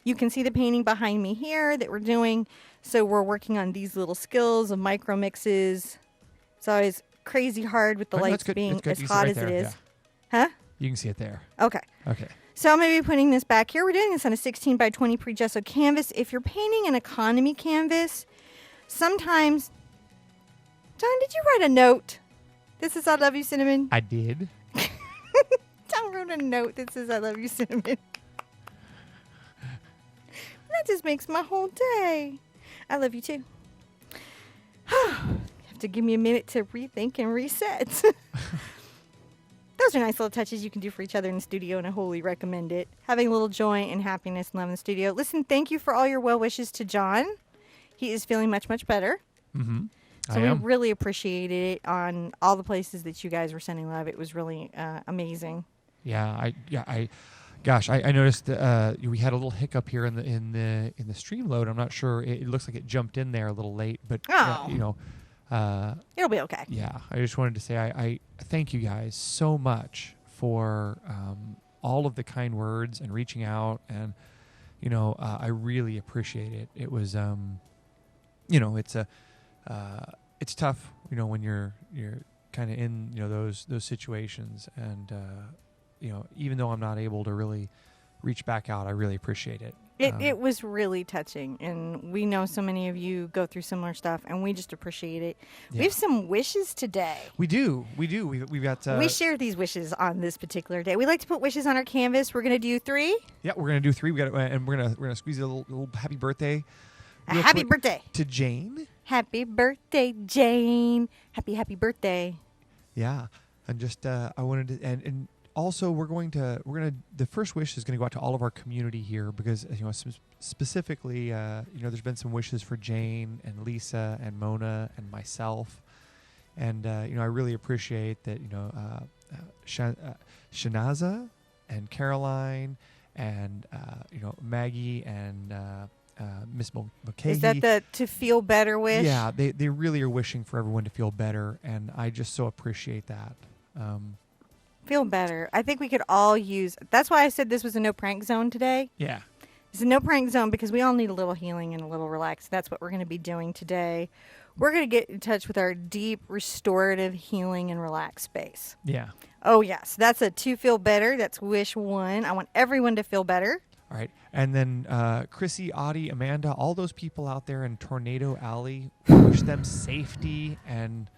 You can see the painting behind me here that we're doing. So we're working on these little skills of micro mixes. It's always crazy hard with the lights being as hot as it is. Huh? You can see it there. Okay. Okay. So I'm going to be putting this back here. We're doing this on a 16 by 20 pre-gesso canvas. If you're painting an economy canvas, sometimes... John, did you write a note? This is I Love You, Cinnamon. I did. John wrote a note that says I love you, Cinnamon. That just makes my whole day. I love you too. You have to give me a minute to rethink and reset. Those are nice little touches you can do for each other in the studio, and I wholly recommend it. Having a little joy and happiness and love in the studio. Listen, thank you for all your well wishes to John. He is feeling much, much better. Mm-hmm. So we really appreciated it on all the places that you guys were sending love. It was really amazing. Yeah, I noticed we had a little hiccup here in the stream load. I'm not sure. It looks like it jumped in there a little late, but it'll be okay. Yeah, I just wanted to say I thank you guys so much for all of the kind words and reaching out, and I really appreciate it. It was it's tough, when you're kind of in those situations, and even though I'm not able to really reach back out, I really appreciate it. It was really touching, and we know so many of you go through similar stuff, and we just appreciate it. Yeah. We have some wishes today. We do. We've got. We share these wishes on this particular day. We like to put wishes on our canvas. We're gonna do 3. Yeah, we're gonna do 3. We're gonna squeeze a little happy birthday. A happy birthday to Jane. Happy birthday, Jane. Happy birthday. Yeah, and just I wanted to and. Also, we're gonna the first wish is gonna go out to all of our community here, because specifically there's been some wishes for Jane and Lisa and Mona and myself, and I really appreciate that Shanaza and Caroline and Maggie and Miss Mulcahy. Is that the to feel better wish? Yeah, they really are wishing for everyone to feel better, and I just so appreciate that. Feel better. I think we could all use... That's why I said this was a no prank zone today. Yeah. It's a no prank zone because we all need a little healing and a little relax. That's what we're going to be doing today. We're going to get in touch with our deep, restorative, healing, and relaxed space. Yeah. Oh, yes. That's a to feel better. That's wish 1. I want everyone to feel better. All right. And then Chrissy, Audie, Amanda, all those people out there in Tornado Alley, wish them safety and,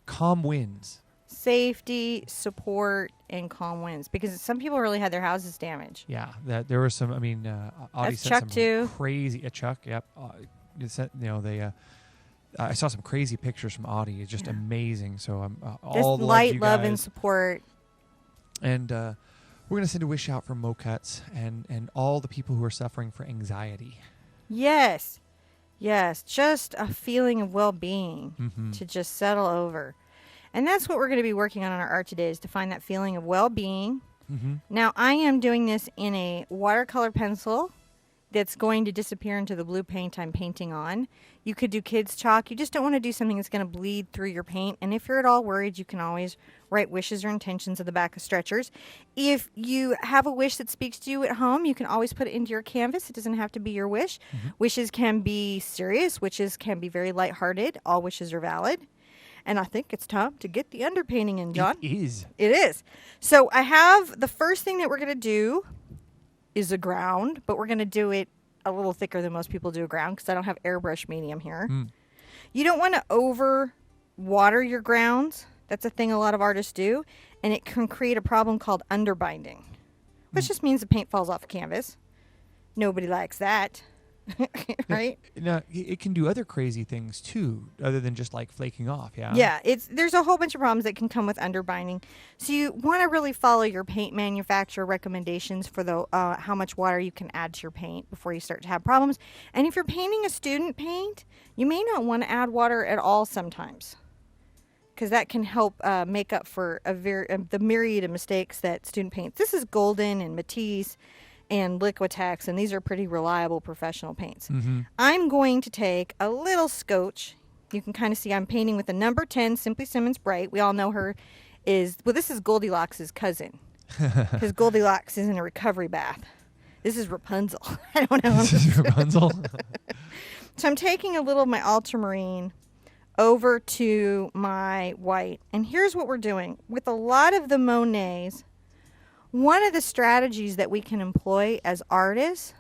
calm winds. Safety, support, and calm winds, because some people really had their houses damaged. Yeah, there were some. I mean, Audie sent Chuck some too. Crazy. Chuck, yep. I saw some crazy pictures from Audie. It's just amazing. So I'm all just light, love, guys. and support. And we're gonna send a wish out for Mocuts and all the people who are suffering for anxiety. Yes, just a feeling of well-being to just settle over. And that's what we're going to be working on our art today, is to find that feeling of well-being. Mm-hmm. Now, I am doing this in a watercolor pencil that's going to disappear into the blue paint I'm painting on. You could do kids' chalk. You just don't want to do something that's going to bleed through your paint. And if you're at all worried, you can always write wishes or intentions at the back of stretchers. If you have a wish that speaks to you at home, you can always put it into your canvas. It doesn't have to be your wish. Mm-hmm. Wishes can be serious. Wishes can be very lighthearted. All wishes are valid. And I think it's time to get the underpainting in, John. It is. It is. So I have the first thing that we're going to do is a ground, but we're going to do it a little thicker than most people do a ground because I don't have airbrush medium here. Mm. You don't want to over water your grounds. That's a thing a lot of artists do. And it can create a problem called underbinding, which just means the paint falls off the canvas. Nobody likes that. Right? Now, it can do other crazy things too, other than just flaking off. Yeah, there's a whole bunch of problems that can come with underbinding. So you want to really follow your paint manufacturer recommendations for the how much water you can add to your paint before you start to have problems. And if you're painting a student paint, you may not want to add water at all sometimes, because that can help make up for the myriad of mistakes that student paints. This is Golden and Matisse and Liquitex, and these are pretty reliable professional paints. Mm-hmm. I'm going to take a little scotch. You can kind of see I'm painting with the number 10 Simply Simmons Bright. We all know her this is Goldilocks' cousin, because Goldilocks is in a recovery bath. This is Rapunzel. I don't know. This is Rapunzel. So I'm taking a little of my ultramarine over to my white. And here's what we're doing. With a lot of the Monets, one of the strategies that we can employ as artists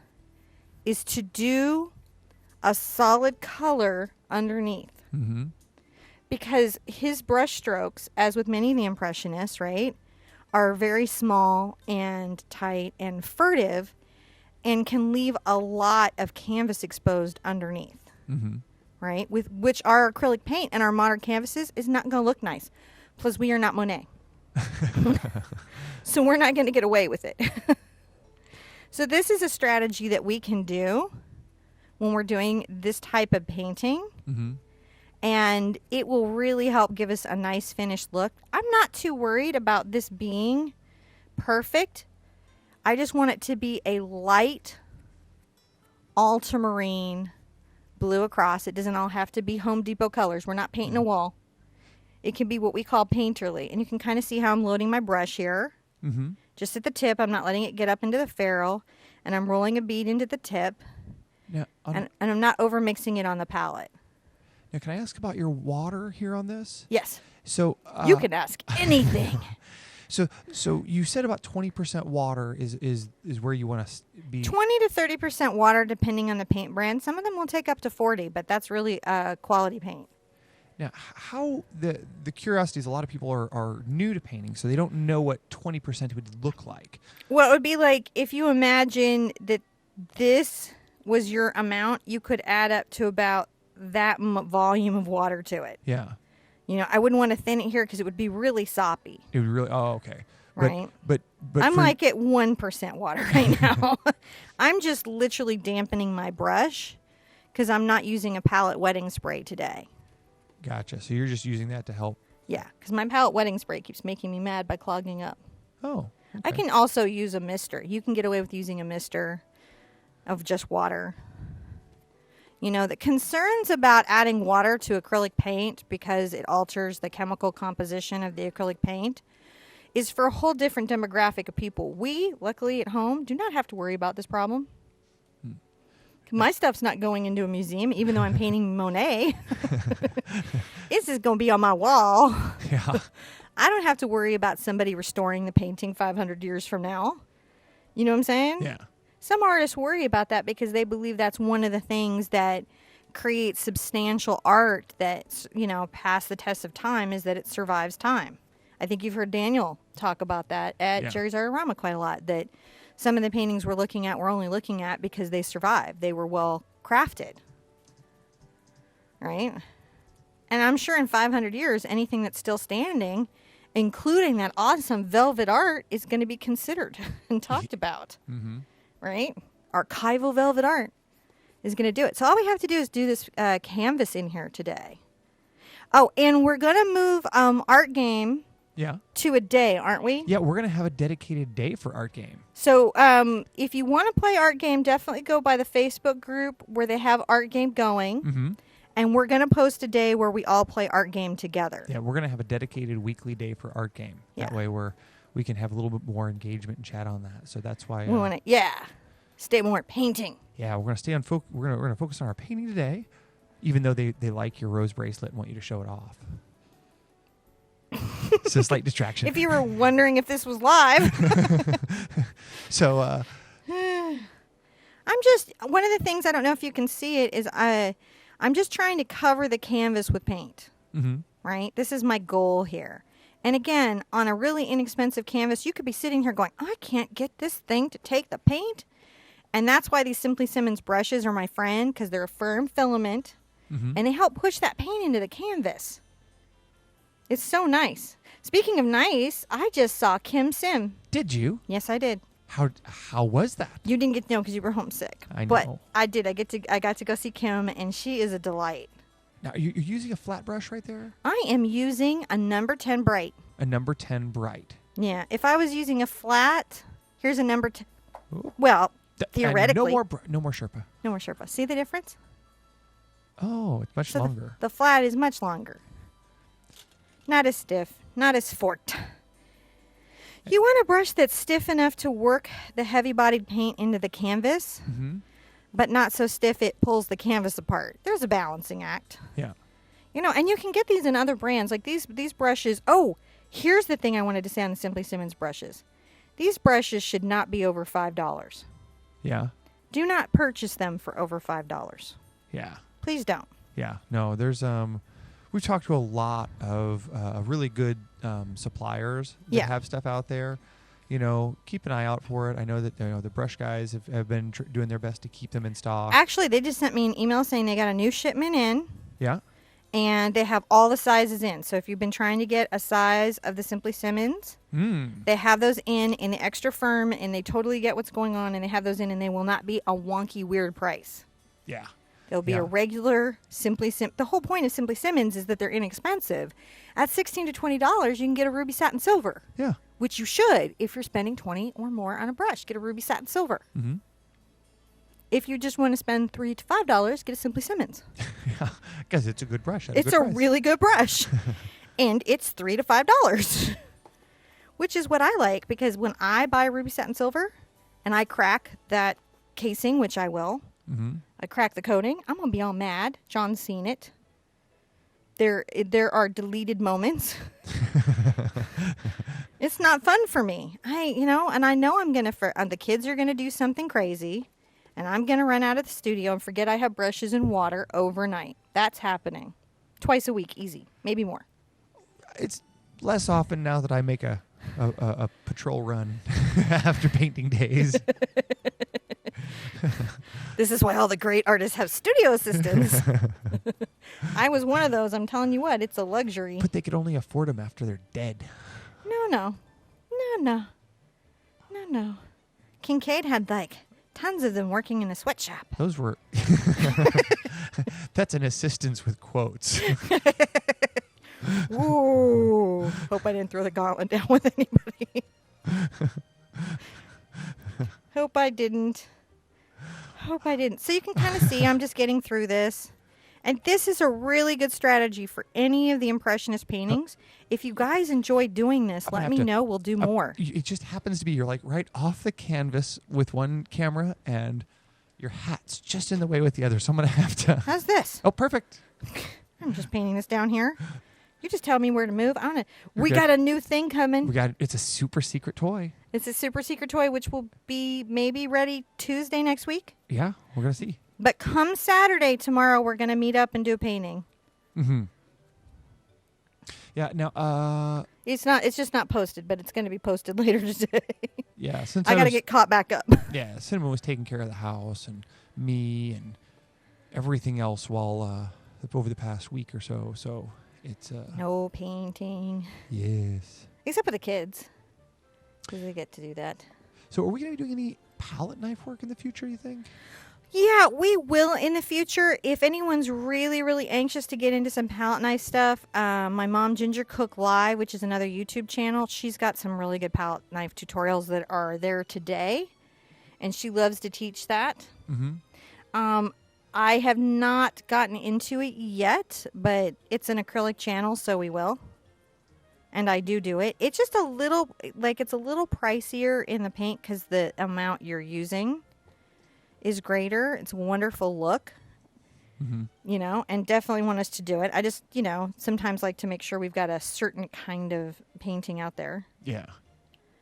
is to do a solid color underneath. Mm-hmm. Because his brush strokes, as with many of the Impressionists, right, are very small and tight and furtive and can leave a lot of canvas exposed underneath. Mm-hmm. Right? With which our acrylic paint and our modern canvases is not going to look nice. Plus, we are not Monet. So we're not going to get away with it. So this is a strategy that we can do when we're doing this type of painting. Mm-hmm. And it will really help give us a nice finished look. I'm not too worried about this being perfect. I just want it to be a light ultramarine blue across. It doesn't all have to be Home Depot colors. We're not painting a wall. It can be what we call painterly. And you can kind of see how I'm loading my brush here. Mm-hmm. Just at the tip. I'm not letting it get up into the ferrule. And I'm rolling a bead into the tip. Now, and I'm not over mixing it on the palette. Now, can I ask about your water here on this? Yes. So you can ask anything. So you said about 20% water is where you want to be. 20 to 30% water, depending on the paint brand. Some of them will take up to 40, but that's really quality paint. Now, how the curiosity is a lot of people are new to painting, so they don't know what 20% would look like. Well, it would be like if you imagine that this was your amount, you could add up to about that volume of water to it. Yeah. You know, I wouldn't want to thin it here because it would be really soppy. It would really. Oh, okay. Right. But I'm like at 1% water right now. I'm just literally dampening my brush because I'm not using a palette wetting spray today. Gotcha. So you're just using that to help. Yeah, because my palette wetting spray keeps making me mad by clogging up. Oh. Okay. I can also use a mister. You can get away with using a mister of just water. You know, the concerns about adding water to acrylic paint because it alters the chemical composition of the acrylic paint is for a whole different demographic of people. We, luckily at home, do not have to worry about this problem. My stuff's not going into a museum, even though I'm painting Monet. This is going to be on my wall. Yeah. I don't have to worry about somebody restoring the painting 500 years from now. You know what I'm saying? Yeah. Some artists worry about that because they believe that's one of the things that creates substantial art that's, you know, past the test of time is that it survives time. I think you've heard Daniel talk about that at Jerry's Artorama quite a lot, that some of the paintings we're looking at, we're only looking at because they survived. They were well crafted. Right? And I'm sure in 500 years, anything that's still standing, including that awesome velvet art, is going to be considered and talked about. Mm-hmm. Right? Archival velvet art is going to do it. So all we have to do is do this canvas in here today. Oh, and we're going to move Art Game to a day, aren't we? Yeah, we're going to have a dedicated day for Art Game. So if you want to play Art Game, definitely go by the Facebook group where they have Art Game going. Mm-hmm. And we're going to post a day where we all play Art Game together. Yeah, we're going to have a dedicated weekly day for Art Game. Yeah. That way we can have a little bit more engagement and chat on that. So that's why we want to, stay more painting. Yeah, we're going to stay on we're going to focus on our painting today, even though they like your rose bracelet and want you to show it off. It's a slight distraction. If you were wondering if this was live. So I'm just, one of the things, I don't know if you can see it, is I'm just trying to cover the canvas with paint. Mm-hmm. Right? This is my goal here. And again, on a really inexpensive canvas, you could be sitting here going, I can't get this thing to take the paint. And that's why these Simply Simmons brushes are my friend, because they're a firm filament, and they help push that paint into the canvas. It's so nice. Speaking of nice, I just saw Kim Sim. Did you? Yes, I did. How was that? You didn't get to know because you were homesick. I know. But I did. I got to go see Kim, and she is a delight. Now, you're using a flat brush right there? I am using a number 10 bright. A number 10 bright. Yeah. If I was using a flat, here's a number 10. Well, theoretically. No more Sherpa. No more Sherpa. See the difference? Oh, it's much longer. The flat is much longer. Not as stiff. Not as forked. You want a brush that's stiff enough to work the heavy-bodied paint into the canvas, but not so stiff it pulls the canvas apart. There's a balancing act. Yeah. You know, and you can get these in other brands. Like these brushes. Oh, here's the thing I wanted to say on the Simply Simmons brushes. These brushes should not be over $5. Yeah. Do not purchase them for over $5. Yeah. Please don't. Yeah. No, there's we've talked to a lot of really good suppliers that have stuff out there. You know, keep an eye out for it. I know that the brush guys have been doing their best to keep them in stock. Actually, they just sent me an email saying they got a new shipment in. Yeah. And they have all the sizes in. So if you've been trying to get a size of the Simply Simmons, they have those in the extra firm, and they totally get what's going on, and they have those in, and they will not be a wonky, weird price. Yeah. They'll be a regular The whole point of Simply Simmons is that they're inexpensive. At $16 to $20, you can get a ruby satin silver. Yeah. Which you should if you're spending $20 or more on a brush. Get a ruby satin silver. Mm-hmm. If you just want to spend $3 to $5, get a Simply Simmons. Yeah, because it's a good brush. It's a really good brush. And it's $3 to $5. Which is what I like, because when I buy ruby satin silver and I crack that casing, which I will, I crack the coating, I'm going to be all mad. John's seen it. There are deleted moments. It's not fun for me. And I know I'm going to, the kids are going to do something crazy. And I'm going to run out of the studio and forget I have brushes and water overnight. That's happening. Twice a week, easy. Maybe more. It's less often now that I make a patrol run after painting days. This is why all the great artists have studio assistants. I was one of those. I'm telling you what, it's a luxury. But they could only afford them after they're dead. No. Kincaid had tons of them working in a sweatshop. Those were... That's an assistance with quotes. Ooh. Hope I didn't throw the gauntlet down with anybody. Hope I didn't. So you can kind of see I'm just getting through this. And this is a really good strategy for any of the Impressionist paintings. If you guys enjoy doing this, let me know. We'll do more. It just happens to be you're right off the canvas with one camera, and your hat's just in the way with the other. So I'm going to have to... How's this? Oh, perfect. I'm just painting this down here. You just tell me where to move. We got a new thing coming. It's a super secret toy. It's a super secret toy, which will be maybe ready Tuesday next week. Yeah, we're going to see. But come Saturday, tomorrow, we're going to meet up and do a painting. Mm-hmm. Yeah, now... It's just not posted, but it's going to be posted later today. Yeah, since I got to get caught back up. Yeah, Cinnamon was taking care of the house and me and everything else while over the past week or so. So it's... no painting. Yes. Except for the kids. Because they get to do that. So are we going to be doing any palette knife work in the future, you think? Yeah, we will in the future. If anyone's really, really anxious to get into some palette knife stuff, my mom, Ginger Cook Live, which is another YouTube channel, she's got some really good palette knife tutorials that are there today. And she loves to teach that. Mm-hmm. I have not gotten into it yet, but it's an acrylic channel, so we will. And I do it. It's just a little pricier in the paint because the amount you're using is greater. It's a wonderful look, and definitely want us to do it. I just, sometimes like to make sure we've got a certain kind of painting out there. Yeah.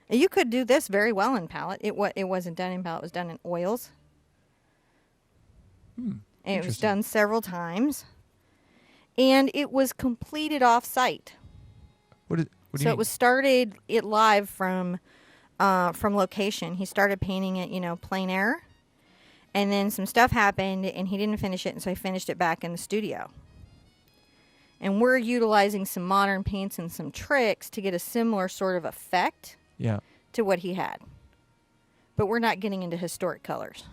And you could do this very well in palette. It wasn't done in palette. It was done in oils. And it was done several times. And it was completed off-site. What do you mean? It was started live from location. He started painting it, plein air. And then some stuff happened, and he didn't finish it, and so he finished it back in the studio. And we're utilizing some modern paints and some tricks to get a similar sort of effect to what he had. But we're not getting into historic colors.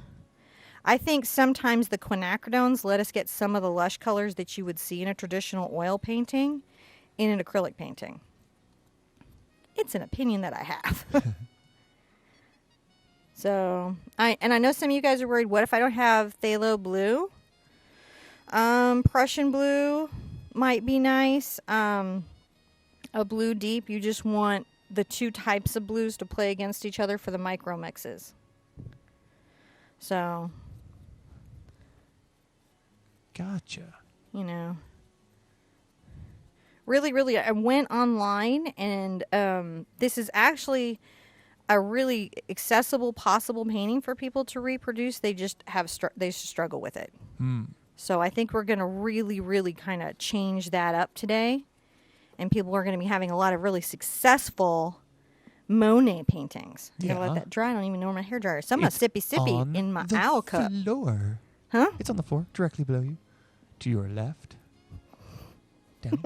I think sometimes the quinacridones let us get some of the lush colors that you would see in a traditional oil painting in an acrylic painting. It's an opinion that I have. So, I know some of you guys are worried, what if I don't have phthalo blue? Prussian blue might be nice. A blue deep, you just want the two types of blues to play against each other for the micro mixes. So, gotcha. You know, really, I went online, and this is actually a really accessible, possible painting for people to reproduce. They just they struggle with it. So I think we're going to really kind of change that up today, and people are going to be having a lot of really successful Monet paintings. I'm gonna let that dry. I don't even know where my hair dryer is. So I'm gonna sippy in my owl cup. Floor. Huh? It's on the floor, directly below you, to your left. Down.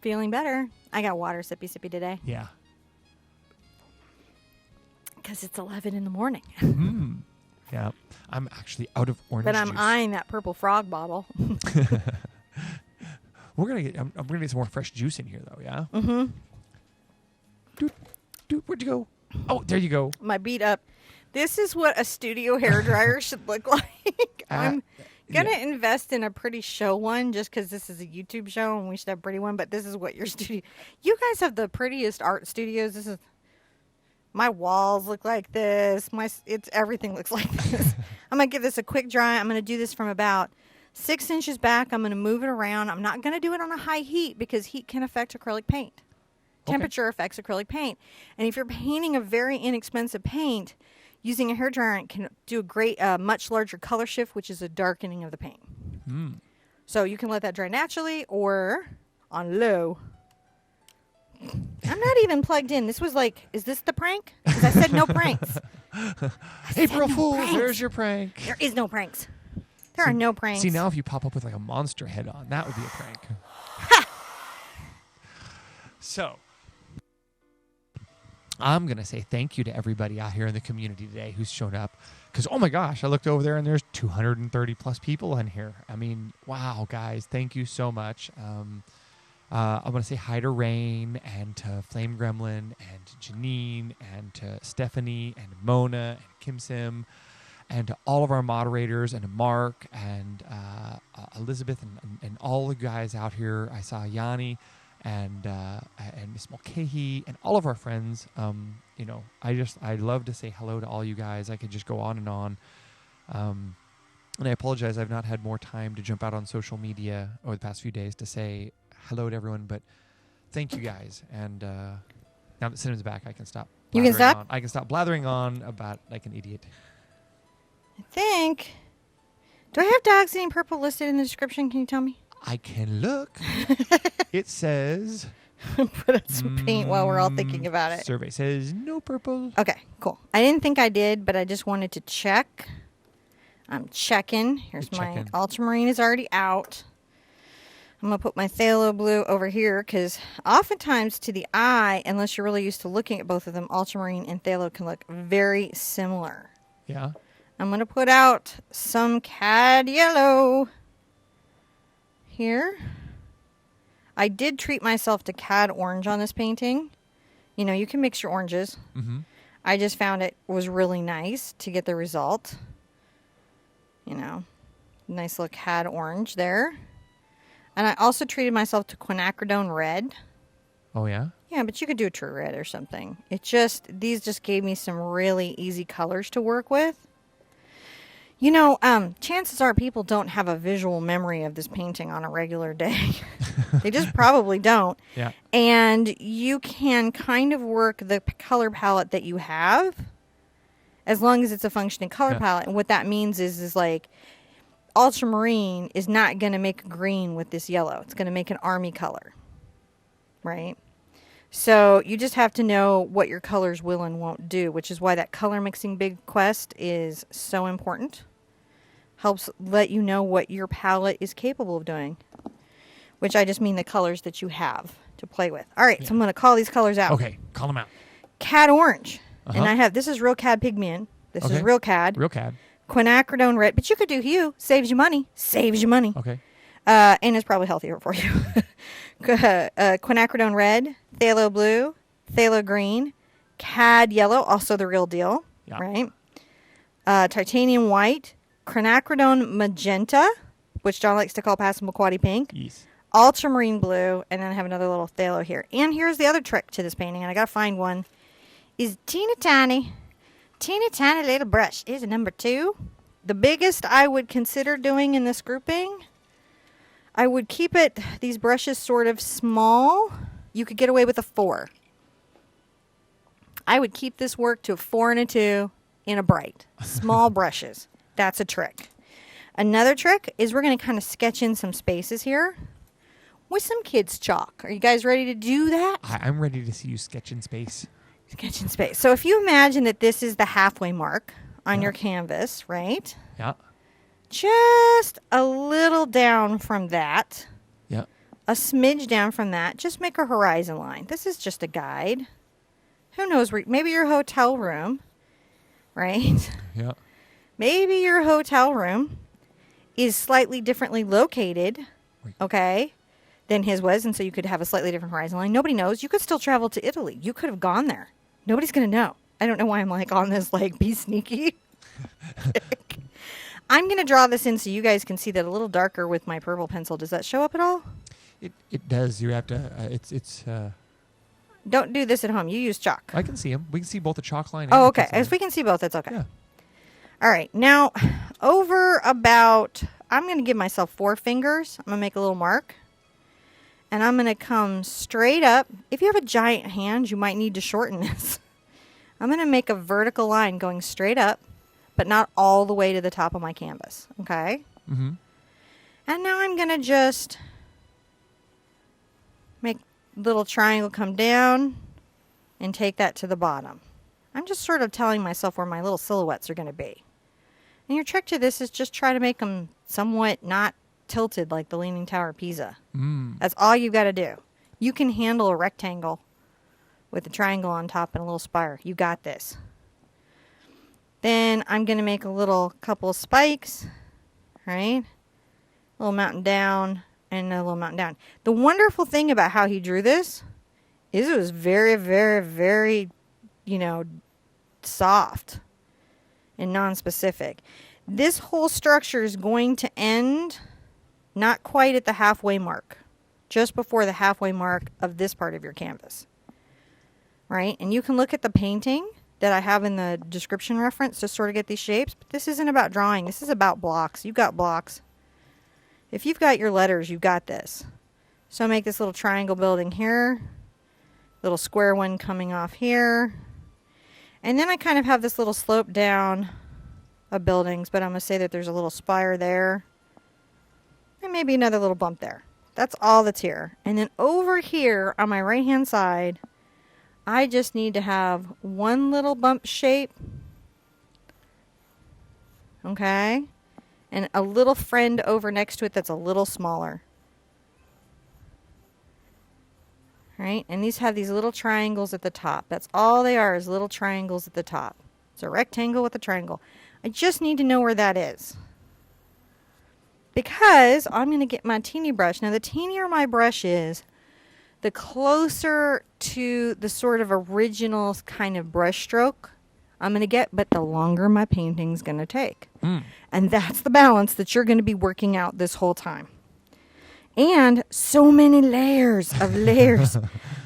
Feeling better. I got water sippy today. Yeah. Because it's 11 in the morning. Yeah. I'm actually out of orange juice. But I'm juice. eyeing that purple frog bottle. I'm gonna get some more fresh juice in here, though. Yeah. Dude, where'd you go? Oh, there you go. My beat up. This is what a studio hairdryer should look like. I'm gonna invest in a pretty show one, just because this is a YouTube show and we should have a pretty one. But this is what your studio. You guys have the prettiest art studios. This is. My walls look like this. Everything looks like this. I'm gonna give this a quick dry. I'm gonna do this from about 6 inches back. I'm gonna move it around. I'm not gonna do it on a high heat because heat can affect acrylic paint. Temperature affects acrylic paint. And if you're painting a very inexpensive paint, using a hairdryer can do a great, much larger color shift, which is a darkening of the paint. So you can let that dry naturally or on low. I'm not even plugged in. This was like, is this the prank? Because I said no pranks. April Fool, there's your prank. There is no pranks. There are no pranks. See, now if you pop up with like a monster head on, that would be a prank. So, I'm going to say thank you to everybody out here in the community today who's shown up. Because, oh my gosh, I looked over there and there's 230 plus people in here. I mean, wow, guys, thank you so much. I want to say hi to Rain and to Flame Gremlin and Janine and to Stephanie and Mona and Kim Sim and to all of our moderators and to Mark and Elizabeth and all the guys out here. I saw Yanni and Miss Mulcahy and all of our friends. You know, I love to say hello to all you guys. I could just go on and on. And I apologize, I've not had more time to jump out on social media over the past few days to say hello to everyone, but thank you guys. And now that Cinnamon's back, I can stop. You can stop? I can stop blathering on about like an idiot. I think. Do I have dioxazine purple listed in the description? Can you tell me? I can look. It says... Put out some paint while we're all thinking about it. Survey says no purple. Okay, cool. I didn't think I did, but I just wanted to check. I'm checking. Here's my ultramarine is already out. I'm going to put my phthalo blue over here because oftentimes to the eye, unless you're really used to looking at both of them, ultramarine and phthalo can look very similar. Yeah. I'm going to put out some cad yellow here. I did treat myself to cad orange on this painting. You know, you can mix your oranges. Mm-hmm. I just found it was really nice to get the result. You know, nice little cad orange there. And I also treated myself to quinacridone red. Oh, yeah? Yeah, but you could do a true red or something. These just gave me some really easy colors to work with. You know, chances are people don't have a visual memory of this painting on a regular day. They just probably don't. Yeah. And you can kind of work the color palette that you have as long as it's a functioning color palette. And what that means is like ultramarine is not going to make a green with this yellow. It's going to make an army color. Right? So you just have to know what your colors will and won't do, which is why that color mixing big quest is so important. Helps let you know what your palette is capable of doing, which I just mean the colors that you have to play with. All right, so I'm going to call these colors out. Okay, call them out. Cad orange. And this is real cad pigment. This is real cad. Real cad. Quinacridone red, but you could do hue. Saves you money. Saves you money. Okay. And it's probably healthier for you. Quinacridone red, phthalo blue, phthalo green, cad yellow, also the real deal, right? Titanium white, quinacridone magenta, which John likes to call Passamaquoddy pink. Yes. Ultramarine blue, and then I have another little phthalo here. And here's the other trick to this painting, and I gotta find one, is teeny tiny little brush. Here's a number 2. The biggest I would consider doing in this grouping, I would keep these brushes sort of small. You could get away with a 4. I would keep this work to a 4 and a 2 in a bright. Small brushes. That's a trick. Another trick is we're going to kind of sketch in some spaces here with some kids' chalk. Are you guys ready to do that? I'm ready to see you sketch in space. Sketch in space. So if you imagine that this is the halfway mark on your canvas, right? Yeah. Just a little down from that. Yeah. A smidge down from that. Just make a horizon line. This is just a guide. Who knows? Maybe your hotel room, right? Yeah. Maybe your hotel room is slightly differently located, okay, than his was, and so you could have a slightly different horizon line. Nobody knows. You could still travel to Italy. You could have gone there. Nobody's going to know. I don't know why I'm like on this, like, be sneaky. I'm going to draw this in so you guys can see that a little darker with my purple pencil. Does that show up at all? It does. You have to, Don't do this at home. You use chalk. I can see him. We can see both the chalk line and Oh, the okay. pencil line. If we can see both, that's okay. Yeah. All right. Now, over about, I'm going to give myself 4 fingers. I'm going to make a little mark. And I'm going to come straight up. If you have a giant hand, you might need to shorten this. I'm going to make a vertical line going straight up, but not all the way to the top of my canvas. Okay? Mm-hmm. And now I'm going to just make a little triangle come down and take that to the bottom. I'm just sort of telling myself where my little silhouettes are going to be. And your trick to this is just try to make them somewhat not tilted like the Leaning Tower of Pisa. That's all you've got to do. You can handle a rectangle with a triangle on top and a little spire. You got this. Then I'm going to make a little couple of spikes, right? A little mountain down and a little mountain down. The wonderful thing about how he drew this is it was very, very, very, soft and non-specific. This whole structure is going to end not quite at the halfway mark, just before the halfway mark of this part of your canvas, right? And you can look at the painting that I have in the description reference to sort of get these shapes, but this isn't about drawing. This is about blocks. You've got blocks. If you've got your letters, you've got this. So I make this little triangle building here, little square one coming off here, and then I kind of have this little slope down of buildings, but I'm going to say that there's a little spire there, and maybe another little bump there. That's all that's here. And then over here on my right hand side, I just need to have one little bump shape, okay, and a little friend over next to it that's a little smaller. Right? And these have these little triangles at the top. That's all they are, is little triangles at the top. It's a rectangle with a triangle. I just need to know where that is, because I'm going to get my teeny brush. Now, the teenier my brush is, the closer to the sort of original kind of brush stroke I'm going to get, but the longer my painting's going to take. And that's the balance that you're going to be working out this whole time. And so many layers of layers.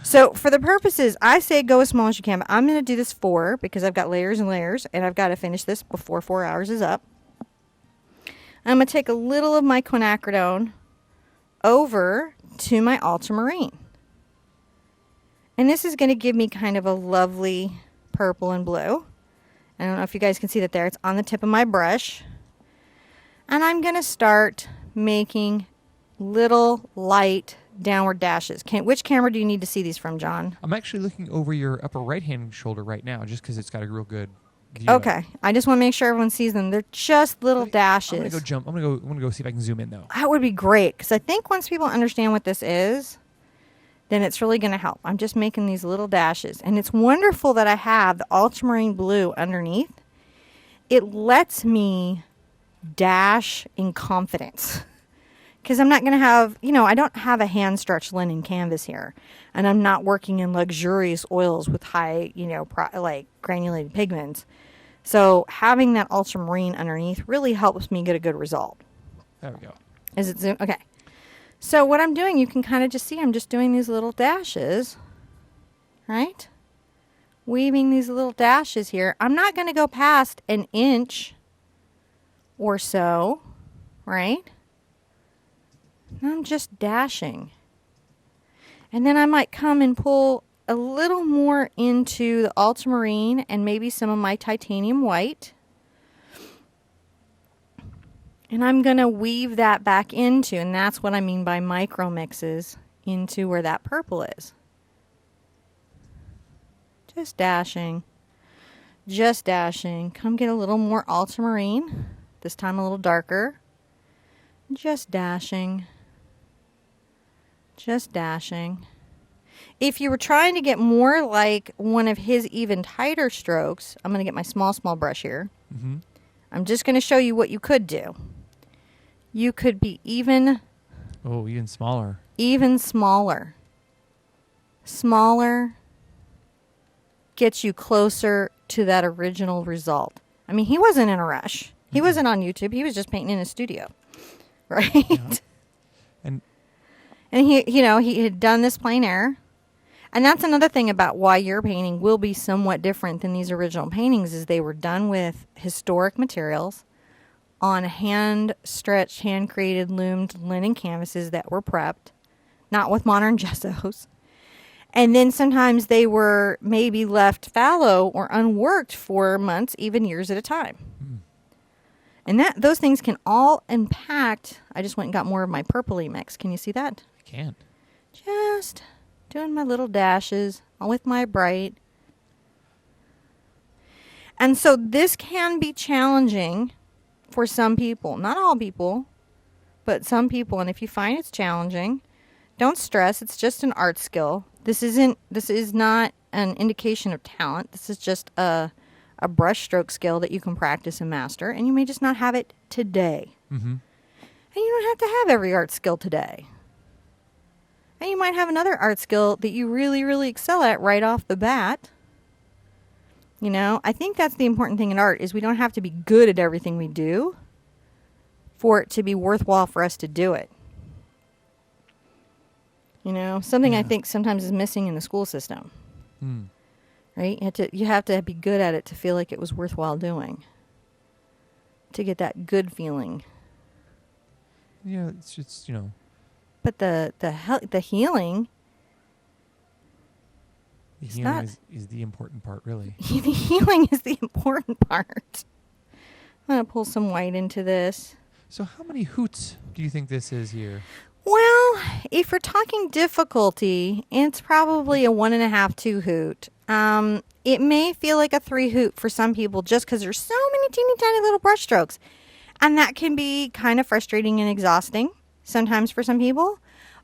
So for the purposes, I say go as small as you can, but I'm going to do this 4 because I've got layers and layers, and I've got to finish this before 4 hours is up. I'm going to take a little of my quinacridone over to my ultramarine. And this is going to give me kind of a lovely purple and blue. I don't know if you guys can see that there. It's on the tip of my brush. And I'm going to start making little light downward dashes. Which camera do you need to see these from, John? I'm actually looking over your upper right-hand shoulder right now, just because it's got a real good view. Okay, I just want to make sure everyone sees them. They're just little dashes. I'm gonna go jump. I'm gonna go see if I can zoom in though. That would be great, because I think once people understand what this is, then it's really going to help. I'm just making these little dashes, and it's wonderful that I have the ultramarine blue underneath. It lets me dash in confidence. Because I'm not going to have, I don't have a hand-stretched linen canvas here. And I'm not working in luxurious oils with high, like granulated pigments. So having that ultramarine underneath really helps me get a good result. There we go. Is it zoom? Okay. So what I'm doing, you can kind of just see, I'm just doing these little dashes, right? Weaving these little dashes here. I'm not going to go past an inch or so, right? I'm just dashing. And then I might come and pull a little more into the ultramarine and maybe some of my titanium white. And I'm going to weave that back into, and that's what I mean by micro mixes, into where that purple is. Just dashing. Just dashing. Come get a little more ultramarine. This time a little darker. Just dashing. Just dashing. If you were trying to get more like one of his even tighter strokes, I'm going to get my small brush here. Mm-hmm. I'm just going to show you what you could do. You could be even... Oh, even smaller. Even smaller. Smaller gets you closer to that original result. I mean, he wasn't in a rush. He wasn't on YouTube. He was just painting in his studio. Right? Yeah. And he had done this plein air. And that's another thing about why your painting will be somewhat different than these original paintings, is they were done with historic materials on hand-stretched, hand-created, loomed linen canvases that were prepped, not with modern gessos. And then sometimes they were maybe left fallow or unworked for months, even years at a time. Mm. And those things can all impact. I just went and got more of my purpley mix. Can you see that? I can. Just doing my little dashes with my bright. And so this can be challenging for some people. Not all people, but some people. And if you find it's challenging, don't stress. It's just an art skill. This is not an indication of talent. This is just a brush stroke skill that you can practice and master. And you may just not have it today. Mm-hmm. And you don't have to have every art skill today. And you might have another art skill that you really, really excel at right off the bat. You know, I think that's the important thing in art, is we don't have to be good at everything we do for it to be worthwhile for us to do it. You know, something I think sometimes is missing in the school system. Mm. Right? You have to be good at it to feel like it was worthwhile doing. To get that good feeling. Yeah, it's just, But the healing... The healing is the important part, really. The healing is the important part. I'm going to pull some white into this. So how many hoots do you think this is here? Well, if we're talking difficulty, it's probably a 1.5, 2 hoot. It may feel like a 3 hoot for some people just because there's so many teeny tiny little brush strokes. And that can be kind of frustrating and exhausting sometimes for some people.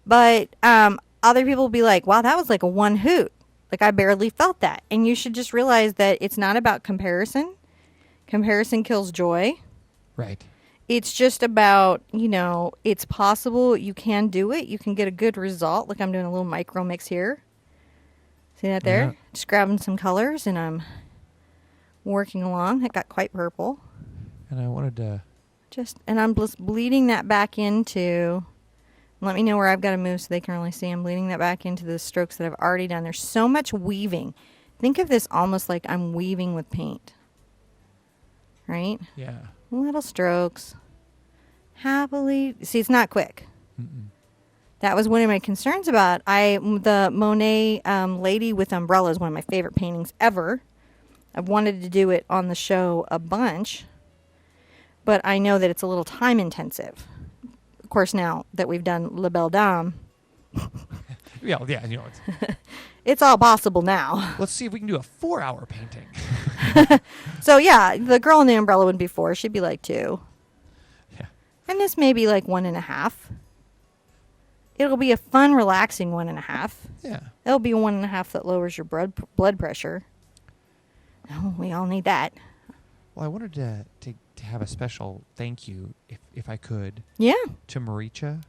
But other people will be like, wow, that was like a 1 hoot. Like, I barely felt that. And you should just realize that it's not about comparison. Comparison kills joy. Right. It's just about, it's possible. You can do it. You can get a good result. Look, I'm doing a little micro mix here. See that there? Yeah. Just grabbing some colors, and I'm working along. It got quite purple. And I wanted to... And I'm just bleeding that back into... Let me know where I've got to move so they can really see. I'm bleeding that back into the strokes that I've already done. There's so much weaving. Think of this almost like I'm weaving with paint. Right? Yeah. Little strokes. Happily. See, it's not quick. Mm-mm. That was one of my concerns about. The Monet Lady with Umbrella is one of my favorite paintings ever. I've wanted to do it on the show a bunch. But I know that it's a little time intensive. Of course, now that we've done La Belle Dame. yeah, it's all possible now. Let's see if we can do a 4-hour painting. So, yeah, the girl in the umbrella would be 4. She'd be like 2. Yeah. And this may be like 1.5. It'll be a fun, relaxing 1.5. Yeah. It'll be 1.5 that lowers your blood pressure. Oh, we all need that. Well, I wanted to have a special thank you, if I could. Yeah. To Maricha.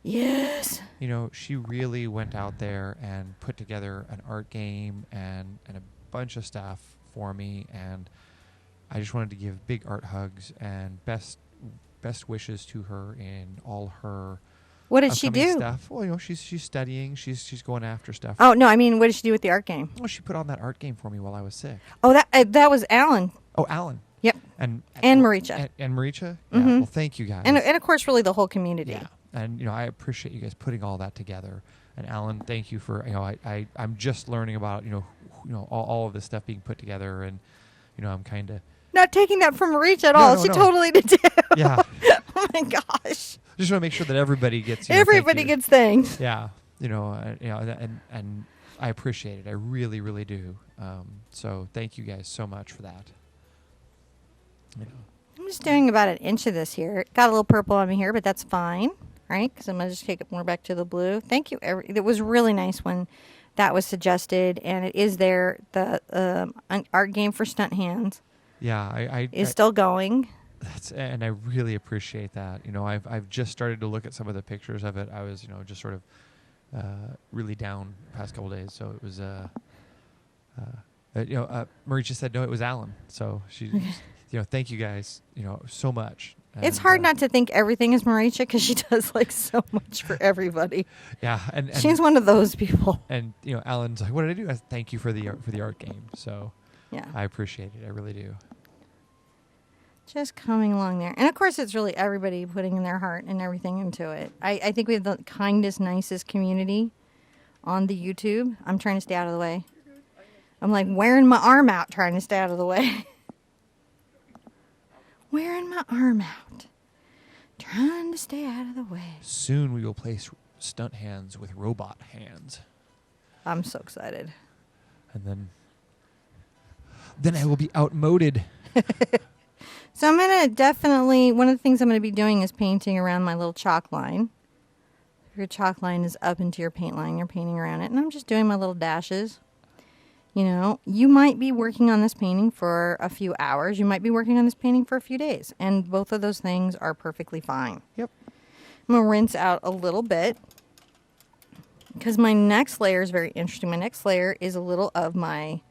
Yes. She really went out there and put together an art game and a bunch of stuff for me, and I just wanted to give big art hugs and best best wishes to her in all her What did she upcoming do? stuff. Well, she's studying. She's going after stuff. Oh, no, I mean, what did she do with the art game? Well, she put on that art game for me while I was sick. Oh, that was Alan. Oh, Alan. Yep. And Maricha. And Maricha. Yeah. Mm-hmm. Well, thank you guys. And of course, really the whole community. Yeah. And I appreciate you guys putting all that together. And Alan, thank you for I'm just learning about all of this stuff being put together, and I'm kind of not taking that from Maricha at all. She totally did too. Yeah. Oh my gosh. Just want to make sure that everybody gets everybody gets things. Yeah. And I appreciate it. I really, really do. So thank you guys so much for that. I'm just doing about an inch of this here. It got a little purple on me here, but that's fine, right? Because I'm going to just take it more back to the blue. Thank you. It was really nice when that was suggested, and it is there. The art game for stunt hands. Yeah, is still going. And I really appreciate that. I've just started to look at some of the pictures of it. I was just sort of really down the past couple days, so it was Maricha said no, it was Alan. So she thank you guys so much. And it's hard not to think everything is Maricha because she does so much for everybody. Yeah, and she's one of those people. And Alan's like, what did I do? I said, thank you for the art game. So yeah, I appreciate it. I really do. Just coming along there. And of course, it's really everybody putting in their heart and everything into it. I think we have the kindest, nicest community on the YouTube. I'm trying to stay out of the way. I'm wearing my arm out trying to stay out of the way. Wearing my arm out. Trying to stay out of the way. Soon we will place stunt hands with robot hands. I'm so excited. And then I will be outmoded. So I'm going to definitely, one of the things I'm going to be doing is painting around my little chalk line. Your chalk line is up into your paint line. You're painting around it. And I'm just doing my little dashes. You might be working on this painting for a few hours. You might be working on this painting for a few days. And both of those things are perfectly fine. Yep. I'm going to rinse out a little bit because my next layer is very interesting. My next layer is a little of my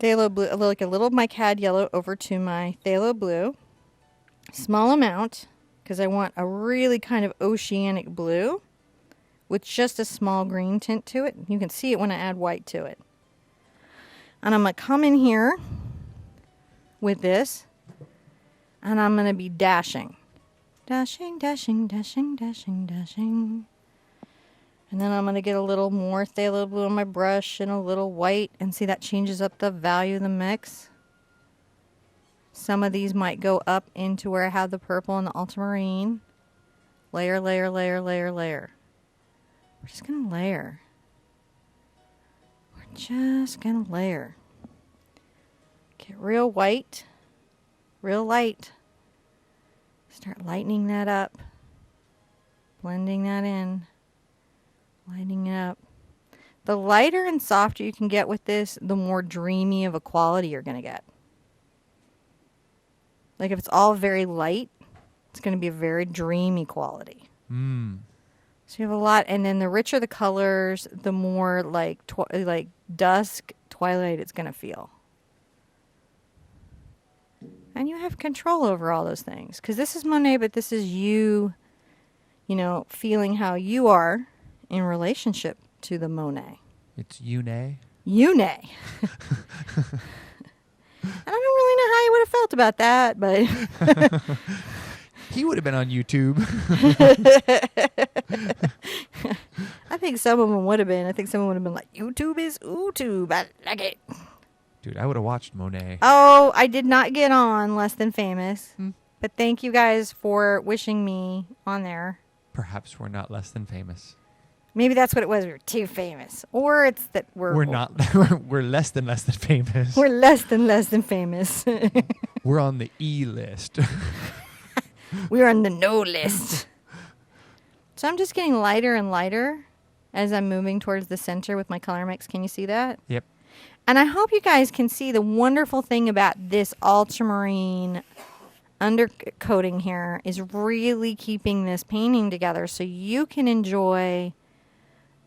phthalo blue, like a little of my cad yellow over to my phthalo blue. Small amount, because I want a really kind of oceanic blue with just a small green tint to it. You can see it when I add white to it. And I'm going to come in here with this, and I'm going to be dashing. Dashing, dashing, dashing, dashing, dashing. And then I'm going to get a little more phthalo blue on my brush and a little white. And see, that changes up the value of the mix. Some of these might go up into where I have the purple and the ultramarine. Layer, layer, layer, layer, layer. We're just going to layer. We're just going to layer. Get real white, real light. Start lightening that up. Blending that in. Lighting it up. The lighter and softer you can get with this, the more dreamy of a quality you're going to get. If it's all very light, it's going to be a very dreamy quality. Mm. So you have a lot, and then the richer the colors, the more like dusk Twilight it's going to feel. And you have control over all those things. Because this is Monet, but this is you, feeling how you are in relationship to the Monet. It's Une. Une. I don't really know how you would have felt about that, but he would have been on YouTube. I think some of them would have been. I think someone would have been like, YouTube is YouTube. I like it. Dude, I would have watched Monet. Oh, I did not get on Less Than Famous. But thank you guys for wishing me on there. Perhaps we're not less than famous. Maybe that's what it was. We were too famous. Or it's that we're not. We're less than famous. We're less than famous. We're on the E list. We're on the no list. So I'm just getting lighter and lighter as I'm moving towards the center with my color mix. Can you see that? Yep. And I hope you guys can see the wonderful thing about this ultramarine undercoating here is really keeping this painting together so you can enjoy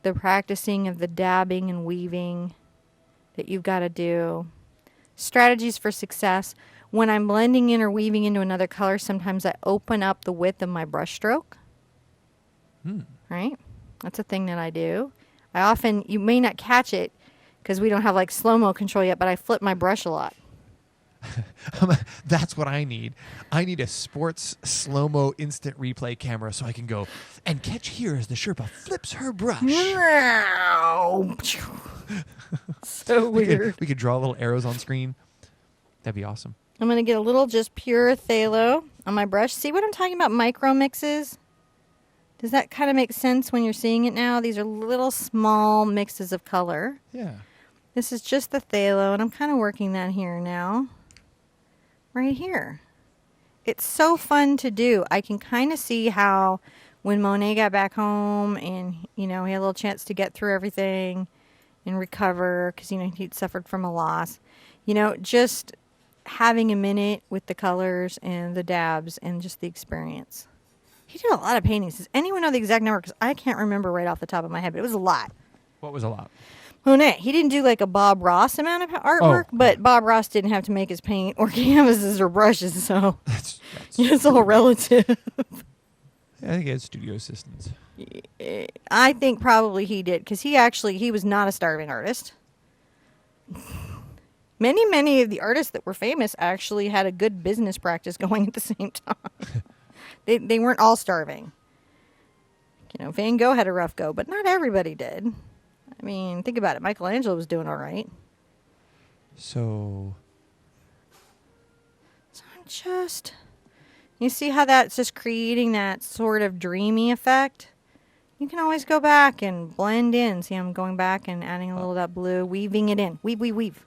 the practicing of the dabbing and weaving that you've got to do. Strategies for success. when I'm blending in or weaving into another color, sometimes I open up the width of my brush stroke. Right? That's a thing that I do. I often, you may not catch it because we don't have like slow-mo control yet, but I flip my brush a lot. That's what I need. I need a sports slow-mo instant replay camera so I can go, and catch here as the Sherpa flips her brush. So weird. We could draw little arrows on screen. That'd be awesome. I'm going to get a little just pure phthalo on my brush. See what I'm talking about? Micro mixes. Does that kind of make sense when you're seeing it now? These are little small mixes of color. Yeah. This is just the phthalo, and I'm kind of working that here now. Right here. It's so fun to do. I can kind of see how when Monet got back home and, he had a little chance to get through everything and recover because, he'd suffered from a loss. Just having a minute with the colors and the dabs and just the experience. He did a lot of paintings. Does anyone know the exact number? Because I can't remember right off the top of my head, but it was a lot. What was a lot? Monet. He didn't do like a Bob Ross amount of artwork, but Bob Ross didn't have to make his paint or canvases or brushes, so it's all relative. I think he had studio assistants. I think probably he did, because he was not a starving artist. Many of the artists that were famous actually had a good business practice going at the same time. They weren't all starving. Van Gogh had a rough go, but not everybody did. I mean, think about it. Michelangelo was doing all right. So I'm just... You see how that's just creating that sort of dreamy effect? You can always go back and blend in. See, I'm going back and adding a little of that blue, weaving it in. Weave. Weave.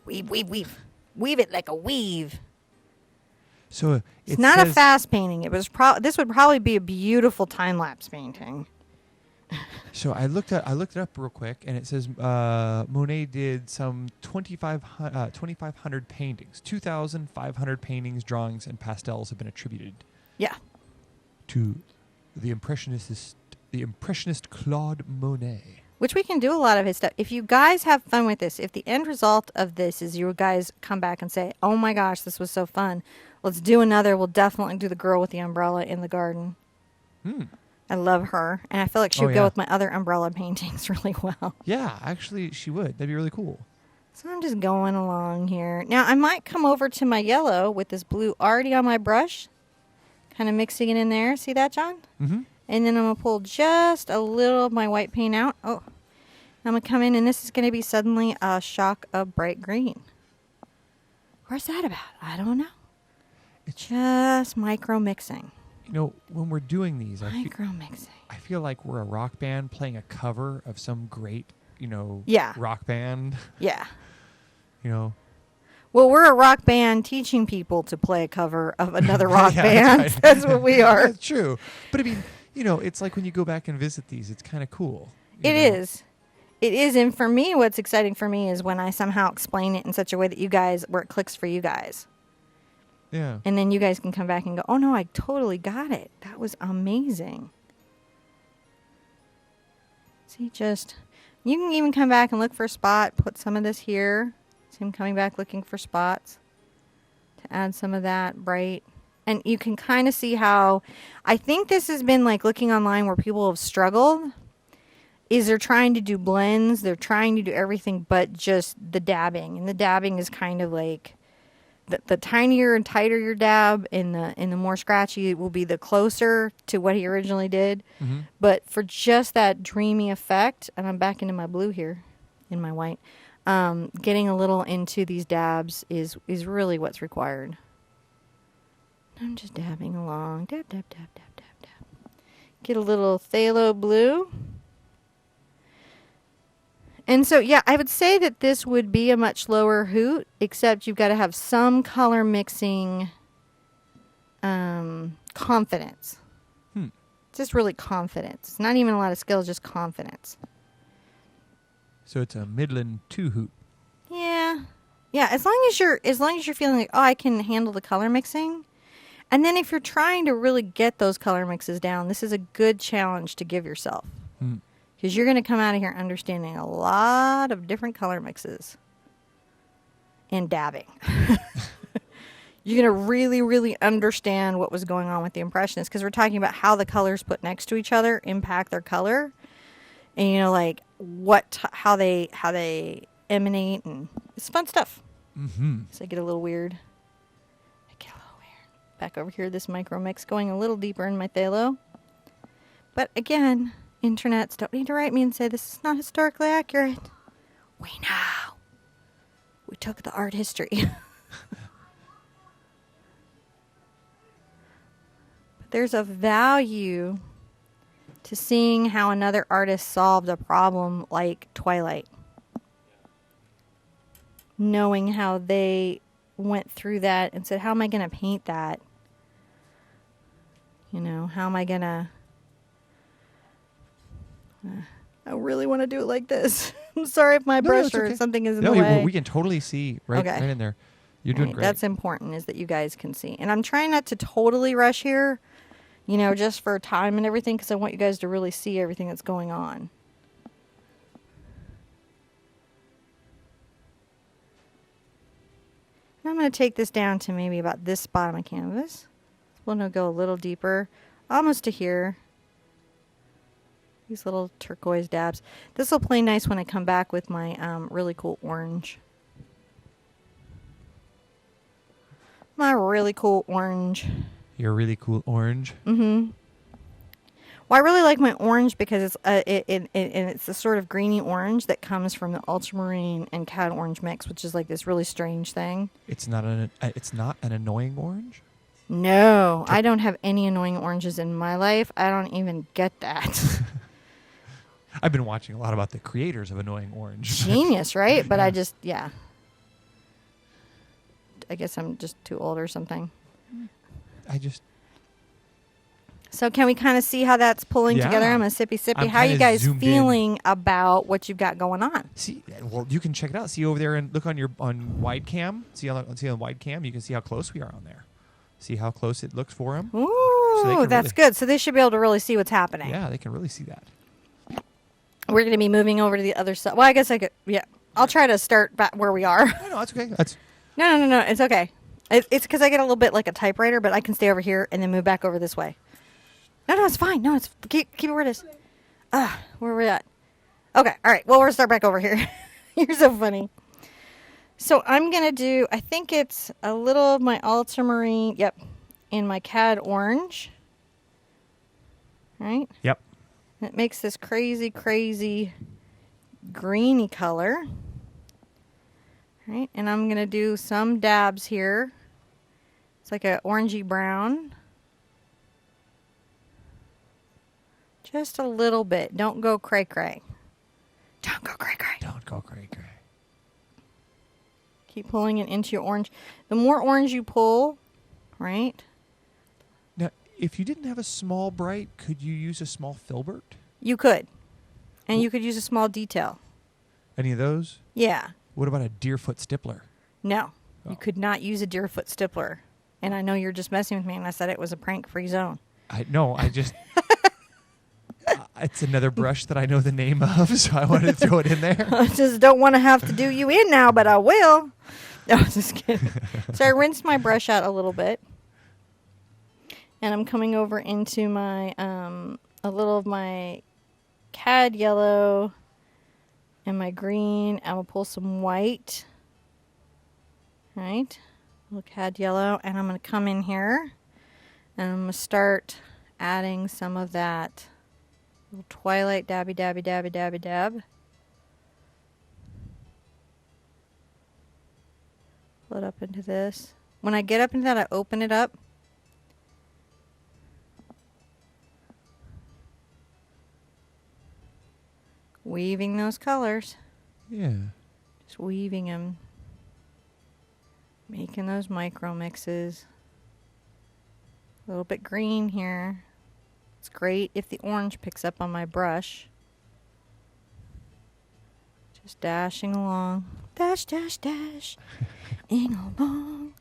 Weave it like a weave. So it's not a fast painting. This would probably be a beautiful time-lapse painting. So I looked it up real quick, and it says Monet did some 2,500 paintings. 2,500 paintings, drawings, and pastels have been attributed. Yeah. To the impressionist Claude Monet. Which we can do a lot of his stuff. If you guys have fun with this, if the end result of this is you guys come back and say, "Oh my gosh, this was so fun. Let's do another." We'll definitely do the girl with the umbrella in the garden. I love her, and I feel like she would go with my other umbrella paintings really well. Yeah, actually, she would. That'd be really cool. So I'm just going along here. Now, I might come over to my yellow with this blue already on my brush, kind of mixing it in there. See that, John? Mm-hmm. And then I'm going to pull just a little of my white paint out. Oh, I'm going to come in, and this is going to be suddenly a shock of bright green. Where's that about? I don't know. It's just micro mixing. When we're doing these, micro mixing. I feel like we're a rock band playing a cover of some great, rock band. Yeah. Well, we're a rock band teaching people to play a cover of another rock band. That's, right. That's what we are. That's true. But I mean, it's like when you go back and visit these, it's kind of cool. It is. It is. And for me, what's exciting for me is when I somehow explain it in such a way that where it clicks for you guys. Yeah. And then you guys can come back and go, "Oh no, I totally got it. That was amazing." See, you can even come back and look for a spot, put some of this here. See, I'm coming back looking for spots to add some of that bright. And you can kind of see how, I think this has been like looking online where people have struggled, is they're trying to do blends, they're trying to do everything but just the dabbing. And the dabbing is kind of like, the tinier and tighter your dab and the more scratchy it will be, the closer to what he originally did. Mm-hmm. But for just that dreamy effect, and I'm back into my blue here, in my white, getting a little into these dabs is really what's required. I'm just dabbing along. Dab, dab, dab, dab, dab, dab. Get a little phthalo blue. And so, yeah, I would say that this would be a much lower hoot, except you've got to have some color mixing confidence. Just really confidence. It's not even a lot of skill, just confidence. So it's a Midland 2 hoot. Yeah. Yeah, as long as you're feeling like, I can handle the color mixing. And then if you're trying to really get those color mixes down, this is a good challenge to give yourself. Because you're going to come out of here understanding a lot of different color mixes and dabbing. you're going to really, really understand what was going on with the Impressionists, because we're talking about how the colors put next to each other impact their color, and you know, like how they emanate, and it's fun stuff. So I get a little weird. Back over here, this micro mix going a little deeper in my phthalo. But again, internets don't need to write me and say this is not historically accurate. We know. We took the art history. But there's a value to seeing how another artist solved a problem like Twilight. Knowing how they went through that and said, how am I going to paint that? You know, how am I going to... I really want to do it like this. I'm sorry if my brush or something is in the way. We can totally see right in there. You're doing great. That's important, is that you guys can see. And I'm trying not to totally rush here, you know, just for time and everything, because I want you guys to really see everything that's going on. And I'm going to take this down to maybe about this spot on my canvas. We're going to go a little deeper, almost to here. These little turquoise dabs. This will play nice when I come back with my really cool orange. My really cool orange. Your really cool orange? Mm-hmm. Well, I really like my orange because it's the sort of greeny orange that comes from the ultramarine and cad orange mix, which is like this really strange thing. It's not an annoying orange? No, I don't have any annoying oranges in my life. I don't even get that. I've been watching a lot about the creators of Annoying Orange. Genius, right? But I guess I'm just too old or something. So can we kind of see how that's pulling together? I'm a sippy. How are you guys feeling about what you've got going on? See, well, you can check it out. See over there and look on wide cam. See on wide cam, you can see how close we are on there. See how close it looks for them. Ooh, that's good. So they should be able to really see what's happening. Yeah, they can really see that. We're going to be moving over to the other side. Well, I guess I could. Yeah, I'll try to start back where we are. No, that's okay. No. It's okay. It's because I get a little bit like a typewriter, but I can stay over here and then move back over this way. No, it's fine. No, it's keep it where it is. Where are we at? Okay, all right. Well, we'll start back over here. You're so funny. So I'm going to do, I think it's a little of my ultramarine, in my cad orange. Right? Yep. It makes this crazy, crazy greeny color. Right? And I'm going to do some dabs here. It's like an orangey brown. Just a little bit. Don't go cray-cray. Don't go cray-cray. Don't go cray-cray. Keep pulling it into your orange. The more orange you pull, right? Now, if you didn't have a small bright, could you use a small filbert? You could. And you could use a small detail. Any of those? Yeah. What about a deerfoot stippler? No. Oh. You could not use a deerfoot stippler. And I know you're just messing with me, and I said it was a prank-free zone. I just... it's another brush that I know the name of, so I wanted to throw it in there. I just don't want to have to do you in now, but I will. No, just kidding. So I rinsed my brush out a little bit. And I'm coming over into my, a little of my cad yellow and my green. I'm going to pull some white. Right? A little cad yellow. And I'm going to come in here. And I'm going to start adding some of that little Twilight dabby. Pull it up into this. When I get up into that, I open it up. Weaving those colors. Yeah. Just weaving them. Making those micro mixes. A little bit green here. It's great if the orange picks up on my brush. Just dashing along. Dash. Ing along.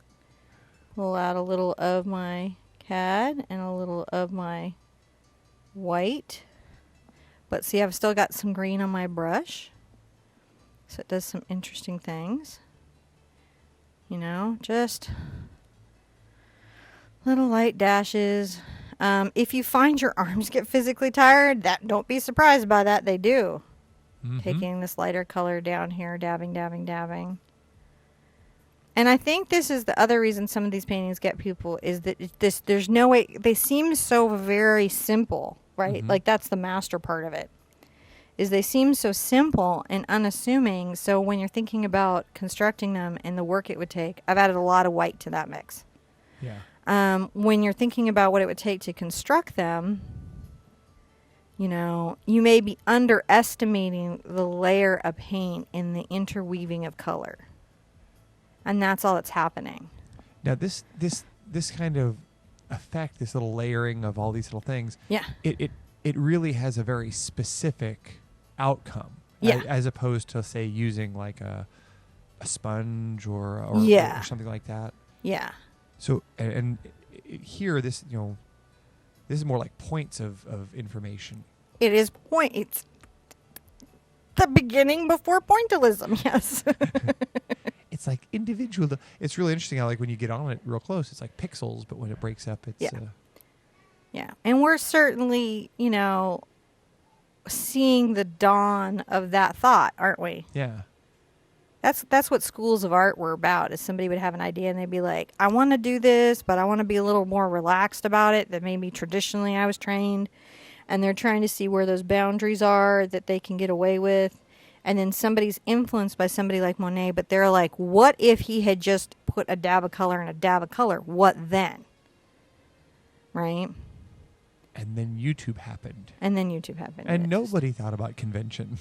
Pull out a little of my cad and a little of my white. But see, I've still got some green on my brush. So it does some interesting things. You know, just Little light dashes. If you find your arms get physically tired, don't be surprised by that. They do. Taking this lighter color down here, dabbing, dabbing, dabbing. And I think this is the other reason some of these paintings get people is that there's no way, they seem so very simple, right? Like that's the master part of it, is they seem so simple and unassuming. So when you're thinking about constructing them and the work it would take, I've added a lot of white to that mix. Yeah. When you're thinking about what it would take to construct them, you know, you may be underestimating the layer of paint in the interweaving of color. And that's all that's happening. Now this kind of effect, this little layering of all these little things, Yeah. it really has a very specific outcome. Yeah. As opposed to, say, using like a sponge or something like that. Yeah. So and here this is more like points of information. It's the beginning before pointillism, yes. It's like individual. It's really interesting how, like, when you get on it real close, it's like pixels, but when it breaks up, it's... Yeah. And we're certainly, seeing the dawn of that thought, aren't we? Yeah. That's what schools of art were about, is somebody would have an idea and they'd be like, I want to do this, but I want to be a little more relaxed about it than maybe traditionally I was trained. And they're trying to see where those boundaries are that they can get away with. And then somebody's influenced by somebody like Monet, but they're like, what if he had just put a dab of color and a dab of color? What then? Right? And then YouTube happened. And nobody thought about convention.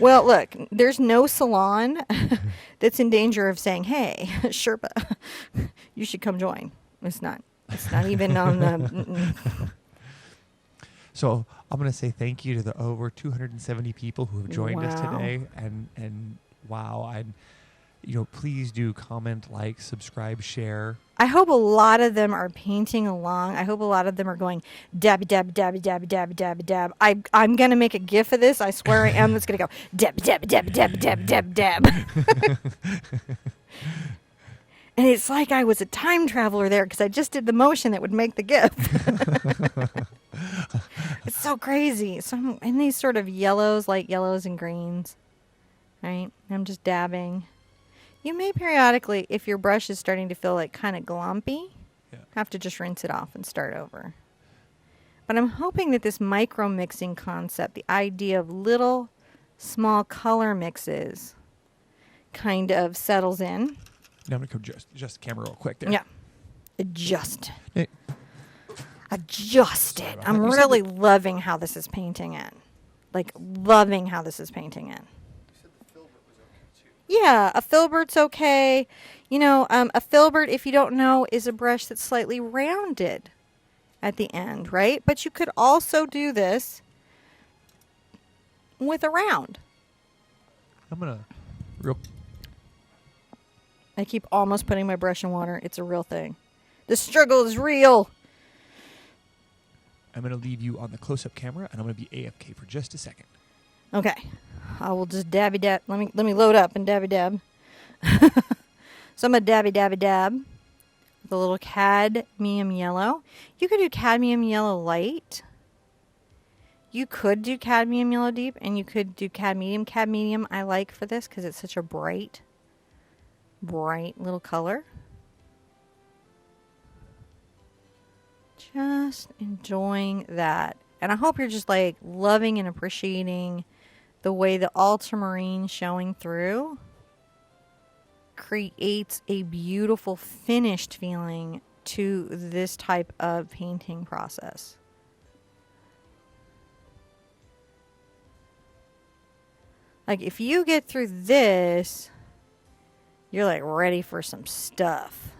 Well, look, there's no salon that's in danger of saying, hey, Sherpa, you should come join. It's not even on the... So I'm going to say thank you to the over 270 people who have joined us today. And wow, please do comment, like, subscribe, share. I hope a lot of them are painting along. I hope a lot of them are going dab, dab, dab, dab, dab, dab, dab. I'm going to make a GIF of this. I swear I am. That's going to go dab, dab, dab, dab, dab, dab, dab. And it's like I was a time traveler there because I just did the motion that would make the GIF. It's so crazy. So I'm in these sort of yellows, light yellows and greens. Right? I'm just dabbing. You may periodically, if your brush is starting to feel like kind of glumpy, have to just rinse it off and start over. But I'm hoping that this micro mixing concept, the idea of little small color mixes, kind of settles in. Now I'm going to adjust the camera real quick there. Yeah. Adjust it. I'm really loving how this is painting in. Like, loving how this is painting in. Yeah, a filbert's okay. A filbert, if you don't know, is a brush that's slightly rounded at the end, right? But you could also do this with a round. I'm going to I keep almost putting my brush in water. It's a real thing. The struggle is real. I'm going to leave you on the close-up camera, and I'm going to be AFK for just a second. Okay. I will just dabby dab. Let me load up and dabby dab. So I'm going to dabby dabby dab with a little cadmium yellow. You could do cadmium yellow light. You could do cadmium yellow deep, and you could do cadmium. Cadmium I like for this because it's such a bright little color. Just enjoying that. And I hope you're just like loving and appreciating the way the ultramarine showing through creates a beautiful finished feeling to this type of painting process. Like, if you get through this, you're like ready for some stuff.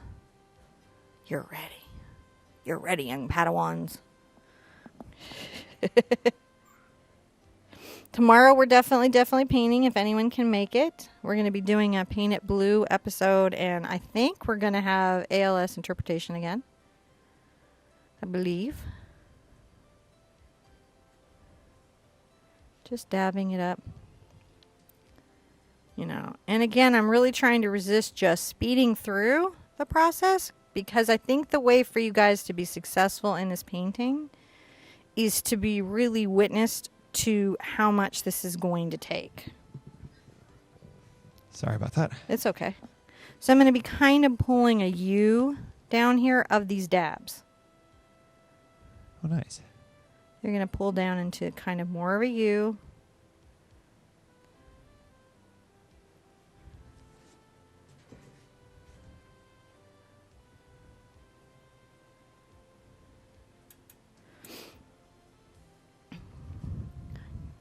You're ready. You're ready, young Padawans. Tomorrow we're definitely painting, if anyone can make it. We're going to be doing a Paint It Blue episode, and I think we're going to have ALS interpretation again. I believe. Just dabbing it up. And again, I'm really trying to resist just speeding through the process, because I think the way for you guys to be successful in this painting is to be really witnessed to how much this is going to take. Sorry about that. It's okay. So I'm going to be kind of pulling a U down here of these dabs. Oh, nice. You're going to pull down into kind of more of a U.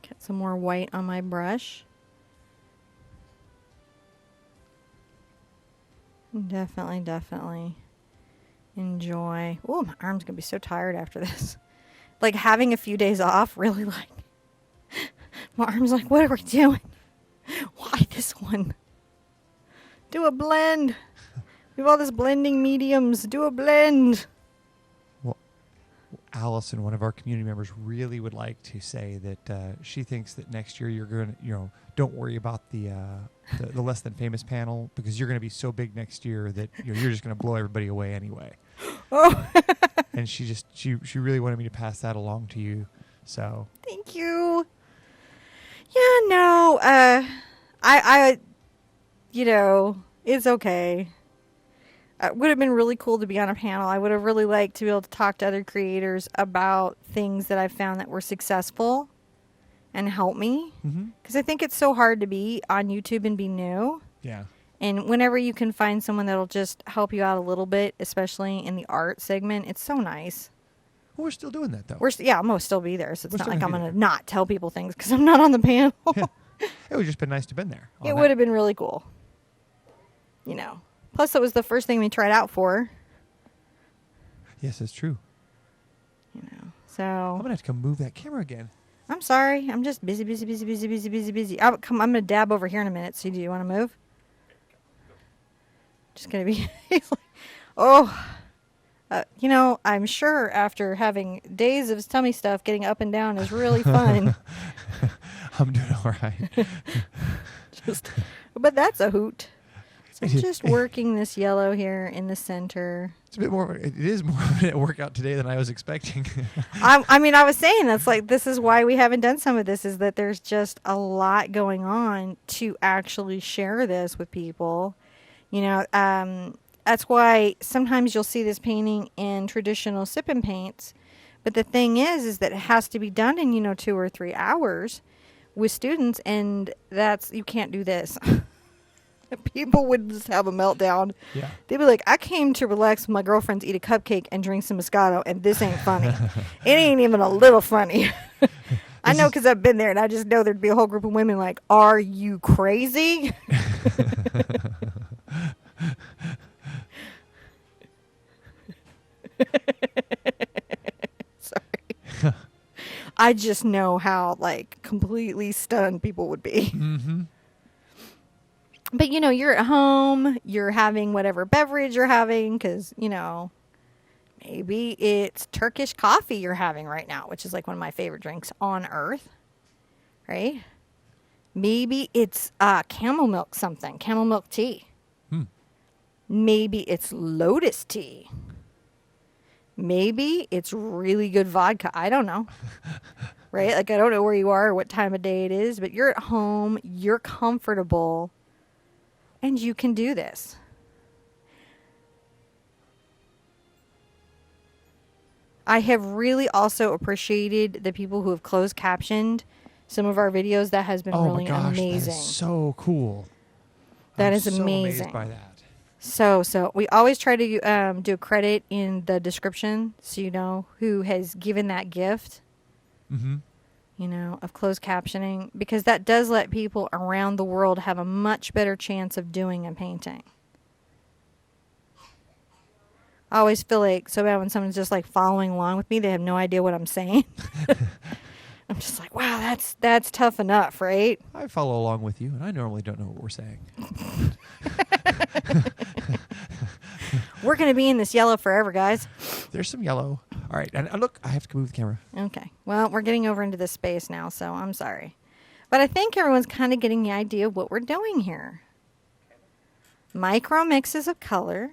Get some more white on my brush. Definitely enjoy. Oh, my arm's going to be so tired after this. Like having a few days off, really like. My arm's like, what are we doing? Why this one? Do a blend. We have all this blending mediums. Do a blend. Well, Allison, one of our community members, really would like to say that she thinks that next year you're going to, don't worry about the less than famous panel, because you're going to be so big next year that you're just going to blow everybody away anyway. Oh. And she really wanted me to pass that along to you. So thank you. Yeah, no, I it's okay. It would have been really cool to be on a panel. I would have really liked to be able to talk to other creators about things that I found that were successful and help me. Because I think it's so hard to be on YouTube and be new. Yeah. And whenever you can find someone that'll just help you out a little bit, especially in the art segment, it's so nice. Well, we're still doing that, though. I'm going to still be there. So it's not like I'm going to not tell people things because I'm not on the panel. Yeah. It would just been nice to have been there. It would have been really cool. Plus, it was the first thing we tried out for. Yes, that's true. So I'm going to have to come move that camera again. I'm sorry. I'm just busy. I'm going to dab over here in a minute. So do you want to move? Just going to be... He's like, I'm sure after having days of tummy stuff, getting up and down is really fun. I'm doing all right. But that's a hoot. So I'm just working this yellow here in the center. It is more of a workout today than I was expecting. I was saying this is why we haven't done some of this, is that there's just a lot going on to actually share this with people. That's why sometimes you'll see this painting in traditional sip and paints. But the thing is that it has to be done in, 2 or 3 hours with students. And you can't do this. People would just have a meltdown. Yeah. They'd be like, I came to relax with my girlfriends, eat a cupcake, and drink some Moscato, and this ain't funny. It ain't even a little funny. I know because I've been there, and I just know there'd be a whole group of women like, are you crazy? Sorry. I just know how, completely stunned people would be. Mm-hmm. But, you're at home, you're having whatever beverage you're having, because, maybe it's Turkish coffee you're having right now, which is one of my favorite drinks on earth, right? Maybe it's camel milk tea. Maybe it's lotus tea. Maybe it's really good vodka. I don't know. Right? I don't know where you are or what time of day it is, but you're at home, you're comfortable, and you can do this. I have really also appreciated the people who have closed captioned some of our videos. That has been really amazing. That is so cool. That is so amazing. Amazed by that. So we always try to do a credit in the description so you know who has given that gift. Mm-hmm. Of closed captioning, because that does let people around the world have a much better chance of doing a painting. I always feel so bad when someone's just following along with me. They have no idea what I'm saying. I'm just like, wow, that's tough enough, right? I follow along with you, and I normally don't know what we're saying. We're going to be in this yellow forever, guys. There's some yellow. All right. And look, I have to move the camera. Okay. Well, we're getting over into this space now, so I'm sorry. But I think everyone's kind of getting the idea of what we're doing here. Micro mixes of color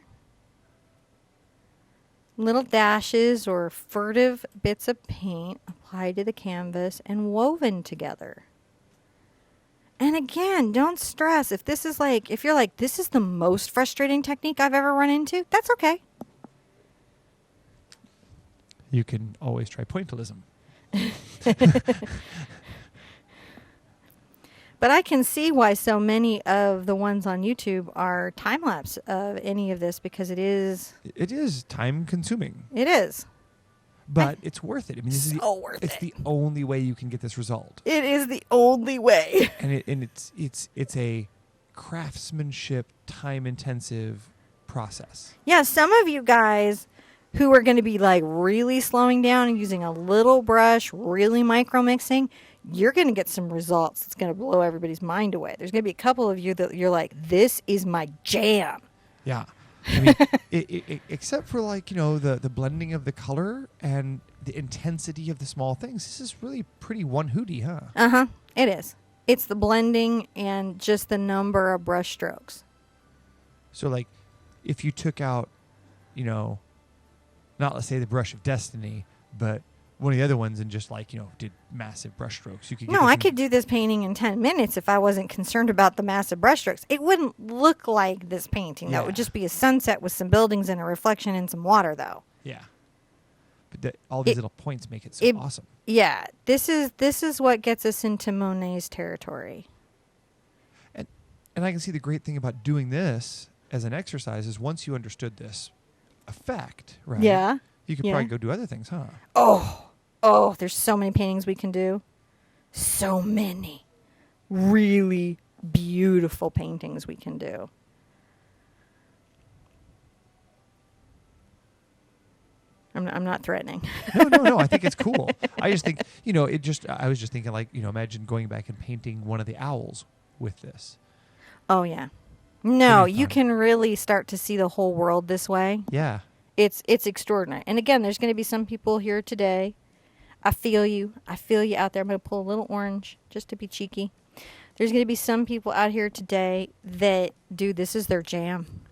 Little dashes or furtive bits of paint applied to the canvas and woven together. And again, don't stress. If you're like, this is the most frustrating technique I've ever run into, that's okay. You can always try pointillism. But I can see why so many of the ones on YouTube are time-lapse of any of this, because it is... It is time-consuming. It is. But it's worth it. I mean, this is worth the only way you can get this result. It is the only way. And it's a craftsmanship, time-intensive process. Yeah, some of you guys who are going to be like really slowing down and using a little brush, really micro mixing, you're going to get some results. It's going to blow everybody's mind away. There's going to be a couple of you that you're like, this is my jam. Yeah. I mean, except for like, the blending of the color and the intensity of the small things, this is really pretty one hooty, huh? Uh-huh. It is. It's the blending and just the number of brush strokes. So like if you took out, not let's say the brush of destiny, but one of the other ones and just like, did massive brush strokes. You could I could do this painting in 10 minutes if I wasn't concerned about the massive brush strokes. It wouldn't look like this painting. Yeah. That would just be a sunset with some buildings and a reflection in some water, though. Yeah. But all these little points make it so awesome. Yeah. This is what gets us into Monet's territory. And I can see the great thing about doing this as an exercise is once you understood this effect, right? Yeah. You could probably go do other things, huh? Oh, there's so many paintings we can do. So many really beautiful paintings we can do. I'm not threatening. No. I think it's cool. I just think, I was just thinking like, imagine going back and painting one of the owls with this. Oh, yeah. No, you can really start to see the whole world this way. Yeah. It's extraordinary. And again, there's going to be some people here today. I feel you out there. I'm going to pull a little orange just to be cheeky. There's going to be some people out here today that do this is their jam.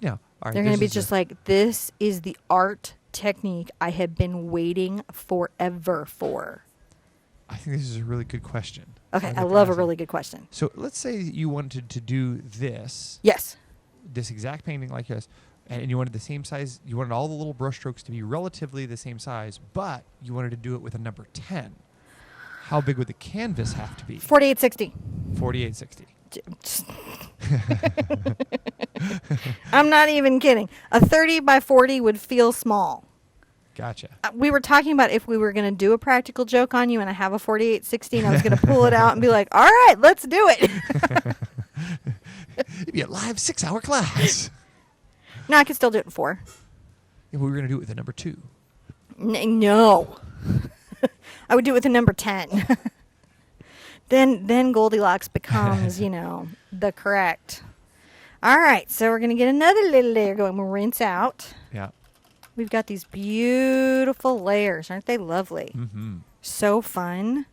Yeah. All right, they're going to be just like, this is the art technique I have been waiting forever for. I think this is a really good question. Okay, I love a really good question. So let's say you wanted to do this. Yes. This exact painting like this. And you wanted the same size. You wanted all the little brush strokes to be relatively the same size, but you wanted to do it with a number 10. How big would the canvas have to be? 4860. 4860. I'm not even kidding. A 30 by 40 would feel small. Gotcha. We were talking about if we were going to do a practical joke on you and I have a 4860 and I was going to pull it out and be like, all right, let's do it. It'd be a live 6-hour class. No, I could still do it in 4. If we were going to do it with a number 2. No. I would do it with a number 10. Then Goldilocks becomes, the correct. All right, so we're going to get another little layer going. We'll rinse out. Yeah. We've got these beautiful layers. Aren't they lovely? Mm-hmm. So fun.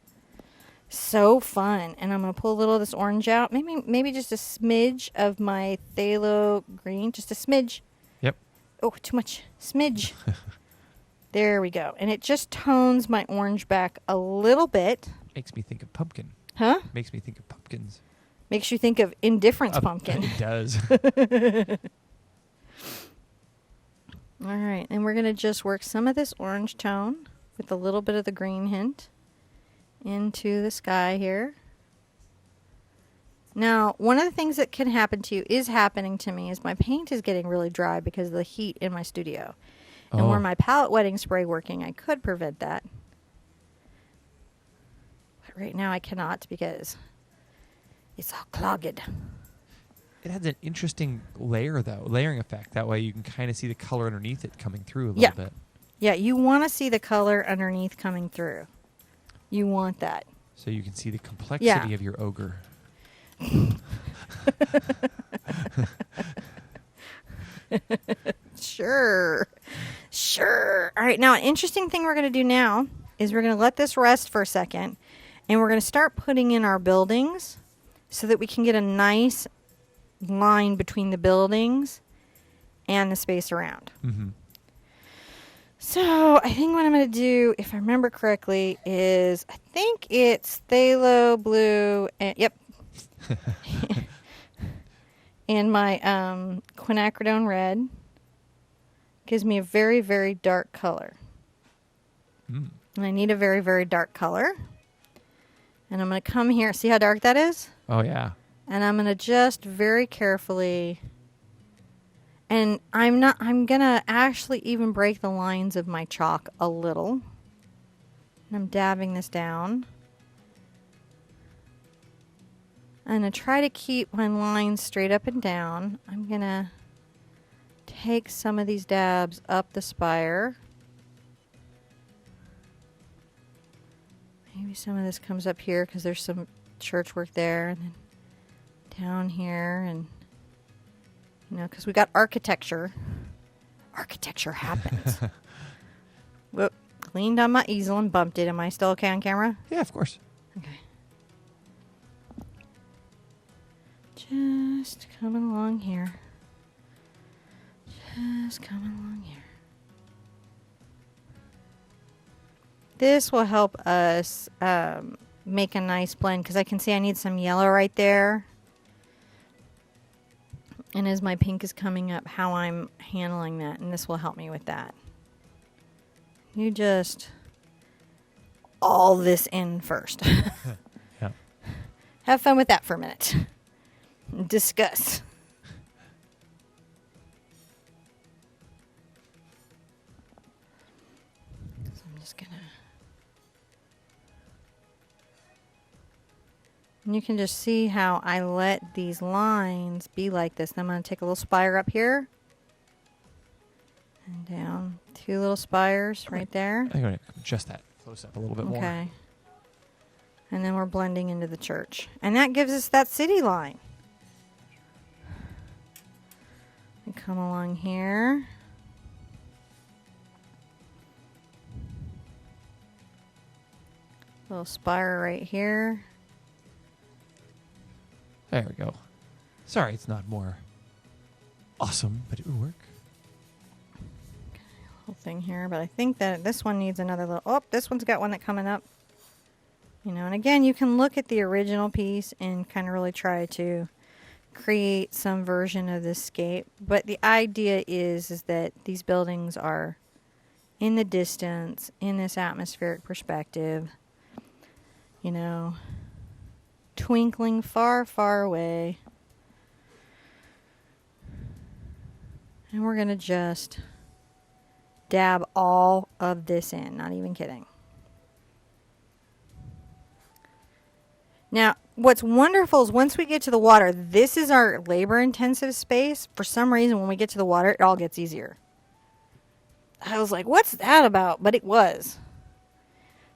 So fun. And I'm going to pull a little of this orange out. Maybe just a smidge of my phthalo green. Just a smidge. Yep. Oh, too much. Smidge. There we go. And it just tones my orange back a little bit. Makes me think of pumpkin. Huh? Makes me think of pumpkins. Makes you think of Indifference Pumpkin. It does. All right. And we're going to just work some of this orange tone with a little bit of the green hint into the sky here. Now, one of the things that can happen to you is happening to me is my paint is getting really dry because of the heat in my studio. And where my palette wetting spray working, I could prevent that. But right now I cannot because it's all clogged. It adds an interesting layering effect. That way you can kind of see the color underneath it coming through a little bit. Yeah, you want to see the color underneath coming through. You want that. So you can see the complexity of your ogre. Sure. All right, now an interesting thing we're going to do now is we're going to let this rest for a second, and we're going to start putting in our buildings so that we can get a nice line between the buildings and the space around. Mm-hmm. So I think what I'm going to do, if I remember correctly, is I think it's phthalo blue. And, yep. And my quinacridone red gives me a very, very dark color. Mm. And I need a very, very dark color. And I'm going to come here. See how dark that is? Oh, yeah. And I'm going to just very carefully... And I'm going to actually even break the lines of my chalk a little. And I'm dabbing this down. I'm going to try to keep my lines straight up and down. I'm going to take some of these dabs up the spire. Maybe some of this comes up here because there's some church work there. And then down here and... You know, because we got architecture. Architecture happens. Whoop. Leaned on my easel and bumped it. Am I still okay on camera? Yeah, of course. Okay. Just coming along here. Just coming along here. This will help us make a nice blend because I can see I need some yellow right there. And as my pink is coming up, how I'm handling that. And this will help me with that. You just all this in first. Yeah. Have fun with that for a minute. Discuss. So I'm just going to... And you can just see how I let these lines be like this. And I'm going to take a little spire up here. And down. 2 little spires right there. I'm going to adjust that close up a little bit more. Okay. And then we're blending into the church. And that gives us that city line. And come along here. Little spire right here. There we go. Sorry, it's not more awesome, but it will work. Whole thing here, but I think that this one needs another little... Oh, this one's got one that coming up. You know, and again, you can look at the original piece and kind of really try to create some version of this scape. But the idea is that these buildings are in the distance, in this atmospheric perspective. You know... twinkling far, far away. And we're going to just dab all of this in. Not even kidding. Now, what's wonderful is once we get to the water, this is our labor-intensive space. For some reason, when we get to the water, it all gets easier. I was like, what's that about? But it was.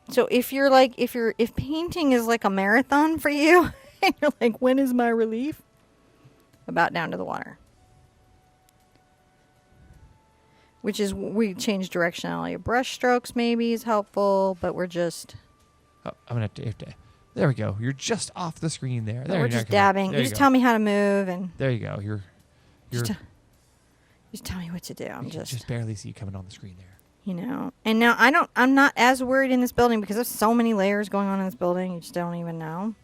So if you're like, if painting is like a marathon for you, and you're like, when is my relief? About down to the water. Which is, we change directionality of brush strokes maybe is helpful, but we're just... Oh, I'm going to have to... There we go. You're just off the screen there. We're just dabbing. You just tell me how to move, and... There you go. You're just tell me what to do. I'm just barely see you coming on the screen there. You know, and now I'm not as worried in this building because there's so many layers going on in this building. You just don't even know.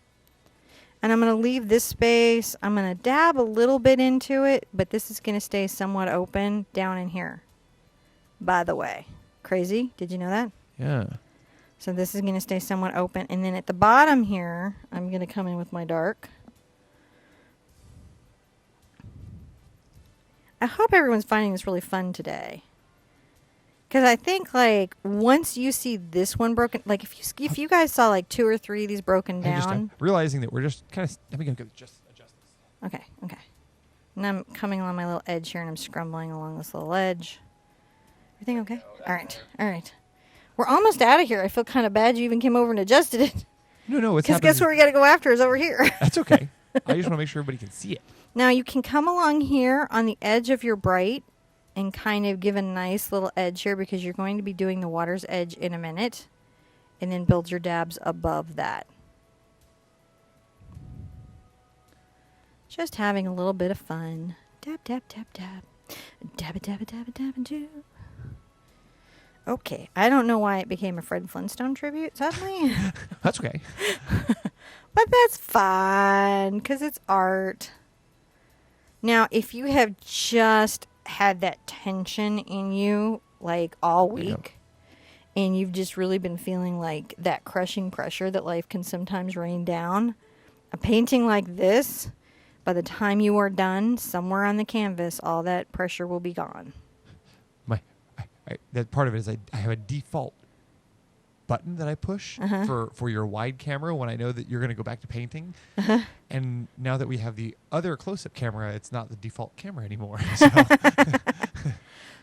And I'm going to leave this space. I'm going to dab a little bit into it, but this is going to stay somewhat open down in here. By the way, crazy. Did you know that? Yeah. So this is going to stay somewhat open. And then at the bottom here, I'm going to come in with my dark. I hope everyone's finding this really fun today. Because I think, like, once you see this one broken, like, if you guys saw, like, 2 or 3 of these broken down. I'm realizing that we're just kind of, let me go just adjust this. Okay. And I'm coming along my little edge here, and I'm scrumbling along this little edge. Everything okay? All right. We're almost out of here. I feel kind of bad you even came over and adjusted it. No, it's because guess where we got to go after is over here. That's okay. I just want to make sure everybody can see it. Now, you can come along here on the edge of your bright and kind of give a nice little edge here because you're going to be doing the water's edge in a minute. And then build your dabs above that. Just having a little bit of fun. Dab, dab, dab, dab. Dabba dabba dabba dabba doo. Okay, I don't know why it became a Fred Flintstone tribute suddenly. That's okay. But that's fine, because it's art. Now, if you have just had that tension in you, like, all week, and you've just really been feeling like that crushing pressure that life can sometimes rain down, a painting like this, by the time you are done, somewhere on the canvas, all that pressure will be gone. That part of it is I have a default button that I push for your wide camera when I know that you're going to go back to painting. And now that we have the other close-up camera, it's not the default camera anymore. So.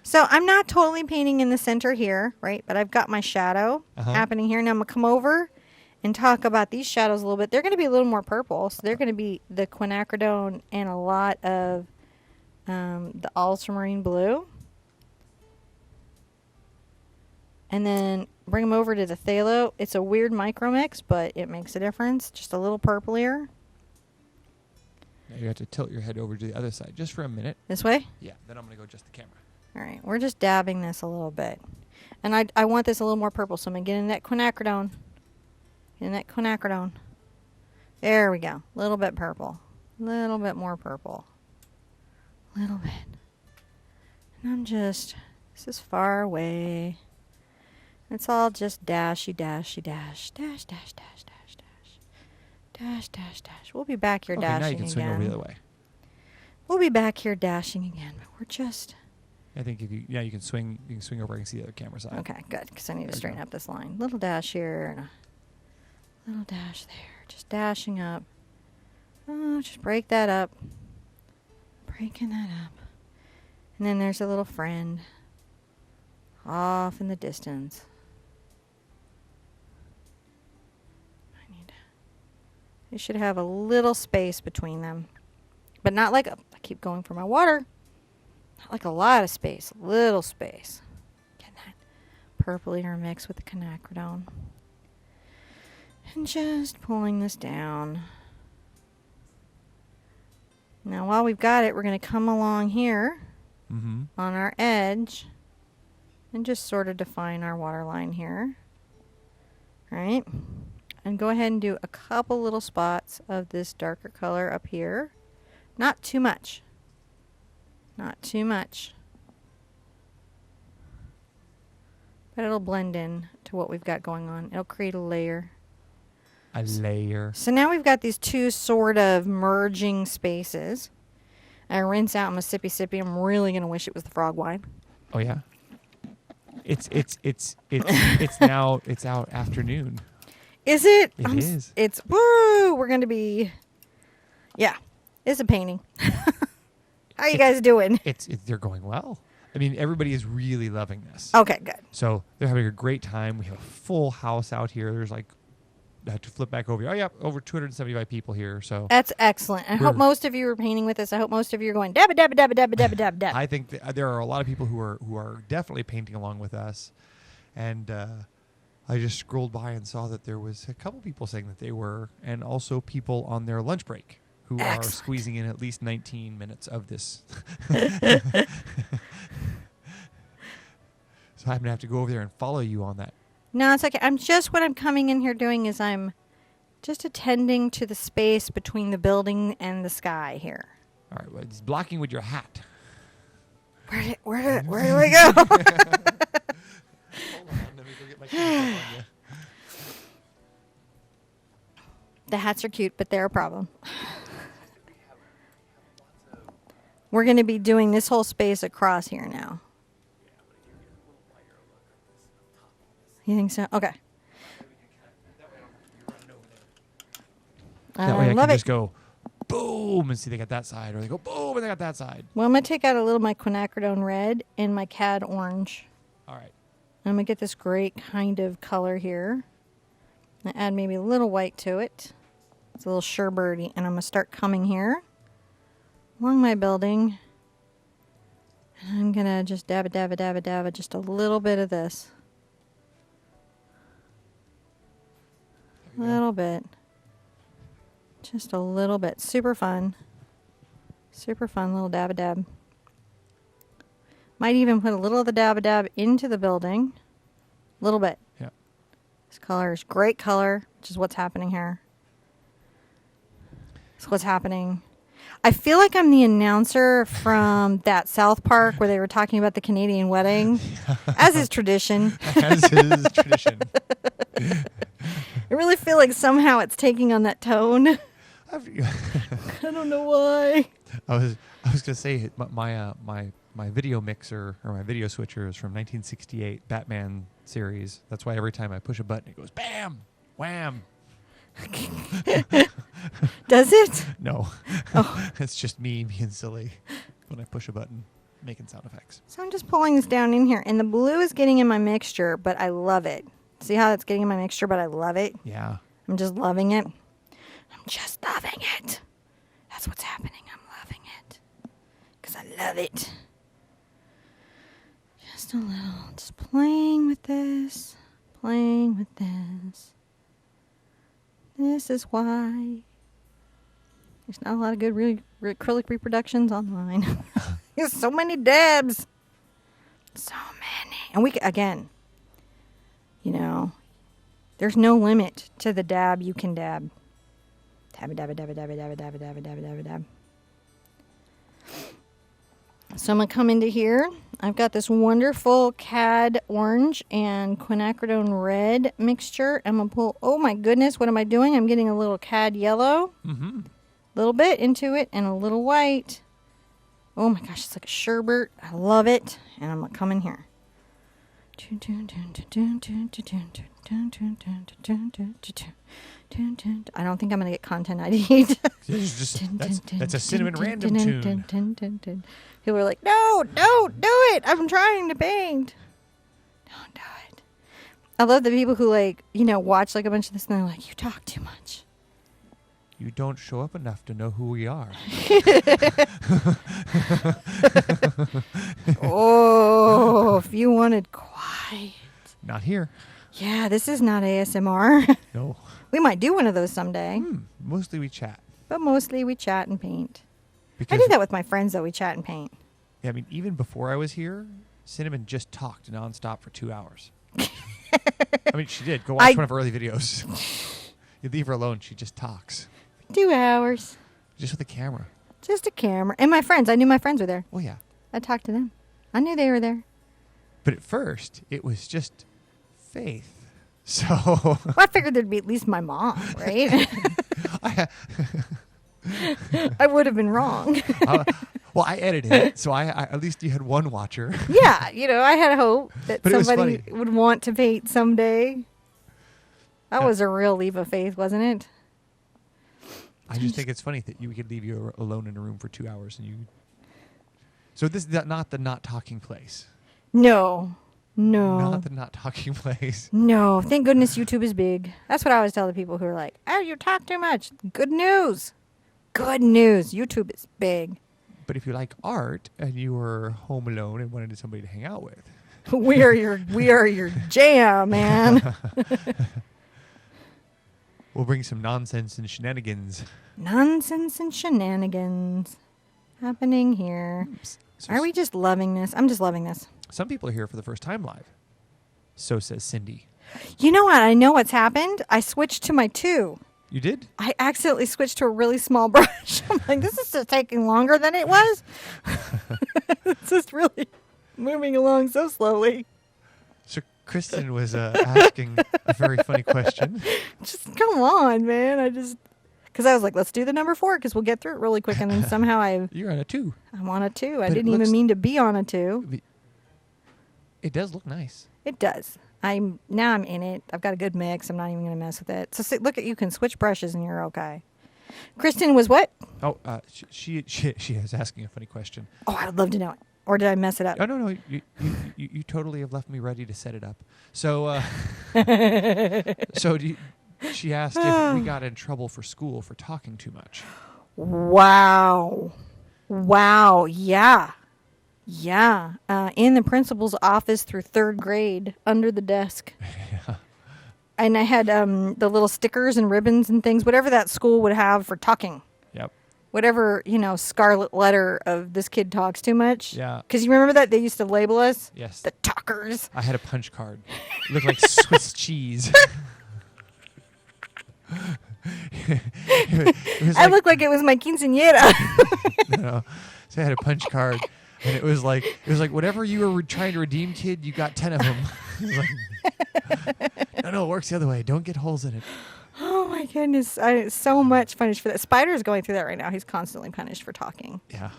So I'm not totally painting in the center here, right? But I've got my shadow happening here. Now I'm going to come over and talk about these shadows a little bit. They're going to be a little more purple. So they're going to be the quinacridone and a lot of the ultramarine blue. And then bring them over to the phthalo. It's a weird micro mix, but it makes a difference. Just a little purplier. Now you have to tilt your head over to the other side just for a minute. This way? Yeah, then I'm going to go adjust the camera. All right, we're just dabbing this a little bit. And I want this a little more purple, so I'm going to get in that quinacridone. Get in that quinacridone. There we go. A little bit purple. A little bit more purple. A little bit. And I'm just, this is far away. It's all just dashy, dashy, dash, dash, dash, dash, dash, dash, dash, dash, dash. We'll be back here dashing again. Now you can swing over the other way. We'll be back here dashing again, but we're just. I think if you you can swing over. I can see the other camera side. Okay, good, because I need to straighten up this line. Little dash here and a little dash there, just dashing up. Oh, just break that up. Breaking that up. And then there's a little friend off in the distance. You should have a little space between them. But not like I keep going for my water. Not like a lot of space. A little space. Get that purplier mix with the quinacridone. And just pulling this down. Now while we've got it, we're going to come along here on our edge and just sort of define our waterline here. Right? And go ahead and do a couple little spots of this darker color up here. Not too much. Not too much. But it'll blend in to what we've got going on. It'll create a layer. A layer. So now we've got these two sort of merging spaces. I rinse out my sippy sippy. I'm really going to wish it was the frog wine. Oh yeah. It's now it's out afternoon. Is it? It is. It's, woo, we're going to be, yeah, it's a painting. How are you guys doing? They're going well. I mean, everybody is really loving this. Okay, good. So they're having a great time. We have a full house out here. There's like, I have to flip back over. Oh yeah, over 275 people here. So that's excellent. I hope most of you are painting with us. I hope most of you are going dabba dabba dabba dabba dabba dabba dabba. I think there are a lot of people who are definitely painting along with us, and I just scrolled by and saw that there was a couple people saying that they were, and also people on their lunch break who are squeezing in at least 19 minutes of this. So I'm gonna have to go over there and follow you on that. No, it's okay. What I'm coming in here doing is I'm just attending to the space between the building and the sky here. All right, well, it's blocking with your hat. Where do I go? Hold on, let me go get my camera on you. The hats are cute, but they're a problem. We're going to be doing this whole space across here now. You think so? Okay. That way I can just go boom and see they got that side, or they go boom and they got that side. Well, I'm going to take out a little of my quinacridone red and my cad orange. All right. I'm going to get this great kind of color here. I'm going to add maybe a little white to it. It's a little sherbirty. And I'm going to start coming here along my building. And I'm going to just dabba, dabba, dabba, dabba, just a little bit of this. A little bit. Just a little bit. Super fun. Super fun little dabba dab. Might even put a little of the dab into the building. A little bit. Yeah. This color is great color, which is what's happening here. That's what's happening. I feel like I'm the announcer from that South Park where they were talking about the Canadian wedding, as is tradition. As is tradition. I really feel like somehow it's taking on that tone. I don't know why. I was gonna say my video mixer or my video switcher is from 1968 Batman series. That's why every time I push a button, it goes bam, wham. Does it? No. Oh. It's just me being silly when I push a button, making sound effects. So I'm just pulling this down in here, and the blue is getting in my mixture, but I love it. See how it's getting in my mixture, but I love it? Yeah. I'm just loving it. I'm just loving it. That's what's happening. I'm loving it. Because I love it. Just a little. Just playing with this. Playing with this. This is why there's not a lot of good acrylic reproductions online. There's so many dabs. So many. And we, again, you know, there's no limit to the dab you can dab. Dab, dab, dab, dab, dab, dab, dab, dab, dab, dab, dab. So I'm going to come into here. I've got this wonderful cad orange and quinacridone red mixture. I'm going to pull, oh my goodness, what am I doing? I'm getting a little cad yellow, little bit into it, and a little white. Oh my gosh, it's like a sherbet. I love it. And I'm going to come in here. I don't think I'm going to get content ID'd. That's a cinnamon random tune. People are like, no, don't do it. I'm trying to paint. Don't do it. I love the people who watch like a bunch of this and they're like, you talk too much. You don't show up enough to know who we are. Oh, if you wanted quiet. Not here. Yeah, this is not ASMR. No. We might do one of those someday. Mostly we chat. But mostly we chat and paint. Because I do that with my friends, though. We chat and paint. Yeah, I mean, even before I was here, Cinnamon just talked nonstop for 2 hours. I mean, she did. Go watch one of her early videos. You leave her alone, she just talks. 2 hours. Just with a camera. Just a camera. And my friends. I knew my friends were there. Oh, yeah. I talked to them. I knew they were there. But at first, it was just Faith. So... Well, I figured there'd be at least my mom, right? I would have been wrong. Well, I edited it, so I at least you had one watcher. Yeah, I had hope that somebody would want to paint someday. That was a real leap of faith, wasn't it? I just think it's funny that you could leave you alone in a room for 2 hours and you... So this is not the not talking place. No. Not the not talking place. No. Thank goodness YouTube is big. That's what I always tell the people who are like, oh, you talk too much. Good news. Good news. YouTube is big. But if you like art and you were home alone and wanted somebody to hang out with. we are your jam, man. We'll bring some nonsense and shenanigans. Nonsense and shenanigans happening here. Are we just loving this? I'm just loving this. Some people are here for the first time live. So says Cindy. You know what? I know what's happened. I switched to my 2. You did? I accidentally switched to a really small brush. I'm like, this is just taking longer than it was. It's just really moving along so slowly. So Kristen was asking a very funny question. Just come on, man. Because I was like, let's do the number 4 because we'll get through it really quick. And then somehow You're on a 2. I'm on a 2. I But didn't even mean to be on a 2. It does look nice. It does. Now I'm in it. I've got a good mix. I'm not even going to mess with it. So look at, you can switch brushes and you're okay. Kristen was what? Oh, she is asking a funny question. Oh, I would love to know it. Or did I mess it up? Oh, no. You totally have left me ready to set it up. So, she asked if we got in trouble for school for talking too much. Wow. Yeah. Yeah. In the principal's office through 3rd grade, under the desk. Yeah. And I had the little stickers and ribbons and things, whatever that school would have for talking. Yep. whatever, scarlet letter of this kid talks too much. Yeah. Because you remember that they used to label us? Yes. The talkers. I had a punch card. It looked like Swiss cheese. I looked like it was my quinceañera. No. So I had a punch card, and it was like whatever you were trying to redeem, kid, you got 10 of them. No, it works the other way. Don't get holes in it. Oh my goodness! So much punished for that. Spider's going through that right now. He's constantly punished for talking. Yeah.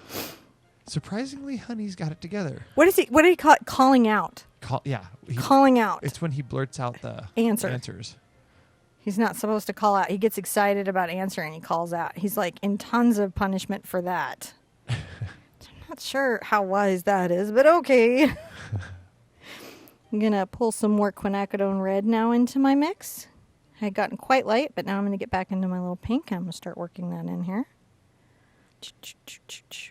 Surprisingly, Honey's got it together. What is he? What did he call it? Calling out. Calling out. It's when he blurts out the answers. He's not supposed to call out. He gets excited about answering. He calls out. He's like in tons of punishment for that. I'm not sure how wise that is, but okay. I'm gonna pull some more quinacridone red now into my mix. I had gotten quite light, but now I'm going to get back into my little pink. I'm going to start working that in here.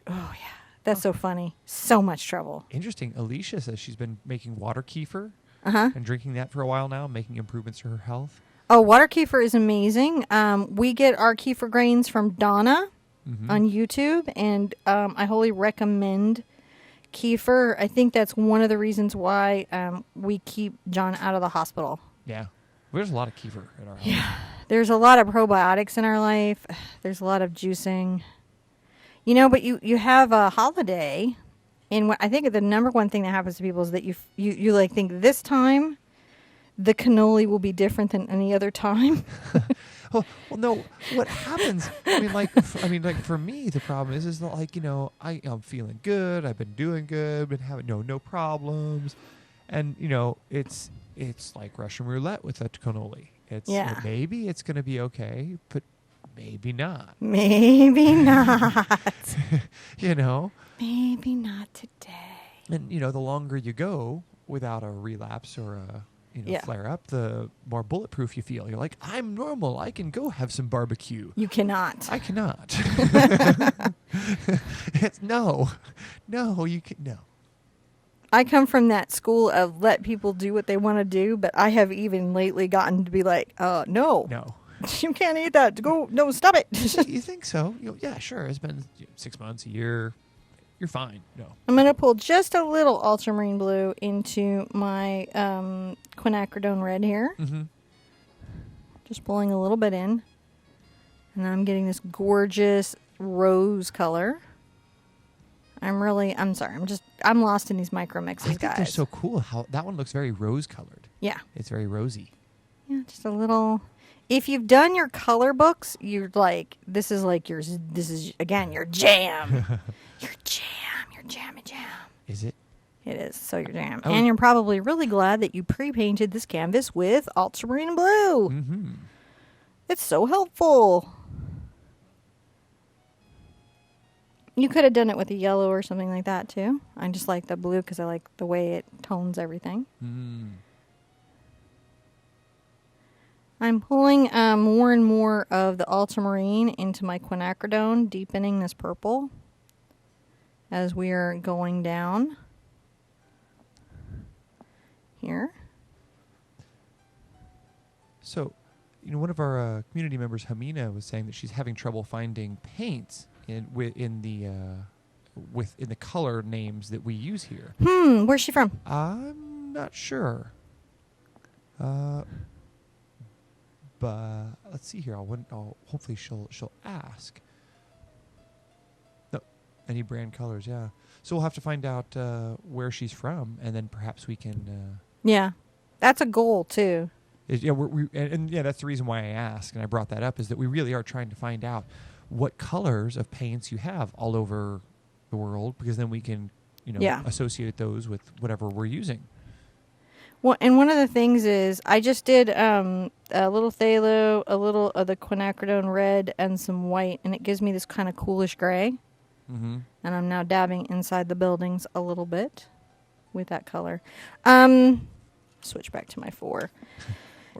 Oh, yeah. That's so funny. So much trouble. Interesting. Alicia says she's been making water kefir and drinking that for a while now, making improvements to her health. Oh, water kefir is amazing. We get our kefir grains from Donna on YouTube, and I wholly recommend kefir. I think that's one of the reasons why we keep John out of the hospital. Yeah. There's a lot of kefir in our house. Yeah. There's a lot of probiotics in our life. There's a lot of juicing. But you have a holiday, and I think the number one thing that happens to people is that you like think this time the cannoli will be different than any other time. well, no. What happens? I mean, for me, the problem is like I'm feeling good. I've been doing good. Been having no problems, and it's like Russian roulette with a cannoli. Maybe it's going to be okay, but maybe not. Maybe not. Maybe not today. And the longer you go without a relapse or a flare up, the more bulletproof you feel. You're like, I'm normal. I can go have some barbecue. You cannot. I cannot. No, you can no. I come from that school of let people do what they want to do, but I have even lately gotten to be like, no. No. You can't eat that. No, stop it. You think so? Yeah, sure. It's been 6 months, a year. You're fine. No. I'm going to pull just a little ultramarine blue into my quinacridone red here. Mm-hmm. Just pulling a little bit in. And I'm getting this gorgeous rose color. I'm lost in these micro mixes, guys. I think they're so cool. How that one looks very rose colored. Yeah. It's very rosy. Yeah, just a little. If you've done your color books, you're like, this is again your jam. Your jammy jam. Is it? It is. So your jam. Oh. And you're probably really glad that you pre-painted this canvas with ultramarine blue. Mm-hmm. It's so helpful. You could have done it with a yellow or something like that, too. I just like the blue because I like the way it tones everything. Mm. I'm pulling more and more of the ultramarine into my quinacridone, deepening this purple as we are going down here. So, one of our community members, Hamina, was saying that she's having trouble finding paints in the color names that we use here. Where's she from? I'm not sure. But let's see here. Hopefully she'll ask. No, any brand colors? Yeah. So we'll have to find out where she's from, and then perhaps we can. Yeah, that's a goal too. That's the reason why I asked, and I brought that up, is that we really are trying to find out what colors of paints you have all over the world, because then we can, associate those with whatever we're using. Well, and one of the things is I just did a little phthalo, a little of the quinacridone red, and some white, and it gives me this kind of coolish gray. Mm-hmm. And I'm now dabbing inside the buildings a little bit with that color. Switch back to my 4.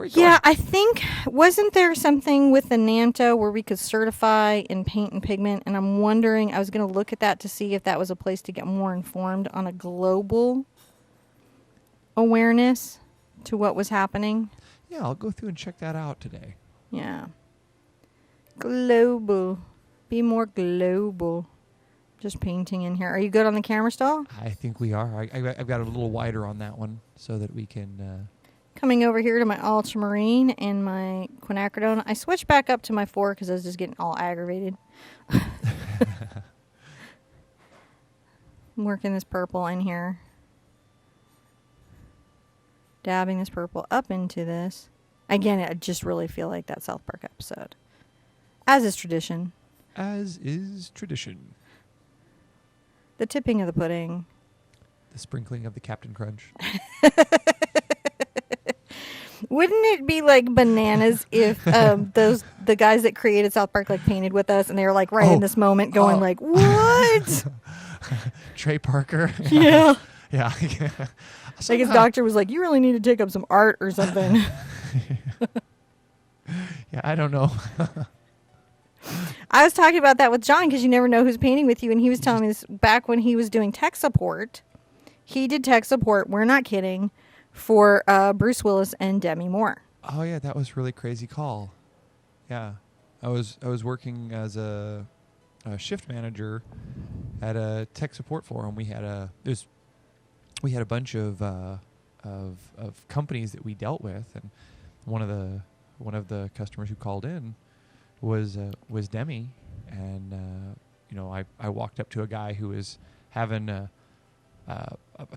Yeah, I think, wasn't there something with the NAMTA where we could certify in paint and pigment? And I'm wondering, I was going to look at that to see if that was a place to get more informed on a global awareness to what was happening. Yeah, I'll go through and check that out today. Yeah. Global. Be more global. Just painting in here. Are you good on the camera still? I think we are. I've got it a little wider on that one so that we can... Coming over here to my ultramarine and my quinacridone. I switched back up to my 4 because I was just getting all aggravated. I'm working this purple in here. Dabbing this purple up into this. Again, I just really feel like that South Park episode. As is tradition. As is tradition. The tipping of the pudding. The sprinkling of the Captain Crunch. Wouldn't it be like bananas if the guys that created South Park like painted with us and they were like in this moment going like, what? Trey Parker. Yeah. Yeah. Like his doctor was like, you really need to take up some art or something. Yeah, I don't know. I was talking about that with John because you never know who's painting with you. And he was telling me this back when he was doing tech support. He did tech support, we're not kidding, for Bruce Willis and Demi Moore. Oh, yeah, that was a really crazy call. Yeah. I was working as a shift manager at a tech support forum. We had a bunch of companies that we dealt with, and one of the customers who called in was Demi, and I walked up to a guy who was having a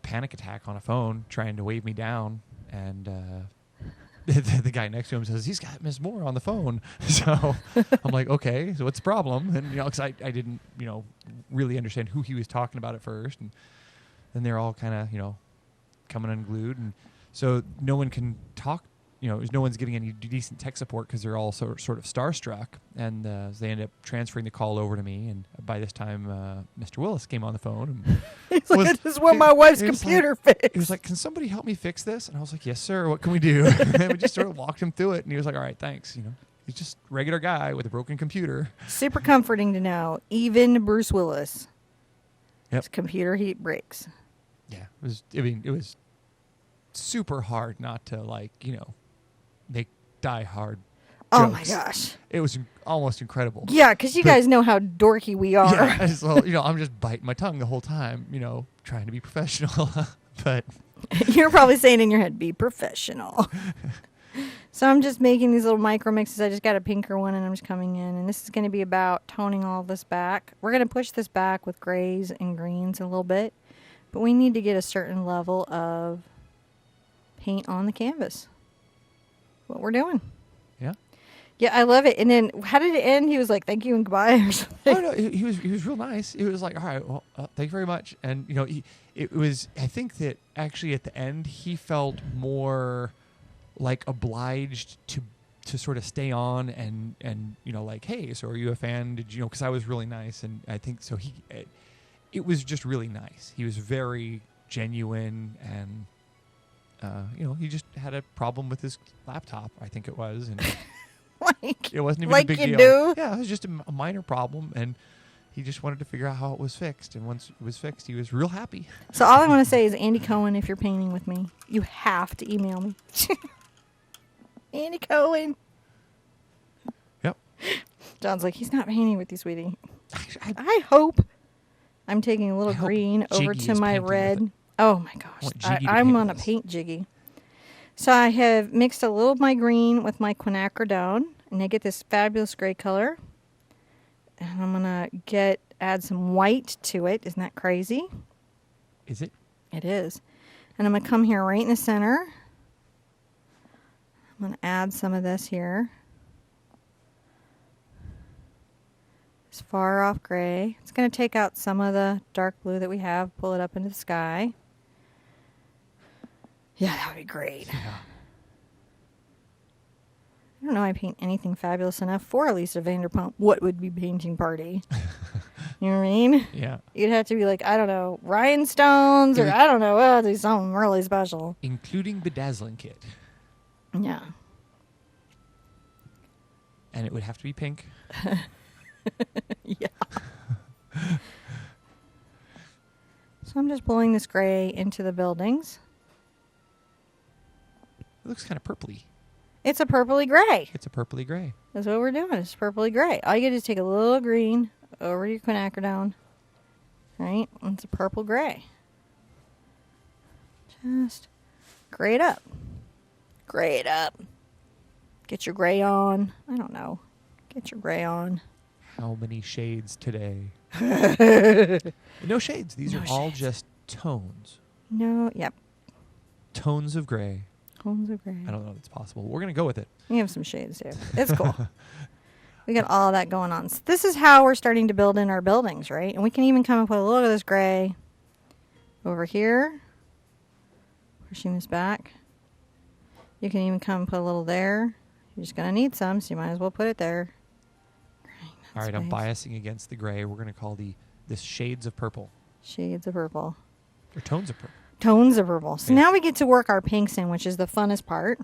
panic attack on a phone, trying to wave me down, and the guy next to him says he's got Miss Moore on the phone. So I'm like, okay, so what's the problem? And because I didn't really understand who he was talking about at first, and then they're all kind of coming unglued, and so no one can talk. No one's getting any decent tech support because they're all sort of starstruck, and so they end up transferring the call over to me. And by this time, Mr. Willis came on the phone. And he's like, "I just want my wife's computer fixed." He was like, "Can somebody help me fix this?" And I was like, "Yes, sir. What can we do?" And we just sort of walked him through it, and he was like, "All right, thanks." He's just a regular guy with a broken computer. Super comforting to know. Even Bruce Willis, his computer heat breaks. Yeah, it was super hard not to make Die Hard jokes. Oh my gosh. It was almost incredible. Yeah, because you guys know how dorky we are. Yeah, so, I'm just biting my tongue the whole time, trying to be professional. But you're probably saying in your head, be professional. So I'm just making these little micro mixes. I just got a pinker one and I'm just coming in. And this is going to be about toning all this back. We're going to push this back with grays and greens a little bit. But we need to get a certain level of paint on the canvas. What we're doing. Yeah. Yeah, I love it. And then how did it end? He was like, "Thank you and goodbye," or something. Oh no, he was real nice. He was like, "All right, well, thank you very much." And it was. I think that actually at the end he felt more like obliged to sort of stay on and like, "Hey, so are you a fan? Did you know?" Because I was really nice, and I think so. It was just really nice. He was very genuine and. He just had a problem with his laptop, I think it was. And it wasn't even a big deal. Do? Yeah, it was just a minor problem, and he just wanted to figure out how it was fixed. And once it was fixed, he was real happy. So all I want to say is, Andy Cohen, if you're painting with me, you have to email me. Andy Cohen. Yep. John's like, he's not painting with you, sweetie. I hope. I'm taking a little green over to my red. Oh my gosh, I'm on a paint jiggy. So I have mixed a little of my green with my quinacridone, and I get this fabulous gray color. And I'm gonna add some white to it. Isn't that crazy? Is it? It is. And I'm gonna come here right in the center. I'm gonna add some of this here. This far off gray. It's gonna take out some of the dark blue that we have, pull it up into the sky. Yeah, that would be great. Yeah. I don't know I paint anything fabulous enough for Lisa Vanderpump. What would be painting party? You know what I mean? Yeah. You'd have to be like, I don't know, rhinestones, or I don't know, do something really special. Including bedazzling kit. Yeah. And it would have to be pink. Yeah. So I'm just pulling this gray into the buildings. It looks kind of purpley. It's a purpley gray. It's a purpley gray. That's what we're doing. It's purpley gray. All you gotta do is take a little green over your quinacridone. Right? It's a purple gray. Just gray it up. Gray it up. Get your gray on. I don't know. Get your gray on. How many shades today? No shades. These No are all shades. just tones. No, yep. Tones of gray. Tones of gray. I don't know if it's possible. We're going to go with it. We have some shades too. It's cool. We got all that going on. So this is how we're starting to build in our buildings, right? And we can even come up with a look at this gray over here. Pushing this back. You can even come and put a little there. You're just going to need some, so you might as well put it there. All right, I'm biasing against the gray. We're going to call this shades of purple. Shades of purple. Or tones of purple. Tones of purple. So Yeah. now we get to work our pinks in, which is the funnest part.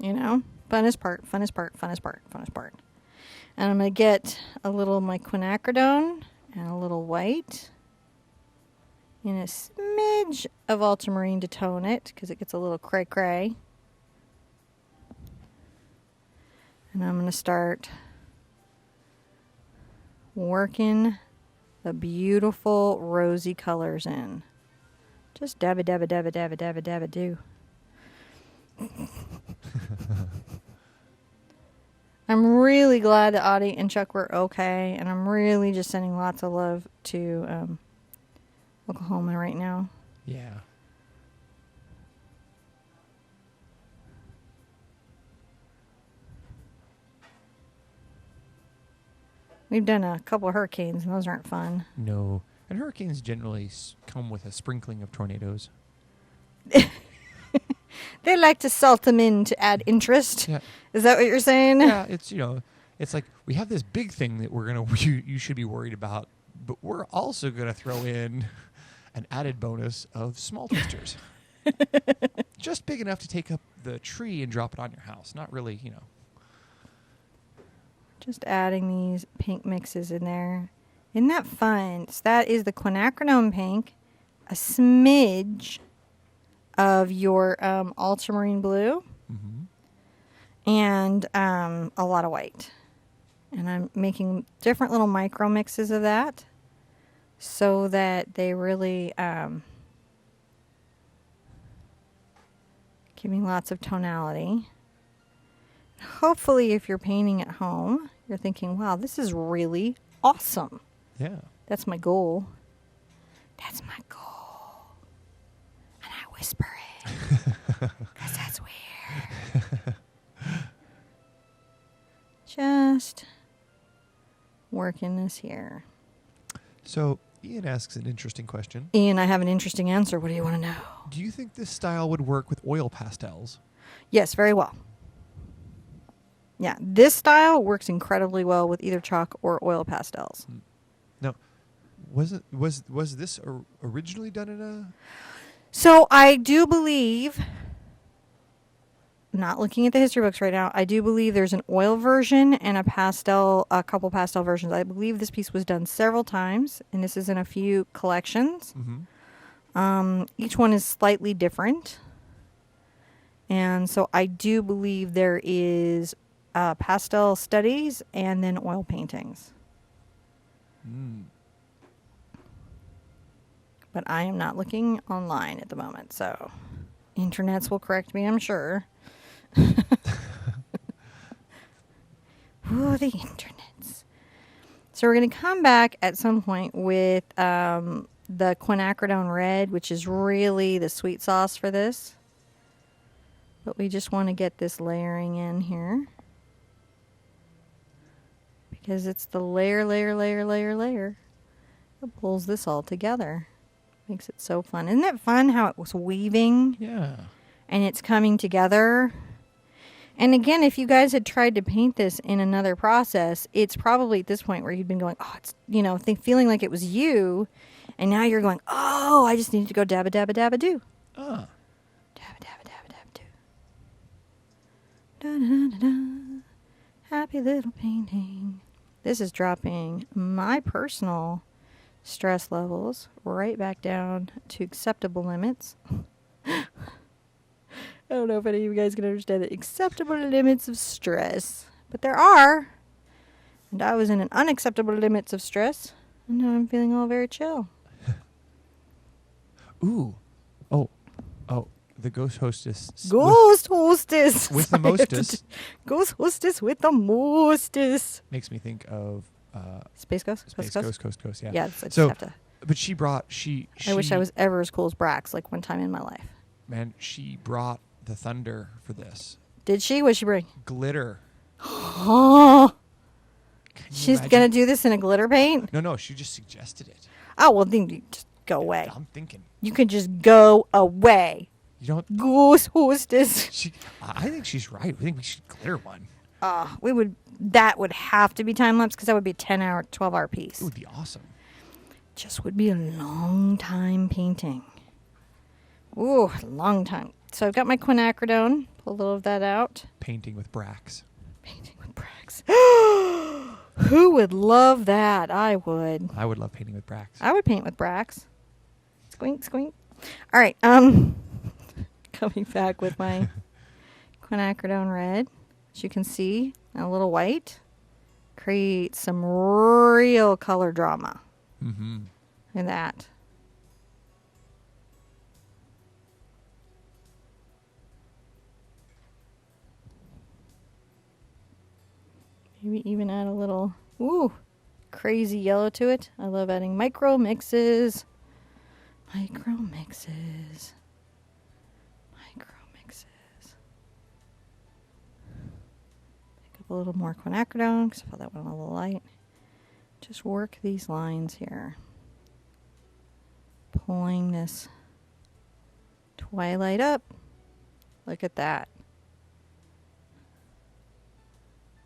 You know? Funnest part, funnest part, funnest part, funnest part. And I'm going to get a little of my quinacridone and a little white. And a smidge of ultramarine to tone it, because it gets a little cray-cray. And I'm going to start working the beautiful rosy colors in. Just dabba dabba dabba dabba dabba dabba do. I'm really glad that Audie and Chuck were okay, and I'm really just sending lots of love to Oklahoma right now. Yeah. We've done a couple of hurricanes, and those aren't fun. No. And hurricanes generally come with a sprinkling of tornadoes. They like to salt them in to add interest. Yeah. Is that what you're saying? Yeah, it's, it's like we have this big thing that you should be worried about, but we're also going to throw in an added bonus of small twisters. Just big enough to take up the tree and drop it on your house. Not really, Just adding these pink mixes in there. Isn't that fun? So that is the quinacridone pink, a smidge of your ultramarine blue, and a lot of white. And I'm making different little micro mixes of that so that they really give me lots of tonality. Hopefully, if you're painting at home, you're thinking, wow, this is really awesome. Yeah. That's my goal. That's my goal. And I whisper it. Because that's weird. Just working this here. So Ian asks an interesting question. Ian, I have an interesting answer. What do you want to know? Do you think this style would work with oil pastels? Yes, very well. Yeah, this style works incredibly well with either chalk or oil pastels. Now, was this originally done in a... So I do believe, not looking at the history books right now, I do believe there's an oil version and a couple pastel versions. I believe this piece was done several times, and this is in a few collections. Each one is slightly different. And so I do believe there is pastel studies and then oil paintings. But I am not looking online at the moment, so internets will correct me, I'm sure. Ooh, the internets. So we're going to come back at some point with the quinacridone red, which is really the sweet sauce for this. But we just want to get this layering in here. Because it's the layer that pulls this all together. Makes it so fun. Isn't it fun how it was weaving? Yeah. And it's coming together? And again, if you guys had tried to paint this in another process, it's probably at this point where you'd been going, oh, it's, feeling like it was you. And now you're going, oh, I just need to go dabba dabba dabba do. Ah. Dabba dabba dabba dabba do. Da da da da. Happy little painting. This is dropping my personal stress levels right back down to acceptable limits. I don't know if any of you guys can understand the acceptable limits of stress, but there are. And I was in an unacceptable limits of stress, and now I'm feeling all very chill. Ooh. Oh. The ghost hostess. Ghost hostess. With the mostess. Ghost hostess with the mostess. Makes me think of Space Ghost? Space Ghost, yeah. Yeah, I just So, have to. but she brought, I wish I was ever as cool as Brax, like one time in my life. Man, she brought the thunder for this. Did she? What did she bring? Glitter. Oh. Can you She's imagine? going to do this in a glitter paint? No, she just suggested it. Oh, well, then you just go away. I'm thinking. You can just go away. You don't. Ghost hostess. I think she's right. I think we should glitter one. That would have to be time lapse because that would be a 10-hour, 12-hour piece. It would be awesome. Just would be a long time painting. Ooh, long time. So I've got my quinacridone. Pull a little of that out. Painting with Brax. Painting with Brax. Who would love that? I would. I would love painting with Brax. I would paint with Brax. Squink, squink. All right. Coming back with my quinacridone red. As you can see, and a little white. Create some real color drama. Mm-hmm. Look at that. Maybe even add a little, crazy yellow to it. I love adding micro mixes. Micro mixes. Micro mixes. Pick up a little more quinacridone because I felt that one a little light. Just work these lines here. Pulling this Twilight up. Look at that.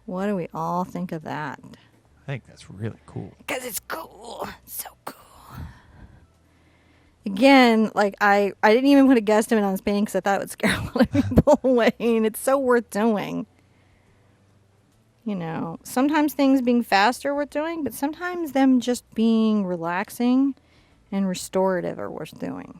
What do we all think of that? I think that's really cool. Because it's cool. So cool. Again, like I didn't even put a guesstimate on this painting because I thought it would scare a lot of people away. And it's so worth doing. You know, sometimes things being fast are worth doing, but sometimes them just being relaxing and restorative are worth doing.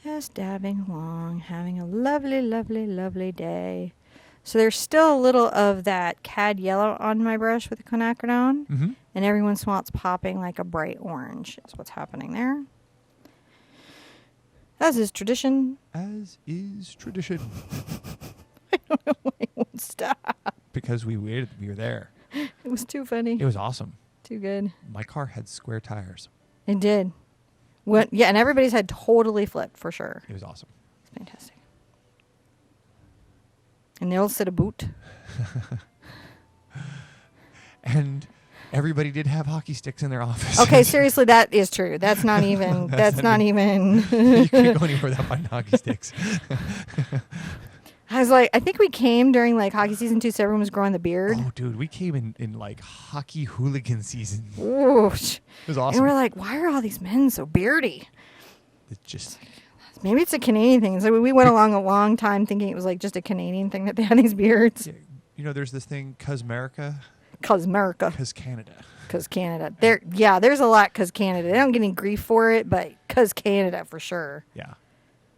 Just dabbing along, having a lovely, lovely, lovely day. So there's still a little of that cad yellow on my brush with the quinacridone. Mm-hmm. And every once in a while it's popping like a bright orange. Is what's happening there. As is tradition. As is tradition. I don't know why it won't stop. Because we waited. We were there. It was too funny. It was awesome. Too good. My car had square tires. It did. Yeah, and everybody's had totally flipped for sure. It was awesome. It's fantastic. And they'll sit a boot. And everybody did have hockey sticks in their office. Okay, seriously, that is true. That's not even. That's not even. You couldn't go anywhere without finding hockey sticks. I was like, I think we came during like hockey season 2, so everyone was growing the beard. Oh, dude, we came in like hockey hooligan season. Ooh. It was awesome. And we're like, why are all these men so beardy? It's just Maybe it's a Canadian thing. So we went along a long time thinking it was like just a Canadian thing that they had these beards. yeah, you know, there's this thing, 'cause America, Cause America. 'cause Canada. Cause Canada. There's a lot cause Canada. They don't get any grief for it, but cause Canada for sure. Yeah.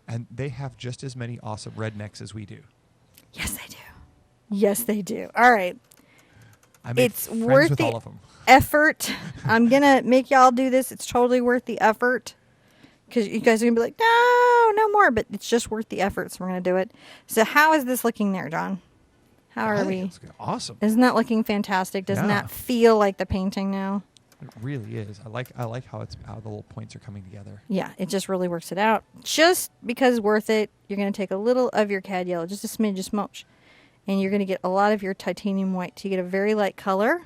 And they have just as many awesome rednecks as we do. Yes, they do. Yes, they do. All right. I made It's friends worth with the all of them. effort. I'm going to make y'all do this. It's totally worth the effort. Because you guys are going to be like, no more. But it's just worth the effort, so we're going to do it. So how is this looking there, John? How are we? It's awesome. Isn't that looking fantastic? Doesn't Yeah. that feel like the painting now? It really is. I like how the little points are coming together. Yeah, it just really works it out. Just because worth it, you're going to take a little of your cad yellow, just a smidge, a smudge. And you're going to get a lot of your titanium white to get a very light color.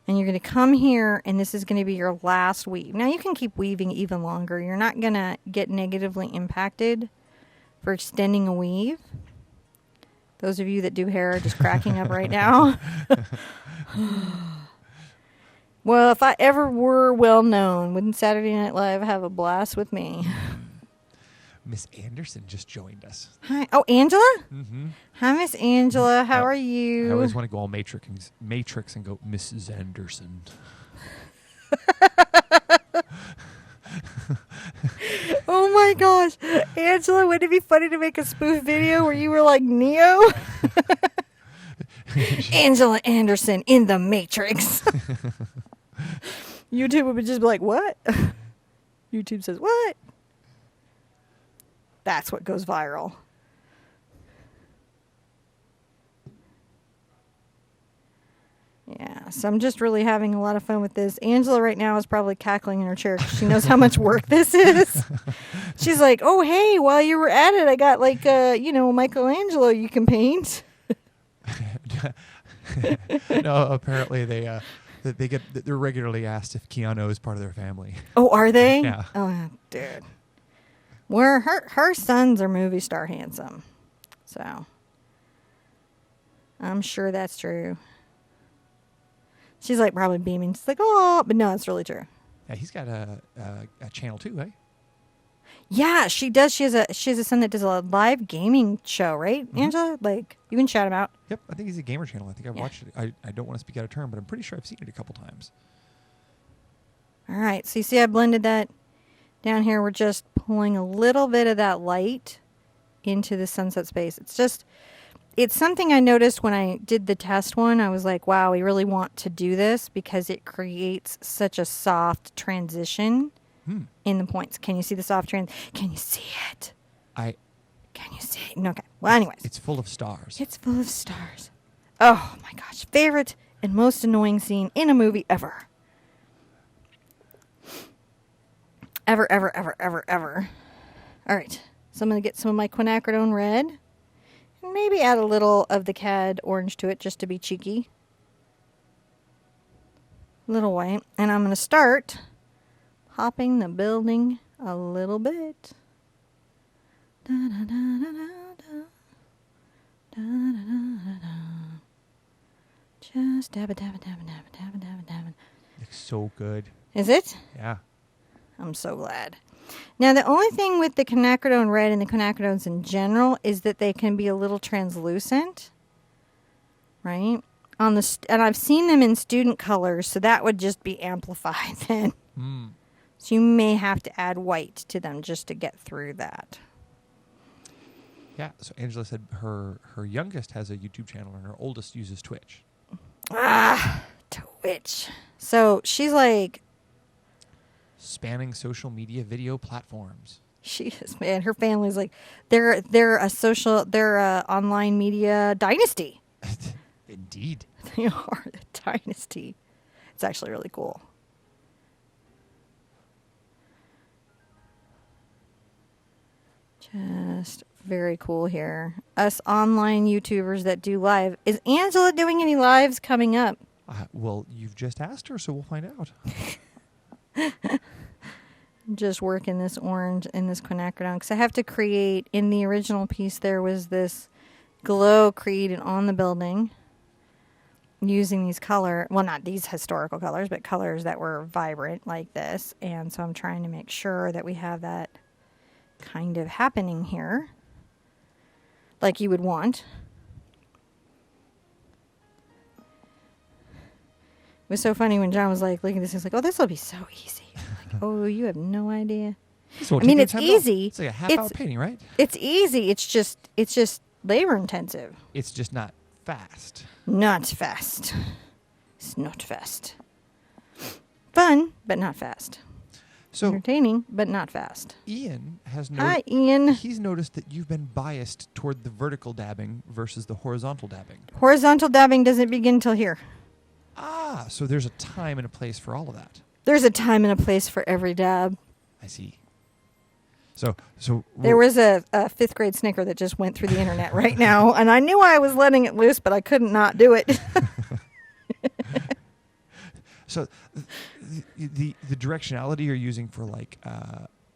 And you're going to come here, and this is going to be your last weave. Now, you can keep weaving even longer. You're not going to get negatively impacted for extending a weave. Those of you that do hair are just cracking up right now. Well, if I ever were well known, wouldn't Saturday Night Live have a blast with me? Miss Anderson just joined us. Hi. Oh, Angela? Mm-hmm. Hi, Miss Angela. How are you? I always want to go all Matrix and go, Mrs. Anderson. Oh my gosh. Angela, wouldn't it be funny to make a spoof video where you were like Neo? Angela Anderson in the Matrix. YouTube would just be like, what? YouTube says, what? That's what goes viral. Yeah, so I'm just really having a lot of fun with this. Angela right now is probably cackling in her chair because she knows how much work this is. She's like, oh, hey, while you were at it, I got like, Michelangelo you can paint. No, apparently they're regularly asked if Keanu is part of their family. Oh, are they? Yeah. Oh, dude. Where her sons are movie star handsome. So I'm sure that's true. She's like probably beaming. She's like, oh, but no, it's really true. Yeah, he's got a channel too, right? Yeah, she does. She has a son that does a live gaming show, right, Angela? Like, you can shout him out. Yep, I think he's a gamer channel. I think I've watched it. I don't want to speak out of turn, but I'm pretty sure I've seen it a couple times. All right, so you see I blended that down here. We're just pulling a little bit of that light into the sunset space. It's something I noticed when I did the test one. I was like, wow, we really want to do this because it creates such a soft transition in the points. Can you see the soft Can you see it? Can you see it? Okay. Well, anyways. It's full of stars. It's full of stars. Oh, my gosh. Favorite and most annoying scene in a movie ever. Ever, ever, ever, ever, ever. All right. So I'm going to get some of my quinacridone red. Maybe add a little of the cad orange to it just to be cheeky. Little white. And I'm going to start popping the building a little bit. Da, da, da, da, da, da, da, da, da. Just dab it, dab it, dab it, dab it, dab it, dab it, dab it. Looks so good. Is it? Yeah. I'm so glad. Now, the only thing with the quinacridone red and the quinacridones in general is that they can be a little translucent, right? And I've seen them in student colors, so that would just be amplified then. So you may have to add white to them just to get through that. Yeah, so Angela said her youngest has a YouTube channel and her oldest uses Twitch. Twitch. So she's like... spanning social media video platforms. She is, man. Her family's like, they're a online media dynasty. Indeed. They are a dynasty. It's actually really cool. Just very cool here. Us online YouTubers that do live. Is Angela doing any lives coming up? Well, you've just asked her, so we'll find out. Just working this orange and this quinacridone because I have to create, in the original piece there was this glow created on the building using these not these historical colors, but colors that were vibrant like this. And so I'm trying to make sure that we have that kind of happening here like you would want. It was so funny when John was like, looking at this, he's like, oh, this will be so easy. Like, oh, you have no idea. I mean, it's easy. It's like a half-hour painting, right? It's easy. It's just labor intensive. It's just not fast. Not fast. It's not fast. Fun, but not fast. So entertaining, but not fast. Ian has Hi, Ian. He's noticed that you've been biased toward the vertical dabbing versus the horizontal dabbing. Horizontal dabbing doesn't begin till here. So there's a time and a place for all of that. There's a time and a place for every dab. I see. So there was a 5th grade snicker that just went through the internet right now, and I knew I was letting it loose, but I couldn't not do it. So the directionality you're using for like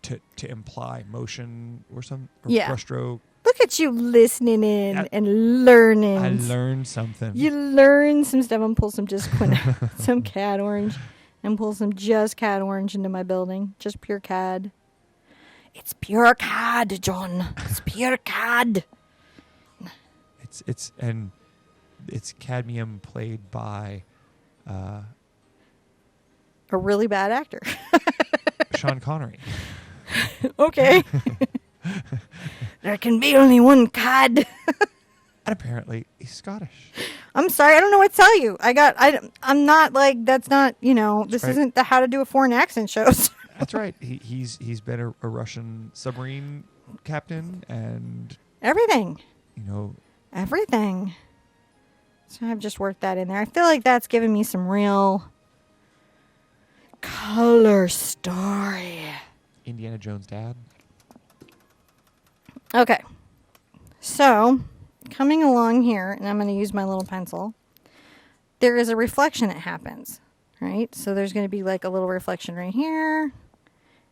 to imply motion or brushstroke. Look at you listening in and learning. I learned something. You learned some stuff. I'm pull some some cad orange, and pull some just cad orange into my building, just pure cad. It's pure cad, John. It's pure cad. It's cadmium played by A really bad actor. Sean Connery. Okay. There can be only one cad. And apparently he's Scottish. I'm sorry, I don't know what to tell you. I'm not like, that's not, this right. isn't the how to do a foreign accent shows. That's right. He's been a Russian submarine captain and Everything. Everything. So I've just worked that in there. I feel like that's given me some real color story. Indiana Jones' dad. Okay. So, coming along here, and I'm going to use my little pencil, there is a reflection that happens, right? So there's going to be like a little reflection right here.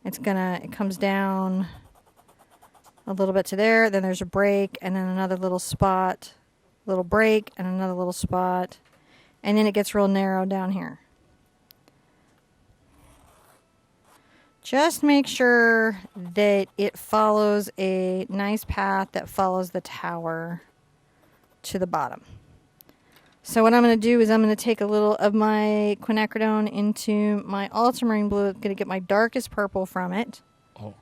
It comes down a little bit to there, then there's a break, and then another little spot, little break, and another little spot, and then it gets real narrow down here. Just make sure that it follows a nice path that follows the tower to the bottom. So what I'm going to do is I'm going to take a little of my quinacridone into my ultramarine blue. I'm going to get my darkest purple from it. Oh.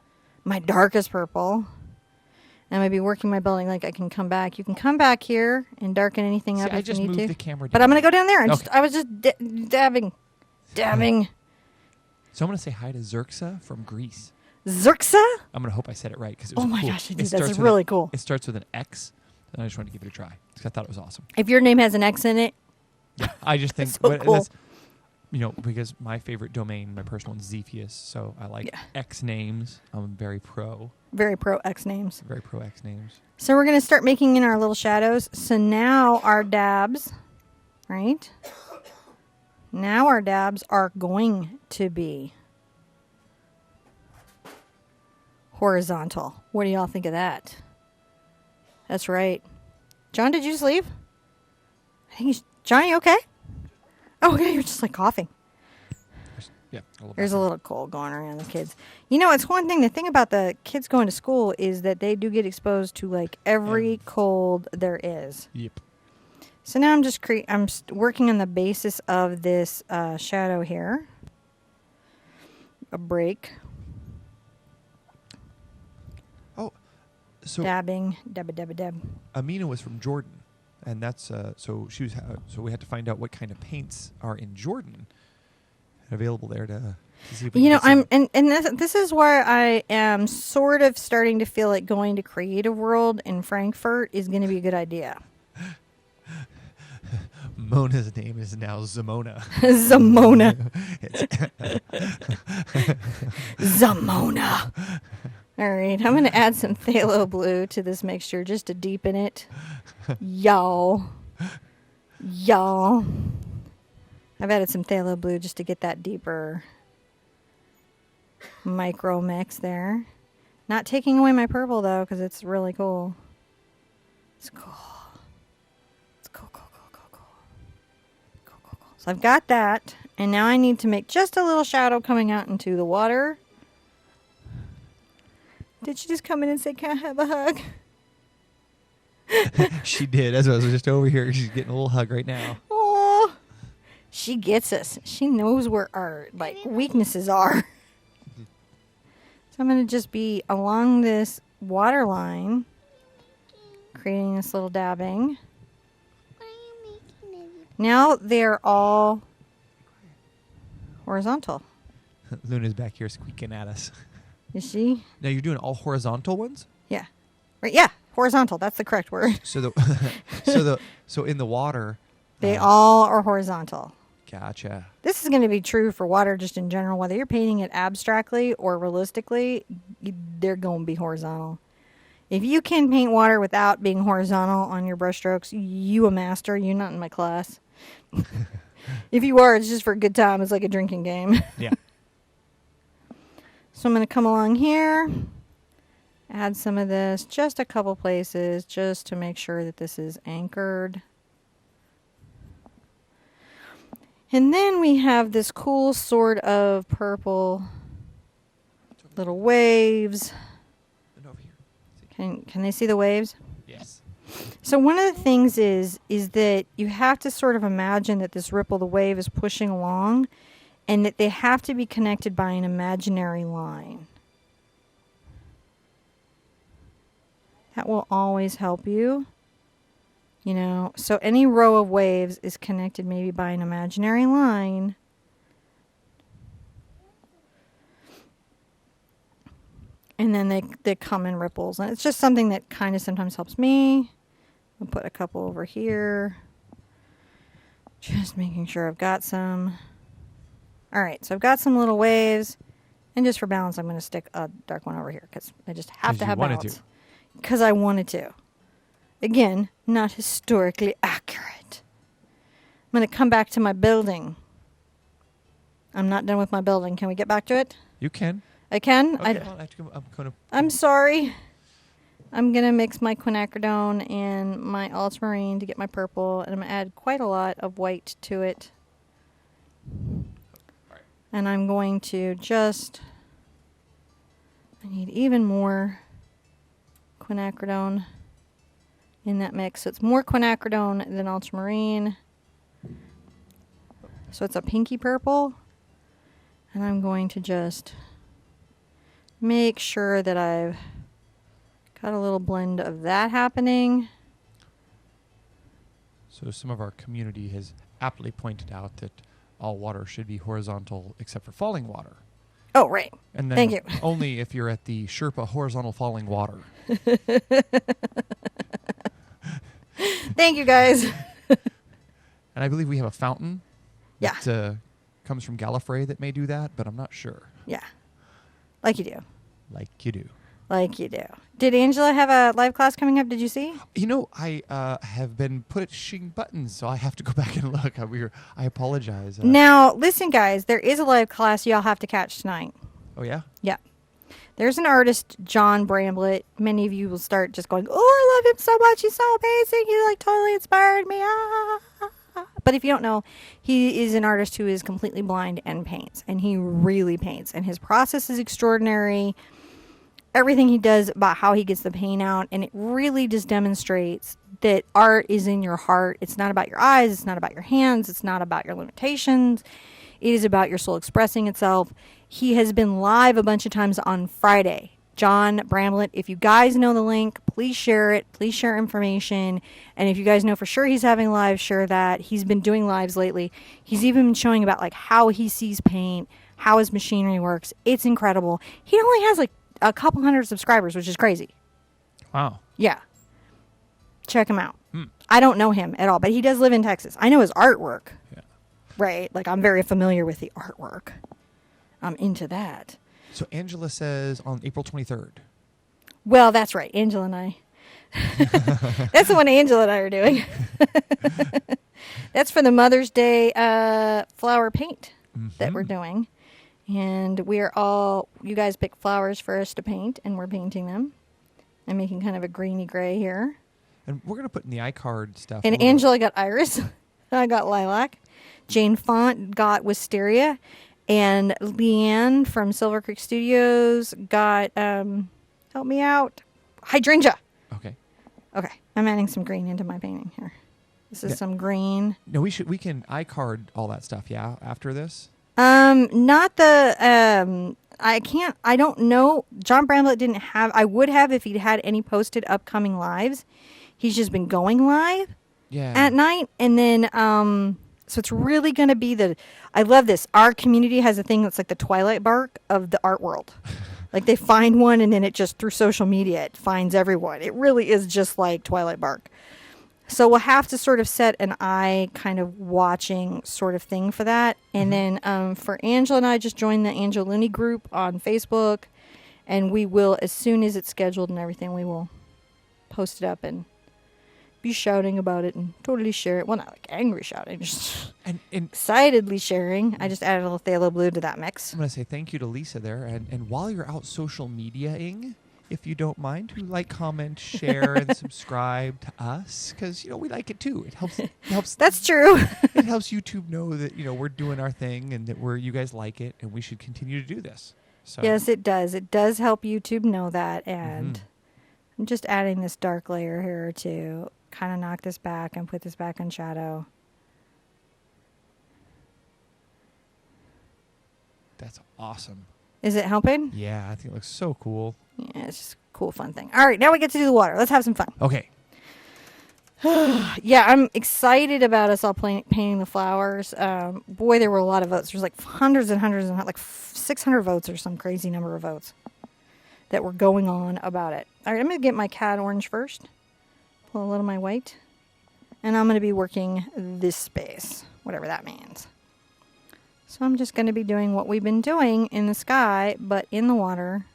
My darkest purple. And I'm going to be working my building like I can come back. You can come back here and darken anything up if you need to. I just moved the camera down. But I'm going to go down there. Okay. I was just dabbing. So I'm going to say hi to Xerxa from Greece. Xerxa? I'm going to hope I said it right because it was Oh my cool. gosh, you did. That's really cool. It starts with an X, and I just wanted to give it a try because I thought it was awesome. If your name has an X in it. Yeah, I just think so cool. That's, because my favorite domain, my personal one's Zepheus, so I like X names. I'm very pro. Very pro X names. Very pro X names. So we're going to start making in our little shadows. So now our dabs, right? Now our dabs are going to be horizontal. What do y'all think of that? That's right. John, did you just leave? I think he's... Johnny, you okay? Oh, okay, you're just like coughing. There's a little cold going around the kids. It's one thing. The thing about the kids going to school is that they do get exposed to like every cold there is. Yep. So now I'm working on the basis of this shadow here. A break. Oh, so dabbing, dab. Amina was from Jordan, and that's so she was. So we had to find out what kind of paints are in Jordan available there to see if we this is where I am sort of starting to feel like going to Creative World in Frankfurt is going to be a good idea. Mona's name is now Zamona. Zamona. Zamona. All right, I'm going to add some phthalo blue to this mixture just to deepen it. Y'all. I've added some phthalo blue just to get that deeper micro mix there. Not taking away my purple, though, because it's really cool. It's cool. It's cool. So I've got that, and now I need to make just a little shadow coming out into the water. Did she just come in and say, "Can I have a hug?" She did. That's why I was just over here. She's getting a little hug right now. Oh, she gets us. She knows where our weaknesses are. So I'm going to just be along this water line, creating this little dabbing. Now they're all horizontal. Luna's back here squeaking at us. Is she? Now you're doing all horizontal ones? Yeah. Right. Yeah. Horizontal. That's the correct word. So so in the water, they all are horizontal. Gotcha. This is going to be true for water just in general. Whether you're painting it abstractly or realistically, they're going to be horizontal. If you can paint water without being horizontal on your brushstrokes, you a master. You're not in my class. If you are, it's just for a good time. It's like a drinking game. Yeah. So I'm going to come along here, add some of this, just a couple places, just to make sure that this is anchored. And then we have this cool sort of purple little waves Can they see the waves? Yes. So one of the things is that you have to sort of imagine that this ripple, the wave, is pushing along, and that they have to be connected by an imaginary line. That will always help you. You know, so any row of waves is connected maybe by an imaginary line. And then they come in ripples. And it's just something that kind of sometimes helps me. I'll put a couple over here. Just making sure I've got some. All right, so I've got some little waves. And just for balance, I'm going to stick a dark one over here because I just have to have balance. Because I wanted to. Again, not historically accurate. I'm going to come back to my building. I'm not done with my building. Can we get back to it? You can. I can? Okay. I'm sorry. I'm going to mix my quinacridone and my ultramarine to get my purple. And I'm going to add quite a lot of white to it. Right. And I'm going to just... I need even more quinacridone in that mix. So it's more quinacridone than ultramarine. So it's a pinky purple. And I'm going to just make sure that I've got a little blend of that happening. So some of our community has aptly pointed out that all water should be horizontal except for falling water. Oh, right. And then Thank you. only if you're at the Sherpa horizontal falling water. Thank you, guys. And I believe we have a fountain Yeah. that comes from Gallifrey that may do that, but I'm not sure. Yeah. Like you do. Like you do. Like you do. Did Angela have a live class coming up? Did you see? You know, I have been pushing buttons, so I have to go back and look. I apologize. Now, listen, guys. There is a live class y'all have to catch tonight. Oh, yeah? Yeah. There's an artist, John Bramblett. Many of you will start just going, oh, I love him so much. He's so amazing. He like totally inspired me. Ah. But if you don't know, he is an artist who is completely blind and paints. And he really paints. And his process is extraordinary. Everything he does about how he gets the paint out. And it really just demonstrates that art is in your heart. It's not about your eyes. It's not about your hands. It's not about your limitations. It is about your soul expressing itself. He has been live a bunch of times on Friday. John Bramblett, if you guys know the link, please share it. Please share information. And if you guys know for sure he's having live, share that. He's been doing lives lately. He's even been showing about like how he sees paint, how his machinery works. It's incredible. He only has like a couple hundred subscribers, which is crazy. Wow. Yeah. Check him out. I don't know him at all, but he does live in Texas. I know his artwork. Yeah. Right? Like I'm very familiar with the artwork. I'm into that. So Angela says on April 23rd. Well, that's right. Angela and I. That's the one Angela and I are doing. That's for the Mother's Day flower paint that we're doing. And you guys pick flowers for us to paint, and we're painting them. I'm making kind of a greeny gray here. And we're going to put in the iCard stuff. And Angela got iris. I got lilac. Jane Font got wisteria. And Leanne from Silver Creek Studios got, help me out, hydrangea. Okay. Okay. I'm adding some green into my painting here. This is some green. No, we can iCard all that stuff, yeah, after this? Not the, I don't know. John Bramblett didn't have, I would have if he'd had any posted upcoming lives. He's just been going live at night. And then, so it's really going to be I love this. Our community has a thing that's like the Twilight bark of the art world. Like they find one and then it just through social media, it finds everyone. It really is just like Twilight bark. So we'll have to sort of set an eye kind of watching sort of thing for that. And then for Angela and I just joined the Angela Looney group on Facebook. And we will, as soon as it's scheduled and everything, we will post it up and be shouting about it and totally share it. Well, not like angry shouting, just and excitedly sharing. I just added a little phthalo blue to that mix. I'm going to say thank you to Lisa there. And while you're out social media-ing, if you don't mind, to like, comment, share, and subscribe to us, because we like it too. It helps. That's true. It helps YouTube know that we're doing our thing and that you guys like it, and we should continue to do this. So yes, it does. It does help YouTube know that, and I'm just adding this dark layer here to kind of knock this back and put this back in shadow. That's awesome. Is it helping? Yeah, I think it looks so cool. Yeah, it's just a cool, fun thing. All right, now we get to do the water. Let's have some fun. Okay. Yeah, I'm excited about us all painting the flowers. Boy, there were a lot of votes. There's like hundreds and hundreds and like 600 votes or some crazy number of votes that were going on about it. All right, I'm going to get my cad orange first. Pull a little of my white. And I'm going to be working this space, whatever that means. So I'm just going to be doing what we've been doing in the sky, but in the water.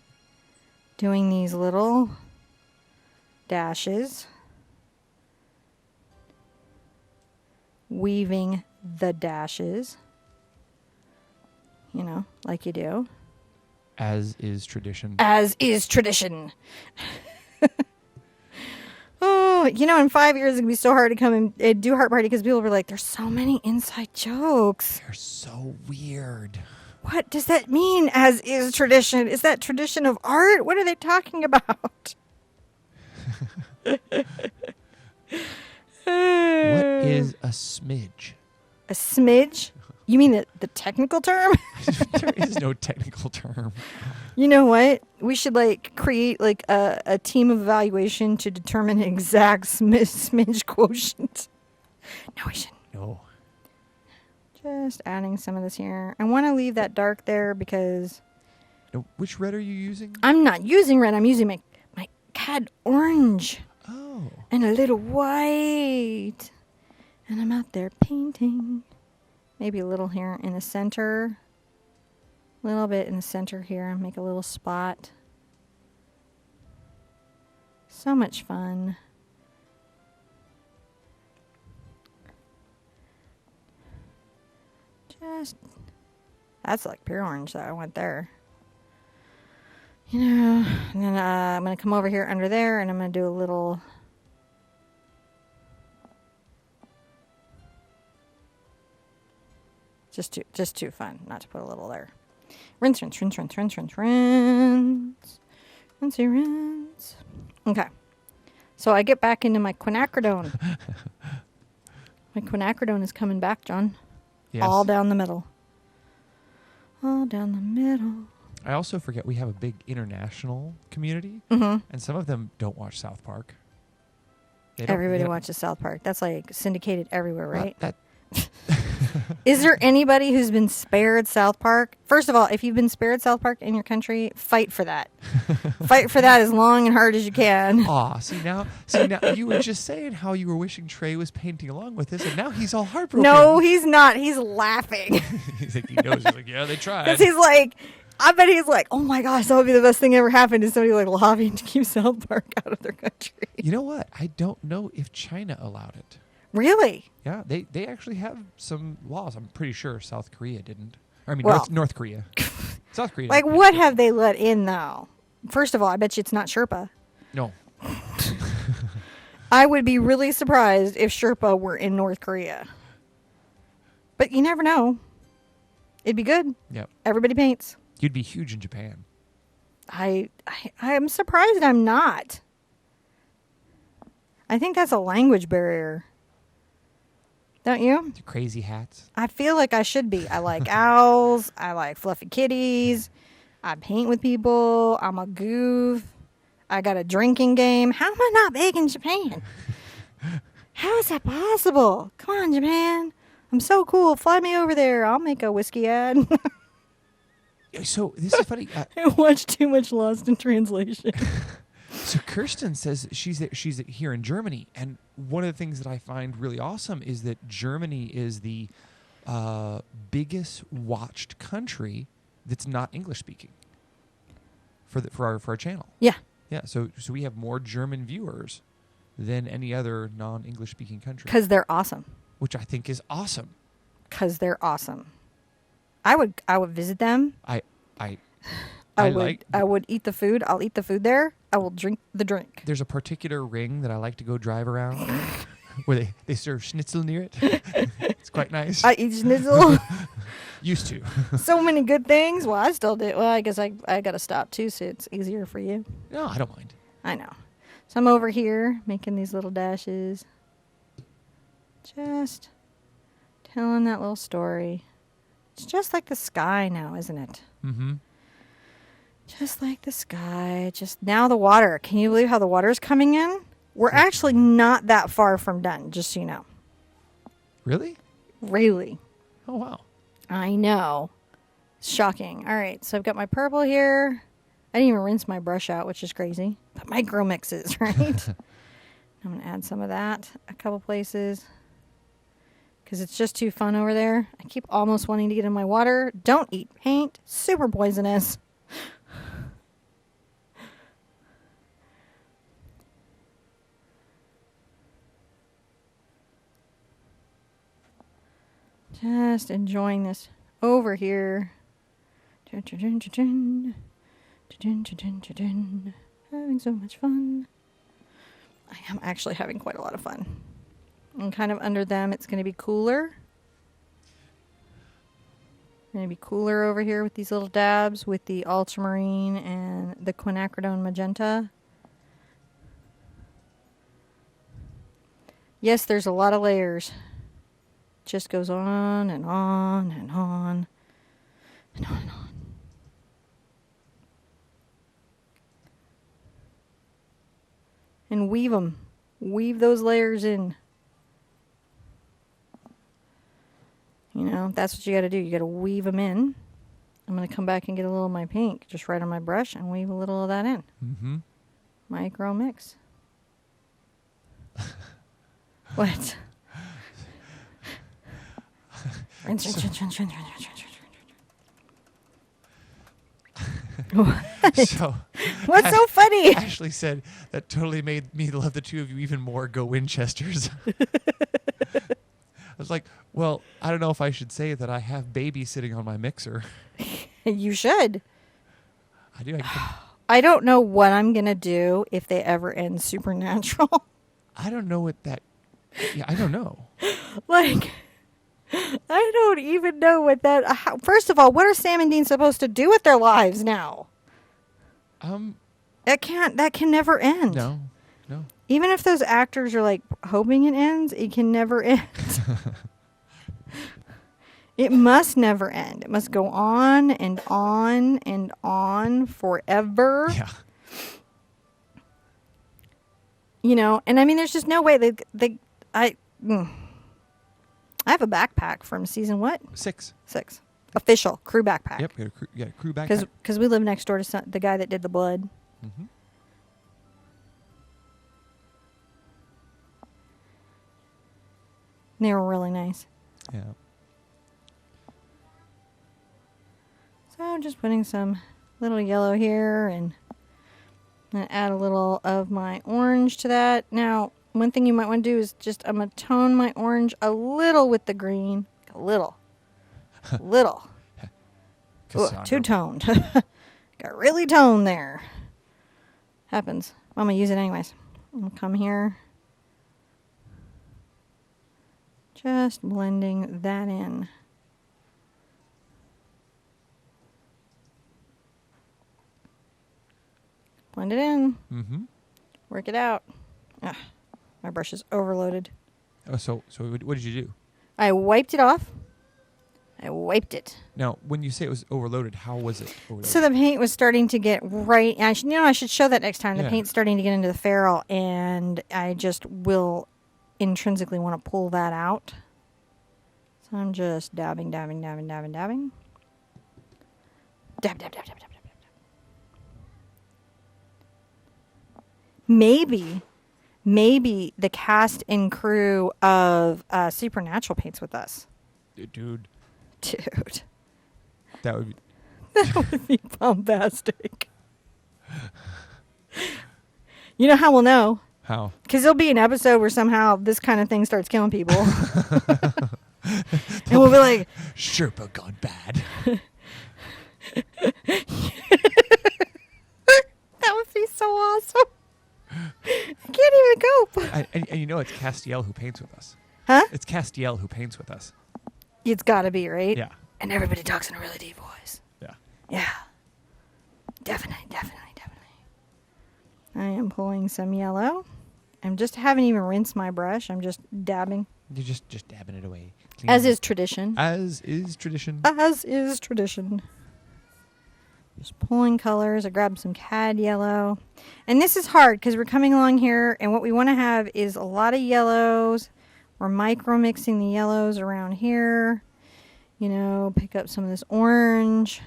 Doing these little dashes. Weaving the dashes, you know, like you do. As is tradition. As is tradition. Oh, you know, in 5 years, it's going to be so hard to come and do Heart Party because people were like, there's so many inside jokes. They're so weird. What does that mean, as is tradition? Is that tradition of art? What are they talking about? What is a smidge? A smidge? You mean the technical term? There is no technical term. You know what? We should like create like a team of evaluation to determine an exact smidge quotient. No, we shouldn't. No. Just adding some of this here. I want to leave that dark there because Now, which red are you using? I'm not using red. I'm using my cad orange. Oh. And a little white. And I'm out there painting. Maybe a little here in the center. A little bit in the center here. Make a little spot. So much fun. That's like pure orange that I want there. You know, and then I'm going to come over here under there and I'm going to do a little... Just too fun not to put a little there. Rinse, rinse, rinse, rinse, rinse, rinse, rinse. Rinsey, rinse. Okay. So I get back into my quinacridone. My quinacridone is coming back, John. Yes. All down the middle. All down the middle. I also forget we have a big international community, Mm-hmm. and some of them don't watch South Park. Everybody watches South Park. That's like syndicated everywhere, right? That Is there anybody who's been spared South Park? First of all, if you've been spared South Park in your country, fight for that. Fight for that as long and hard as you can. Aw, see now you were just saying how you were wishing Trey was painting along with this, and now he's all heartbroken. No, he's not. He's laughing. He's like, he knows. He's like, yeah, they tried. Because he's like, I bet he's like, oh my gosh, that would be the best thing ever happened is somebody like lobbying to keep South Park out of their country. You know what? I don't know if China allowed it. Really? Yeah, they actually have some laws. I'm pretty sure South Korea didn't. I mean, Well, North Korea. South Korea. Like, what have they let in, though? First of all, I bet you it's not Sherpa. No. I would be really surprised if Sherpa were in North Korea. But you never know. It'd be good. Yep. Everybody paints. You'd be huge in Japan. I'm surprised I'm not. I think that's a language barrier. Don't you? The crazy hats. I feel like I should be. I like owls. I like fluffy kitties. I paint with people. I'm a goof. I got a drinking game. How am I not big in Japan? How is that possible? Come on, Japan. I'm so cool. Fly me over there. I'll make a whiskey ad. So this is funny. I watched too much Lost in Translation. So Kirsten says she's here in Germany, and one of the things that I find really awesome is that Germany is the biggest watched country that's not English speaking for our channel. Yeah. Yeah. So we have more German viewers than any other non-English speaking country. Because they're awesome. Which I think is awesome. Because they're awesome. I would visit them. I would eat the food. I'll eat the food there. I will drink the drink. There's a particular ring that I like to go drive around where they serve schnitzel near it. It's quite nice. I eat schnitzel. Used to. So many good things. Well, I still do. Well, I guess I got to stop too, so it's easier for you. No, I don't mind. I know. So I'm over here making these little dashes. Just telling that little story. It's just like the sky now, isn't it? Mm-hmm. Just like the sky. Just now the water. Can you believe how the water's coming in? We're actually not that far from done, just so you know. Really? Really. Oh, wow. I know. Shocking. All right, so I've got my purple here. I didn't even rinse my brush out, which is crazy. But micro mixes, right? I'm going to add some of that a couple places. Because it's just too fun over there. I keep almost wanting to get in my water. Don't eat paint. Super poisonous. Just enjoying this over here. Having so much fun. I am actually having quite a lot of fun. And kind of under them, it's going to be cooler. Going to be cooler over here with these little dabs with the ultramarine and the quinacridone magenta. Yes, there's a lot of layers. Just goes on and on and on and on and on. And weave them. Weave those layers in. You know, that's what you got to do. You got to weave them in. I'm going to come back and get a little of my pink just right on my brush and weave a little of that in. Mm-hmm. Micro mix. What? Rinse, rinse, rinse, rinse, rinse, rinse, rinse, rinse, What? So, What's so funny? Ashley said that totally made me love the two of you even more. Go Winchesters. I was like, well, I don't know if I should say that I have baby sitting on my mixer. You should. I do. I don't know what I'm going to do if they ever end Supernatural. I don't know what that... Yeah, I don't know. Like... I don't even know what that... First of all, what are Sam and Dean supposed to do with their lives now? That can never end. No. Even if those actors are like hoping it ends, it can never end. It must never end. It must go on and on and on forever. Yeah. You know, and I mean, there's just no way I have a backpack from season what? 6. Official crew backpack. Yep, you got a crew backpack. Because we live next door to the guy that did the blood. Mm-hmm. They were really nice. Yeah. So I'm just putting some little yellow here and I'm going to add a little of my orange to that. Now, one thing you might want to do is just, I'm going to tone my orange a little with the green. A little. Little. Ooh, too toned. Got really toned there. Happens. I'm going to use it anyways. I'm going to come here. Just blending that in. Blend it in. Mm-hmm. Work it out. Ah, my brush is overloaded. Oh, so what did you do? I wiped it off. I wiped it. Now, when you say it was overloaded, how was it overloaded? So the paint was starting to get right. I should show that next time. The Yeah. paint's starting to get into the ferrule, and I just will intrinsically want to pull that out. So I'm just dabbing. Dab, dab, dab, dab, dab, dab, dab, dab, dab. Maybe the cast and crew of Supernatural paints with us. Dude. That would be... That would be bombastic. You know how we'll know? How? Because there'll be an episode where somehow this kind of thing starts killing people. And we'll be like... Sherpa gone bad. That would be so awesome. I can't even cope. And you know it's Castiel who paints with us. Huh? It's Castiel who paints with us. It's got to be, right? Yeah. And everybody talks in a really deep voice. Yeah. Yeah. Definitely. I am I'm pulling some yellow. I just haven't even rinsed my brush. I'm just dabbing. You're just dabbing it away. Clean. As is tradition. As is tradition. As is tradition. Just pulling colors. I grabbed some cad yellow. And this is hard because we're coming along here and what we want to have is a lot of yellows. We're micro mixing the yellows around here. You know, pick up some of this orange.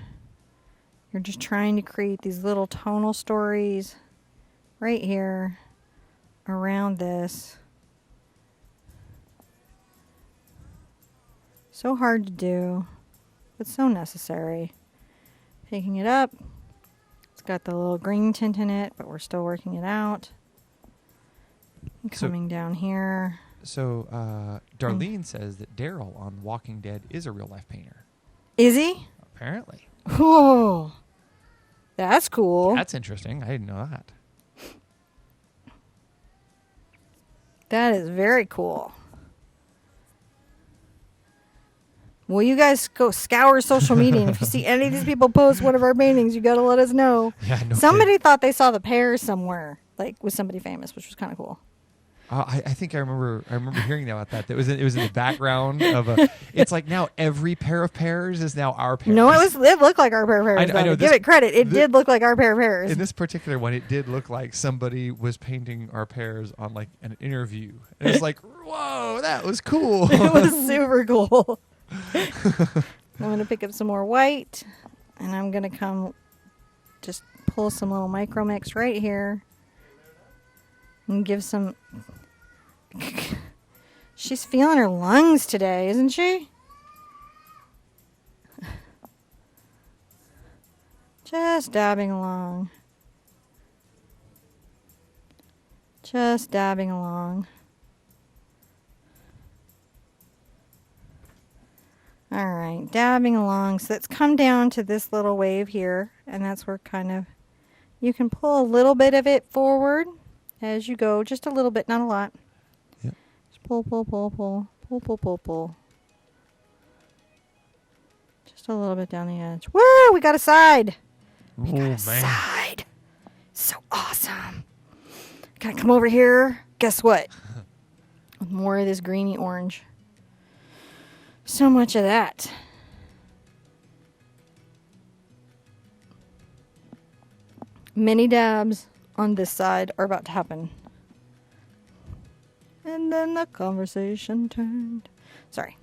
You're just trying to create these little tonal stories right here around this. So hard to do, but so necessary. Picking it up. It's got the little green tint in it, but we're still working it out. Coming down here. So, Darlene says that Daryl on Walking Dead is a real-life painter. Is he? Apparently. Oh, that's cool. That's interesting. I didn't know that. That is very cool. Well, you guys go scour social media, and if you see any of these people post one of our paintings, you got to let us know. Yeah, no Somebody thought they saw the pear somewhere, like with somebody famous, which was kind of cool. I think I remember hearing about that. It was in the background of a. It's like now every pair of pears is now our pears. No, it looked like our pair of pears. I know. Give it credit. It did look like our pair of pears. In this particular one, it did look like somebody was painting our pears on like an interview. And it was like, whoa, that was cool. It was super cool. I'm going to pick up some more white, and I'm going to come just pull some little micro mix right here and give some. She's feeling her lungs today, isn't she? Just dabbing along. Just dabbing along. All right, dabbing along. So let's come down to this little wave here, and that's where kind of you can pull a little bit of it forward as you go, just a little bit, not a lot. Yep. Just pull, pull, pull, pull, pull, pull, pull, pull. Just a little bit down the edge. Woo! We got a side. We got a side. So awesome. Can I come over here? Guess what? With more of this greeny orange. So much of that. Many dabs on this side are about to happen. And then the conversation turned. Sorry.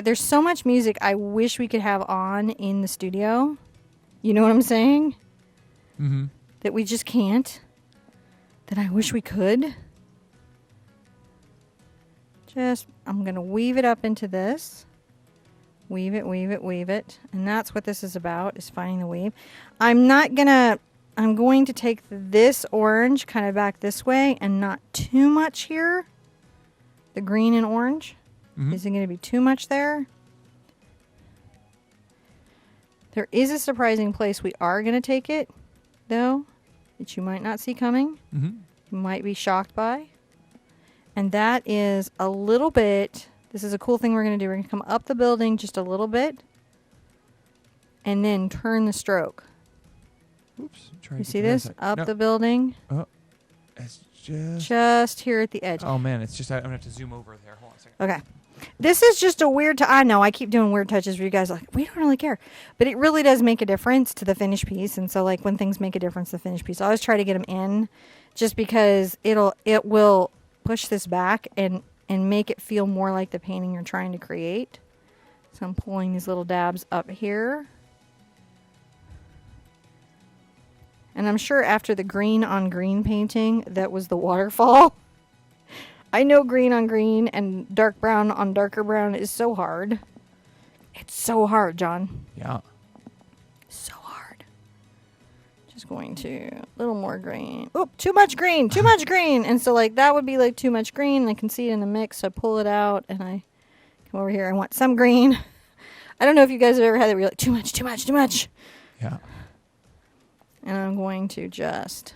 There's so much music I wish we could have on in the studio. You know what I'm saying? Mm-hmm. That we just can't. That I wish we could. I'm going to weave it up into this. Weave it, weave it, weave it. And that's what this is about, is finding the weave. I'm going to take this orange kind of back this way and not too much here. The green and orange. Mm-hmm. Isn't going to be too much there. There is a surprising place we are going to take it, though, that you might not see coming. Mm-hmm. You might be shocked by. And that is a little bit, this is a cool thing we're going to do. We're going to come up the building just a little bit and then turn the stroke. Oops. You see this? Up the building. Oh, it's just here at the edge. Oh, man. It's just, I'm going to have to zoom over there. Hold on a second. Okay. This is just a weird, I know I keep doing weird touches for you guys. Like, we don't really care. But it really does make a difference to the finished piece. And so, like, when things make a difference to the finished piece, I always try to get them in just because it will push this back and make it feel more like the painting you're trying to create. So I'm pulling these little dabs up here. And I'm sure after the green on green painting, that was the waterfall. I know green on green and dark brown on darker brown is so hard. It's so hard, John. Yeah. So hard. Just going to a little more green. Oh, too much green, too much green. And so like that would be like too much green. And I can see it in the mix. So I pull it out and I come over here. I want some green. I don't know if you guys have ever had that where you're like, too much, too much, too much. Yeah. And I'm going to just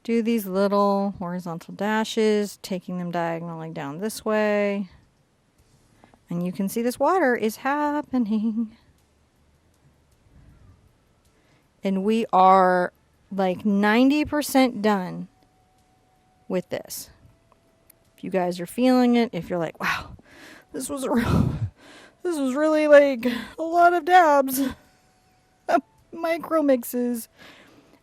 do these little horizontal dashes, taking them diagonally down this way. And you can see this water is happening. And we are like 90% done with this. If you guys are feeling it, if you're like, wow, this was really like a lot of dabs, micro mixes.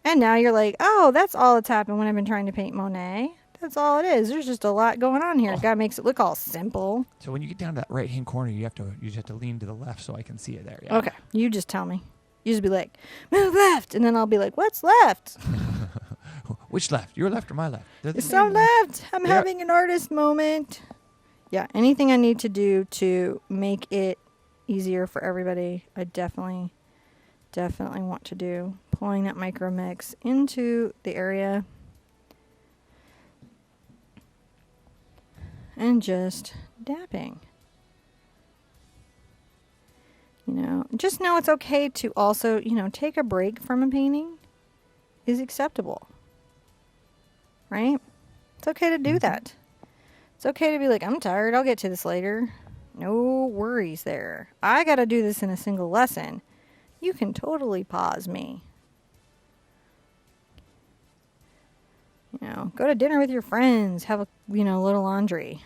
And now you're like, oh, that's all that's happened when I've been trying to paint Monet. That's all it is. There's just a lot going on here. God makes it look all simple. So when you get down to that right-hand corner, you just have to lean to the left so I can see it there. Yeah. Okay, you just tell me. You just be like, move left, and then I'll be like, what's left? Which left? Your left or my left? It's not left. I'm having an artist moment. Yeah, anything I need to do to make it easier for everybody, I definitely want to do. Pulling that micro mix into the area and just dabbing. You know, just know it's okay to also, you know, take a break from a painting is acceptable. Right? It's okay to do that. It's okay to be like, I'm tired, I'll get to this later. No worries there. I got to do this in a single lesson. You can totally pause me. You know, go to dinner with your friends, have a, you know, little laundry.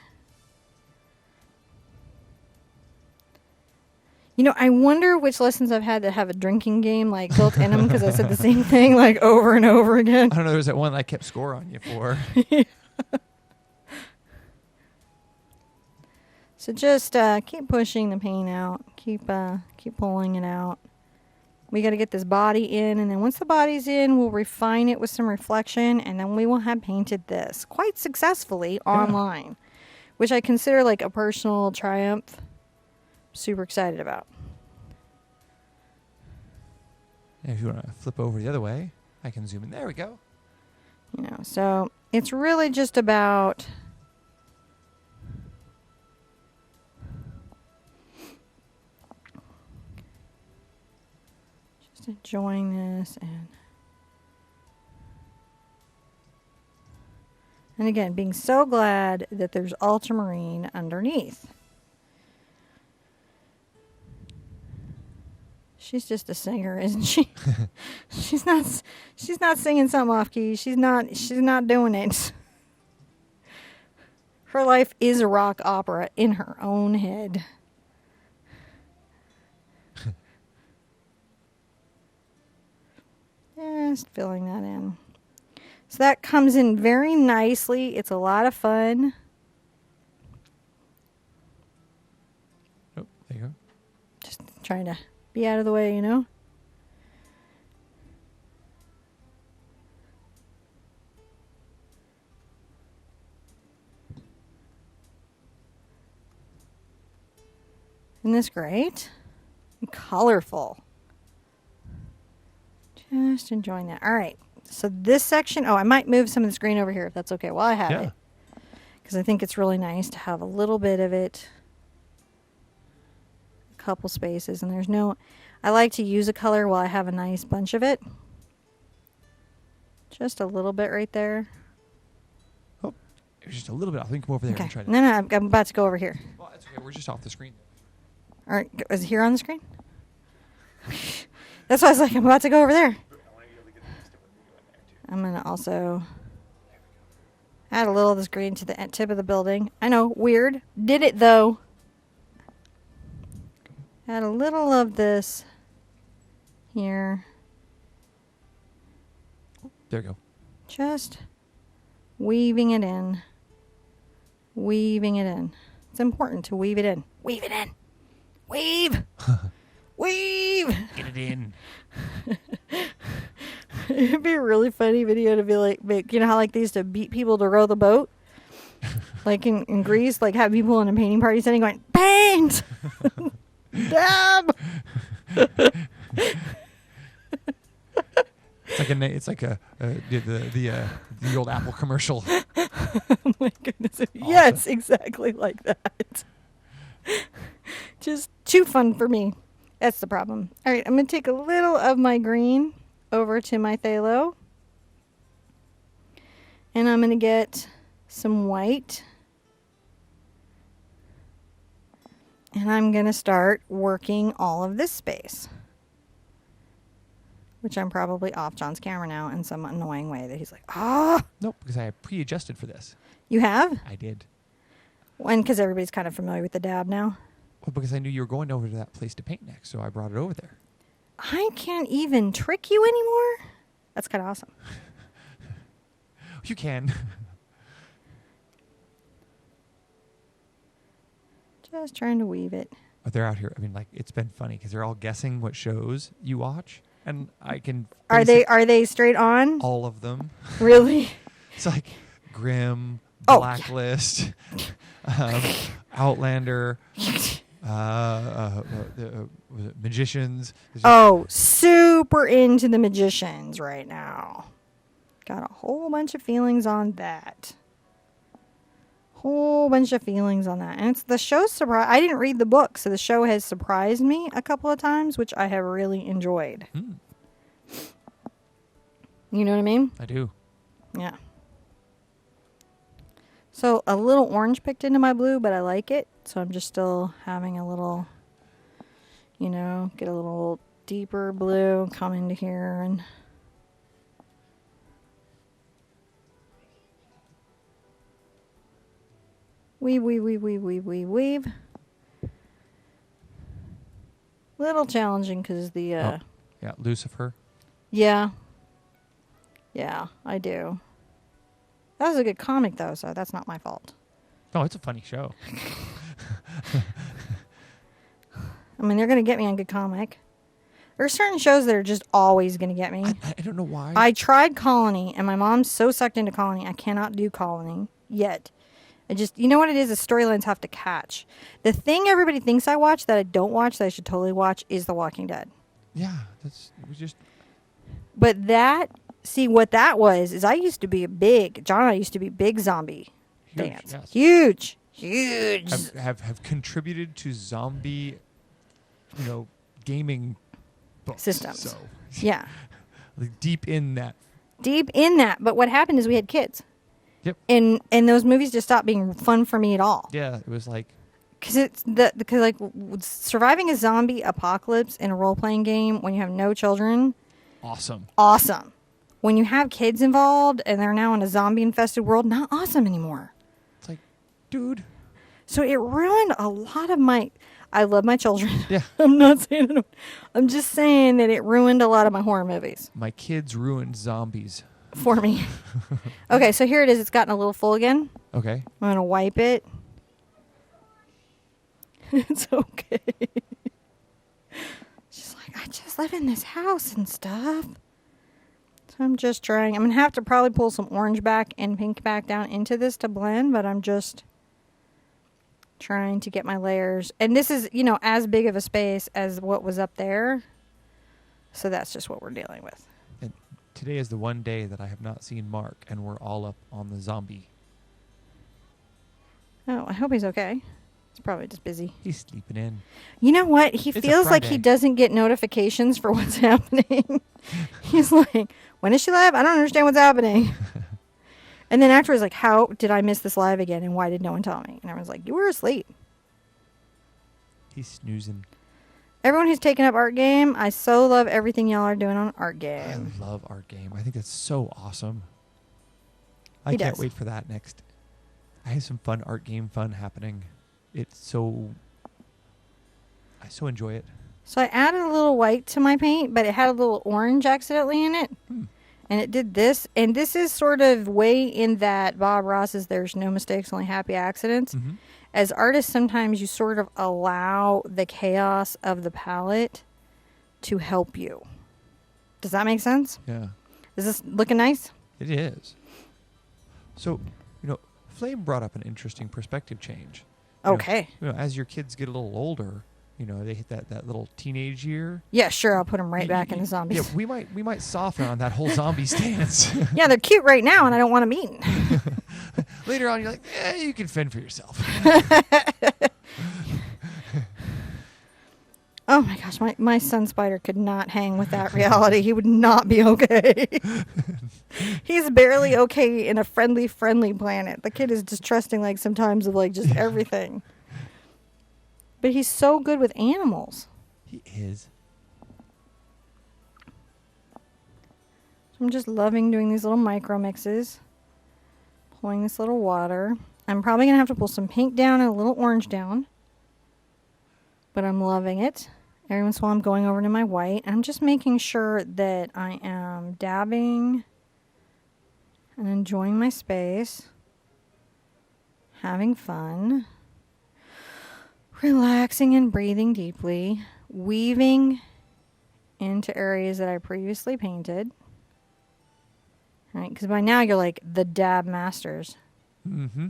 You know, I wonder which lessons I've had that have a drinking game like built in them because I said the same thing like over and over again. I don't know. There's that one I kept score on you for. So just keep pushing the paint out. Keep pulling it out. We got to get this body in, and then once the body's in, we'll refine it with some reflection, and then we will have painted this quite successfully online, which I consider like a personal triumph. Super excited about. And if you want to flip over the other way, I can zoom in. There we go. You know, so it's really just about just enjoying this and again, being so glad that there's ultramarine underneath. She's just a singer, isn't she? She's not singing something off key. She's not doing it. Her life is a rock opera in her own head. Just filling that in. So that comes in very nicely. It's a lot of fun. Oh, there you go. Just trying to be out of the way, you know? Isn't this great? And colorful. Just enjoying that. All right. So this section, I might move some of this green over here if that's okay while I have it. Because I think it's really nice to have a little bit of it. A couple spaces. And I like to use a color while I have a nice bunch of it. Just a little bit right there. Oh, just a little bit. I think come over there and try that. No, I'm about to go over here. Well, that's okay. We're just off the screen. All right. Is it here on the screen? That's why I was like, I'm about to go over there. I'm going to also add a little of this green to the tip of the building. I know, weird. Did it, though. Add a little of this here. There you go. Just weaving it in. Weaving it in. It's important to weave it in. Weave it in. Weave. Weave. Get it in. It'd be a really funny video to be like, you know how like they used to beat people to row the boat? Like in Greece, like have people in a painting party setting going, paint! Dab! It's like the old Apple commercial. Oh my goodness. Awesome. Yes, exactly like that. Just too fun for me. That's the problem. All right, I'm going to take a little of my green over to my phthalo. And I'm going to get some white. And I'm going to start working all of this space. which I'm probably off John's camera now in some annoying way that he's like, ah. Nope, because I pre-adjusted for this. You have? I did. And because everybody's kind of familiar with the dab now. Well, because I knew you were going over to that place to paint next, so I brought it over there. I can't even trick you anymore? That's kind of awesome. You can. Just trying to weave it. But they're out here. I mean, like, it's been funny because they're all guessing what shows you watch, and I can. Are they straight on? All of them. Really? It's like Grimm, Oh, Blacklist, Outlander, Magicians. Oh, super into the Magicians right now. Got a whole bunch of feelings on that. Whole bunch of feelings on that. And it's the show I didn't read the book, so the show has surprised me a couple of times, which I have really enjoyed. You know what I mean? I do. Yeah. So a little orange picked into my blue, but I like it. So I'm just still having a little, get a little deeper blue, come into here and... Weave. Little challenging because the... yeah, Lucifer. Yeah. Yeah, I do. That was a good comic, though, so that's not my fault. Oh, it's a funny show. I mean, they're going to get me on good comic. There are certain shows that are just always going to get me. I don't know why. I tried Colony, and my mom's so sucked into Colony, I cannot do Colony yet. I just, you know what it is? The storylines have to catch. The thing everybody thinks I watch that I don't watch that I should totally watch is The Walking Dead. Yeah, we just... But that... See, what that was is I used to be John and I used to be big zombie fans. Yes. Huge. Have contributed to zombie, gaming books. Systems. So, yeah. Like deep in that. But what happened is we had kids. Yep. And those movies just stopped being fun for me at all. Yeah, it was like... Because surviving a zombie apocalypse in a role-playing game when you have no children... Awesome. When you have kids involved and they're now in a zombie-infested world, not awesome anymore. It's like, dude. So it ruined a lot of my... I love my children. Yeah. I'm not saying it. I'm just saying that it ruined a lot of my horror movies. My kids ruined zombies. For me. Okay, so here it is. It's gotten a little full again. Okay. I'm going to wipe it. It's okay. She's like, I just live in this house and stuff. So I'm just trying. I'm going to have to probably pull some orange back and pink back down into this to blend, but I'm just trying to get my layers. And this is, as big of a space as what was up there. So that's just what we're dealing with. And today is the one day that I have not seen Mark, and we're all up on the zombie. Oh, I hope he's okay. He's probably just busy. He's sleeping in. You know what? He feels like he doesn't get notifications for what's happening. He's like, when is she live? I don't understand what's happening. And then afterwards, like, how did I miss this live again? And why did no one tell me? And everyone's like, you were asleep. He's snoozing. Everyone who's taken up Art Game, I so love everything y'all are doing on Art Game. I love Art Game. I think that's so awesome. I can't wait for that next. I have some fun Art Game fun happening. I so enjoy it. So I added a little white to my paint, but it had a little orange accidentally in it. And it did this. And this is sort of way in that Bob Ross's There's No Mistakes, Only Happy Accidents. Mm-hmm. As artists, sometimes you sort of allow the chaos of the palette to help you. Does that make sense? Yeah. Is this looking nice? It is. So, Flame brought up an interesting perspective change. Okay. As your kids get a little older, they hit that little teenage year. Yeah, sure. I'll put them right back in the zombies. Yeah, we might soften on that whole zombie stance. Yeah, they're cute right now, and I don't want them eaten. Later on, you're like, you can fend for yourself. Oh my gosh, my son Spider could not hang with that reality. He would not be okay. He's barely okay in a friendly planet. The kid is distrusting, like, sometimes of, like, just everything. But he's so good with animals. He is. I'm just loving doing these little micro mixes. Pulling this little water. I'm probably going to have to pull some pink down and a little orange down. But I'm loving it. Every once in a while I'm going over to my white. I'm just making sure that I am dabbing and enjoying my space. Having fun. Relaxing and breathing deeply. Weaving into areas that I previously painted. Right, because by now you're like the dab masters. Mm-hmm.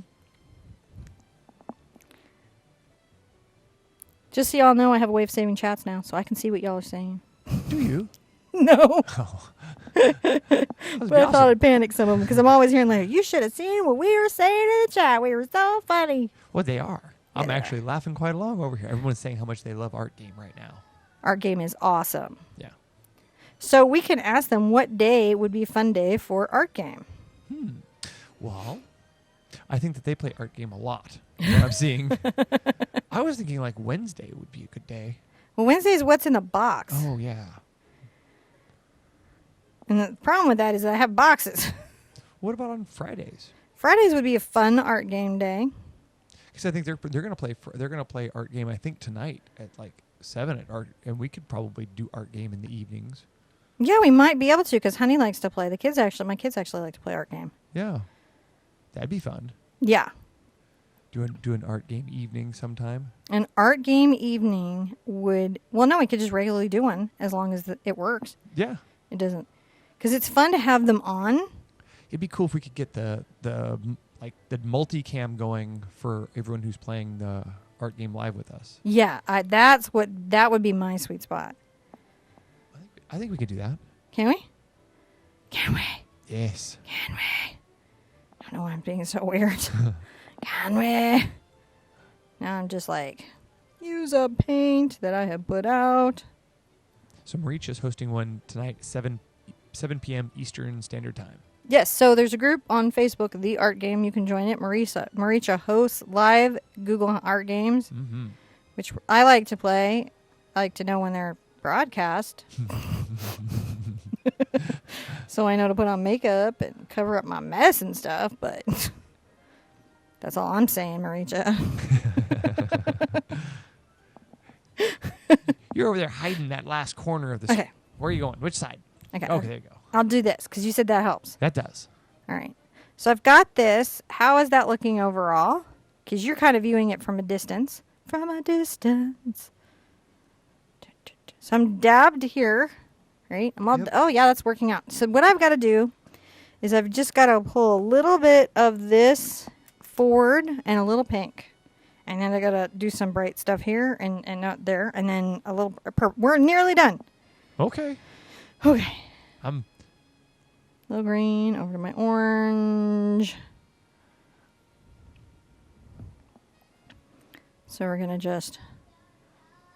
Just so y'all know, I have a way of saving chats now, so I can see what y'all are saying. Do you? No. Oh. But I thought I'd panic some of them because I'm always hearing like, you should have seen what we were saying in the chat. We were so funny. Well, they are. Yeah, I'm actually laughing quite along over here. Everyone's saying how much they love Art Game right now. Art Game is awesome. Yeah. So we can ask them what day would be a fun day for Art Game. Well, I think that they play Art Game a lot. What I'm seeing. I was thinking like Wednesday would be a good day. Well, Wednesday is what's in the box. Oh, yeah. And the problem with that is I have boxes. What about on Fridays? Fridays would be a fun Art Game day. Because I think they're going to play Art Game. I think tonight at like 7 at Art, and we could probably do Art Game in the evenings. Yeah, we might be able to because Honey likes to play. My kids actually like to play Art Game. Yeah, that'd be fun. Yeah. Do an Art Game evening sometime. An Art Game evening would... Well, no, we could just regularly do one as long as it works. Yeah. It doesn't... Because it's fun to have them on. It'd be cool if we could get the multicam going for everyone who's playing the Art Game live with us. Yeah, that would be my sweet spot. I think we could do that. Can we? Can we? Yes. Can we? I don't know why I'm being so weird. Can we? Now I'm just like, use a paint that I have put out. So Maricha's hosting one tonight, 7 p.m. Eastern Standard Time. Yes, so there's a group on Facebook, The Art Game. You can join it. Maricha hosts live Google Art Games, which I like to play. I like to know when they're broadcast. So I know to put on makeup and cover up my mess and stuff, but that's all I'm saying, Maricha. You're over there hiding that last corner of the... Okay. Where are you going? Which side? Okay, there you go. I'll do this because you said that helps. That does. All right. So I've got this. How is that looking overall? Because you're kind of viewing it from a distance. From a distance. So I'm dabbed here. Right? Oh, yeah, that's working out. So what I've got to do is I've just got to pull a little bit of this forward and a little pink. And then I got to do some bright stuff here and out there. And then a little purple. We're nearly done. Okay. Okay. I'm... Little green over to my orange. So we're going to just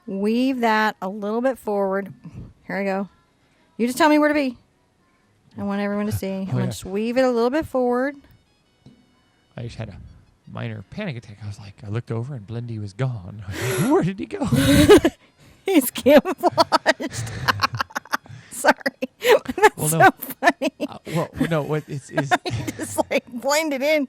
weave that a little bit forward. Here I go. You just tell me where to be. I want everyone to see. I'm going to just weave it a little bit forward. I just had a minor panic attack. I was like, I looked over and Blendy was gone. I was like, where did he go? He's camouflaged. Sorry. That's so funny. It's just like blended in.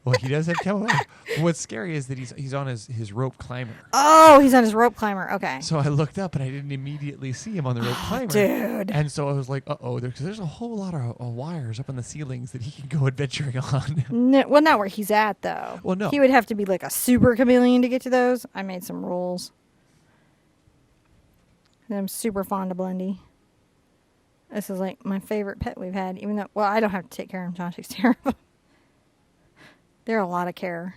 Well, he does have camouflage. What's scary is that he's on his rope climber. Oh, he's on his rope climber. Okay. So I looked up and I didn't immediately see him on the rope climber. Dude. And so I was like, uh-oh, there's a whole lot of wires up on the ceilings that he can go adventuring on. No, well, not where he's at, though. Well, no. He would have to be like a super chameleon to get to those. I made some rules. And I'm super fond of Blendy. This is like my favorite pet we've had, even though, well, I don't have to take care of him. John takes care of him. They're a lot of care.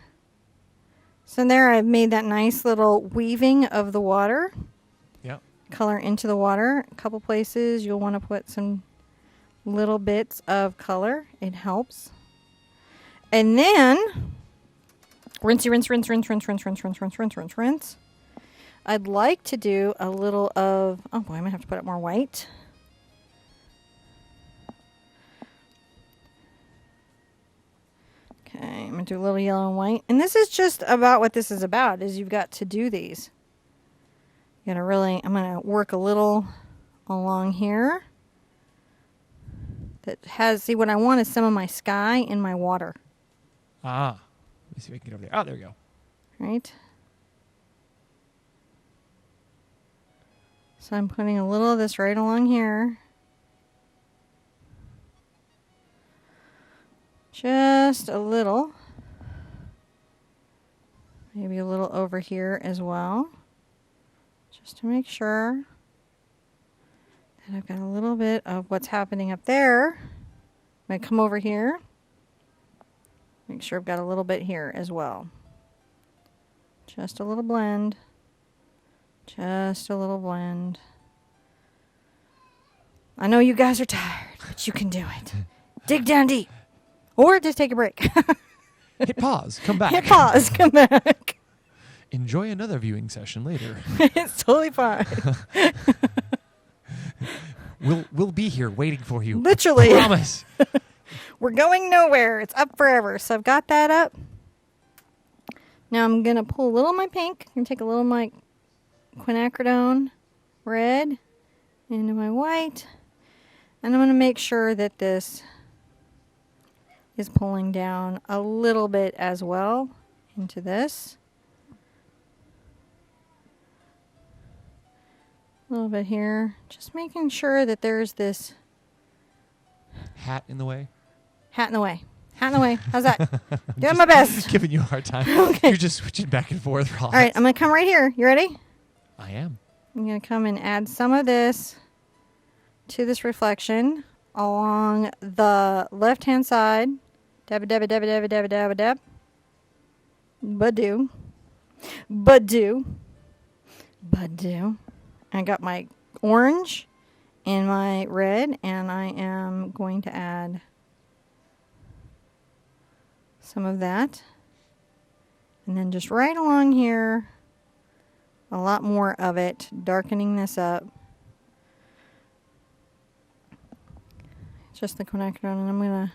So there I've made that nice little weaving of the water. Yep. Color into the water. A couple places you'll want to put some little bits of color. It helps. And then rinse, rinse, rinse, rinse, rinse, rinse, rinse, rinse, rinse, rinse, rinse, rinse. I'd like to do a little of, oh boy, I'm going to have to put up more white. Okay, I'm going to do a little yellow and white. And this is just about what this is about, is you've got to do these. You got to really, I'm going to work a little along here. that has, see, what I want is some of my sky in my water. Ah. Let me see if I can get over there. Oh, there we go. Right? So I'm putting a little of this right along here. Just a little. Maybe a little over here as well. Just to make sure that I've got a little bit of what's happening up there. I'm going to come over here. Make sure I've got a little bit here as well. Just a little blend. Just a little blend. I know you guys are tired, but you can do it. Dig down deep. Or just take a break. Hit pause. Come back. Hit pause. Come back. Enjoy another viewing session later. It's totally fine. We'll be here waiting for you. Literally. Promise. We're going nowhere. It's up forever. So I've got that up. Now I'm going to pull a little of my pink and take a little of my quinacridone red into my white. And I'm going to make sure that this is pulling down a little bit as well into this. A little bit here. Just making sure that there's this Hat in the way. hat in the way. Hat in the way. How's that? Doing my best. Giving you a hard time. Okay. You're just switching back and forth. All right, I'm going to come right here. You ready? I am. I'm going to come and add some of this to this reflection along the left-hand side. Dab, dab, dab, dab, dab, dab, dab. Badoo. Badoo. Badoo. I got my orange and my red, and I am going to add some of that. And then just right along here, a lot more of it, darkening this up. Just the quinacridone, and I'm going to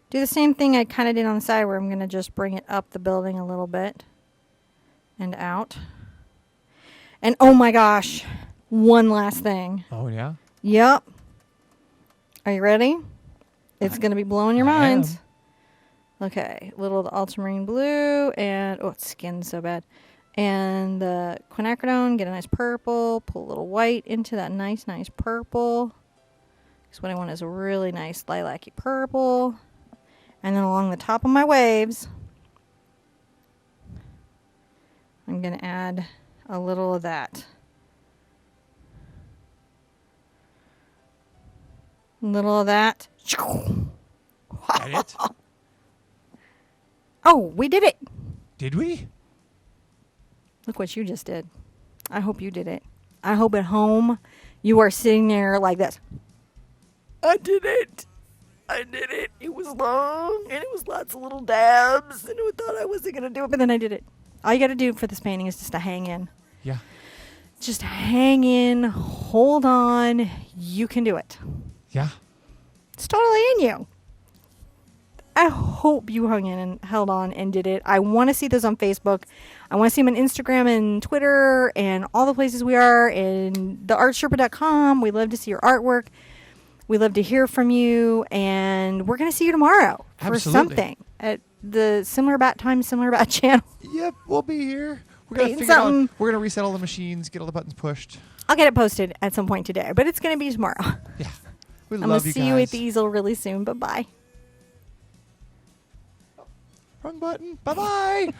do the same thing I kind of did on the side, where I'm going to just bring it up the building a little bit and out. And oh my gosh, one last thing. Oh, yeah? Yep. Are you ready? It's going to be blowing your minds. Okay, a little of the ultramarine blue, and oh, it's skinned so bad. And the quinacridone, get a nice purple, pull a little white into that nice purple. Because what I want is a really nice lilac-y purple. And then along the top of my waves, I'm going to add a little of that. A little of that. That it? Oh, we did it. Did we? Look what you just did. I hope you did it. I hope at home you are sitting there like this. I did it. I did it. It was long, and it was lots of little dabs, and I thought I wasn't going to do it, but then I did it. All you got to do for this painting is just to hang in. Yeah. Just hang in, hold on. You can do it. Yeah. It's totally in you. I hope you hung in and held on and did it. I want to see those on Facebook. I want to see them on Instagram and Twitter and all the places we are, and TheArtSherpa.com. We love to see your artwork. We love to hear from you, and we're going to see you tomorrow for something at the Similar Bat Time, Similar Bat channel. Yep, we'll be here. We're going to figure out. We're going to reset all the machines, get all the buttons pushed. I'll get it posted at some point today, but it's going to be tomorrow. Yeah. We I'm love going you to guys. see you at the easel really soon. Bye-bye. Wrong button. Bye-bye.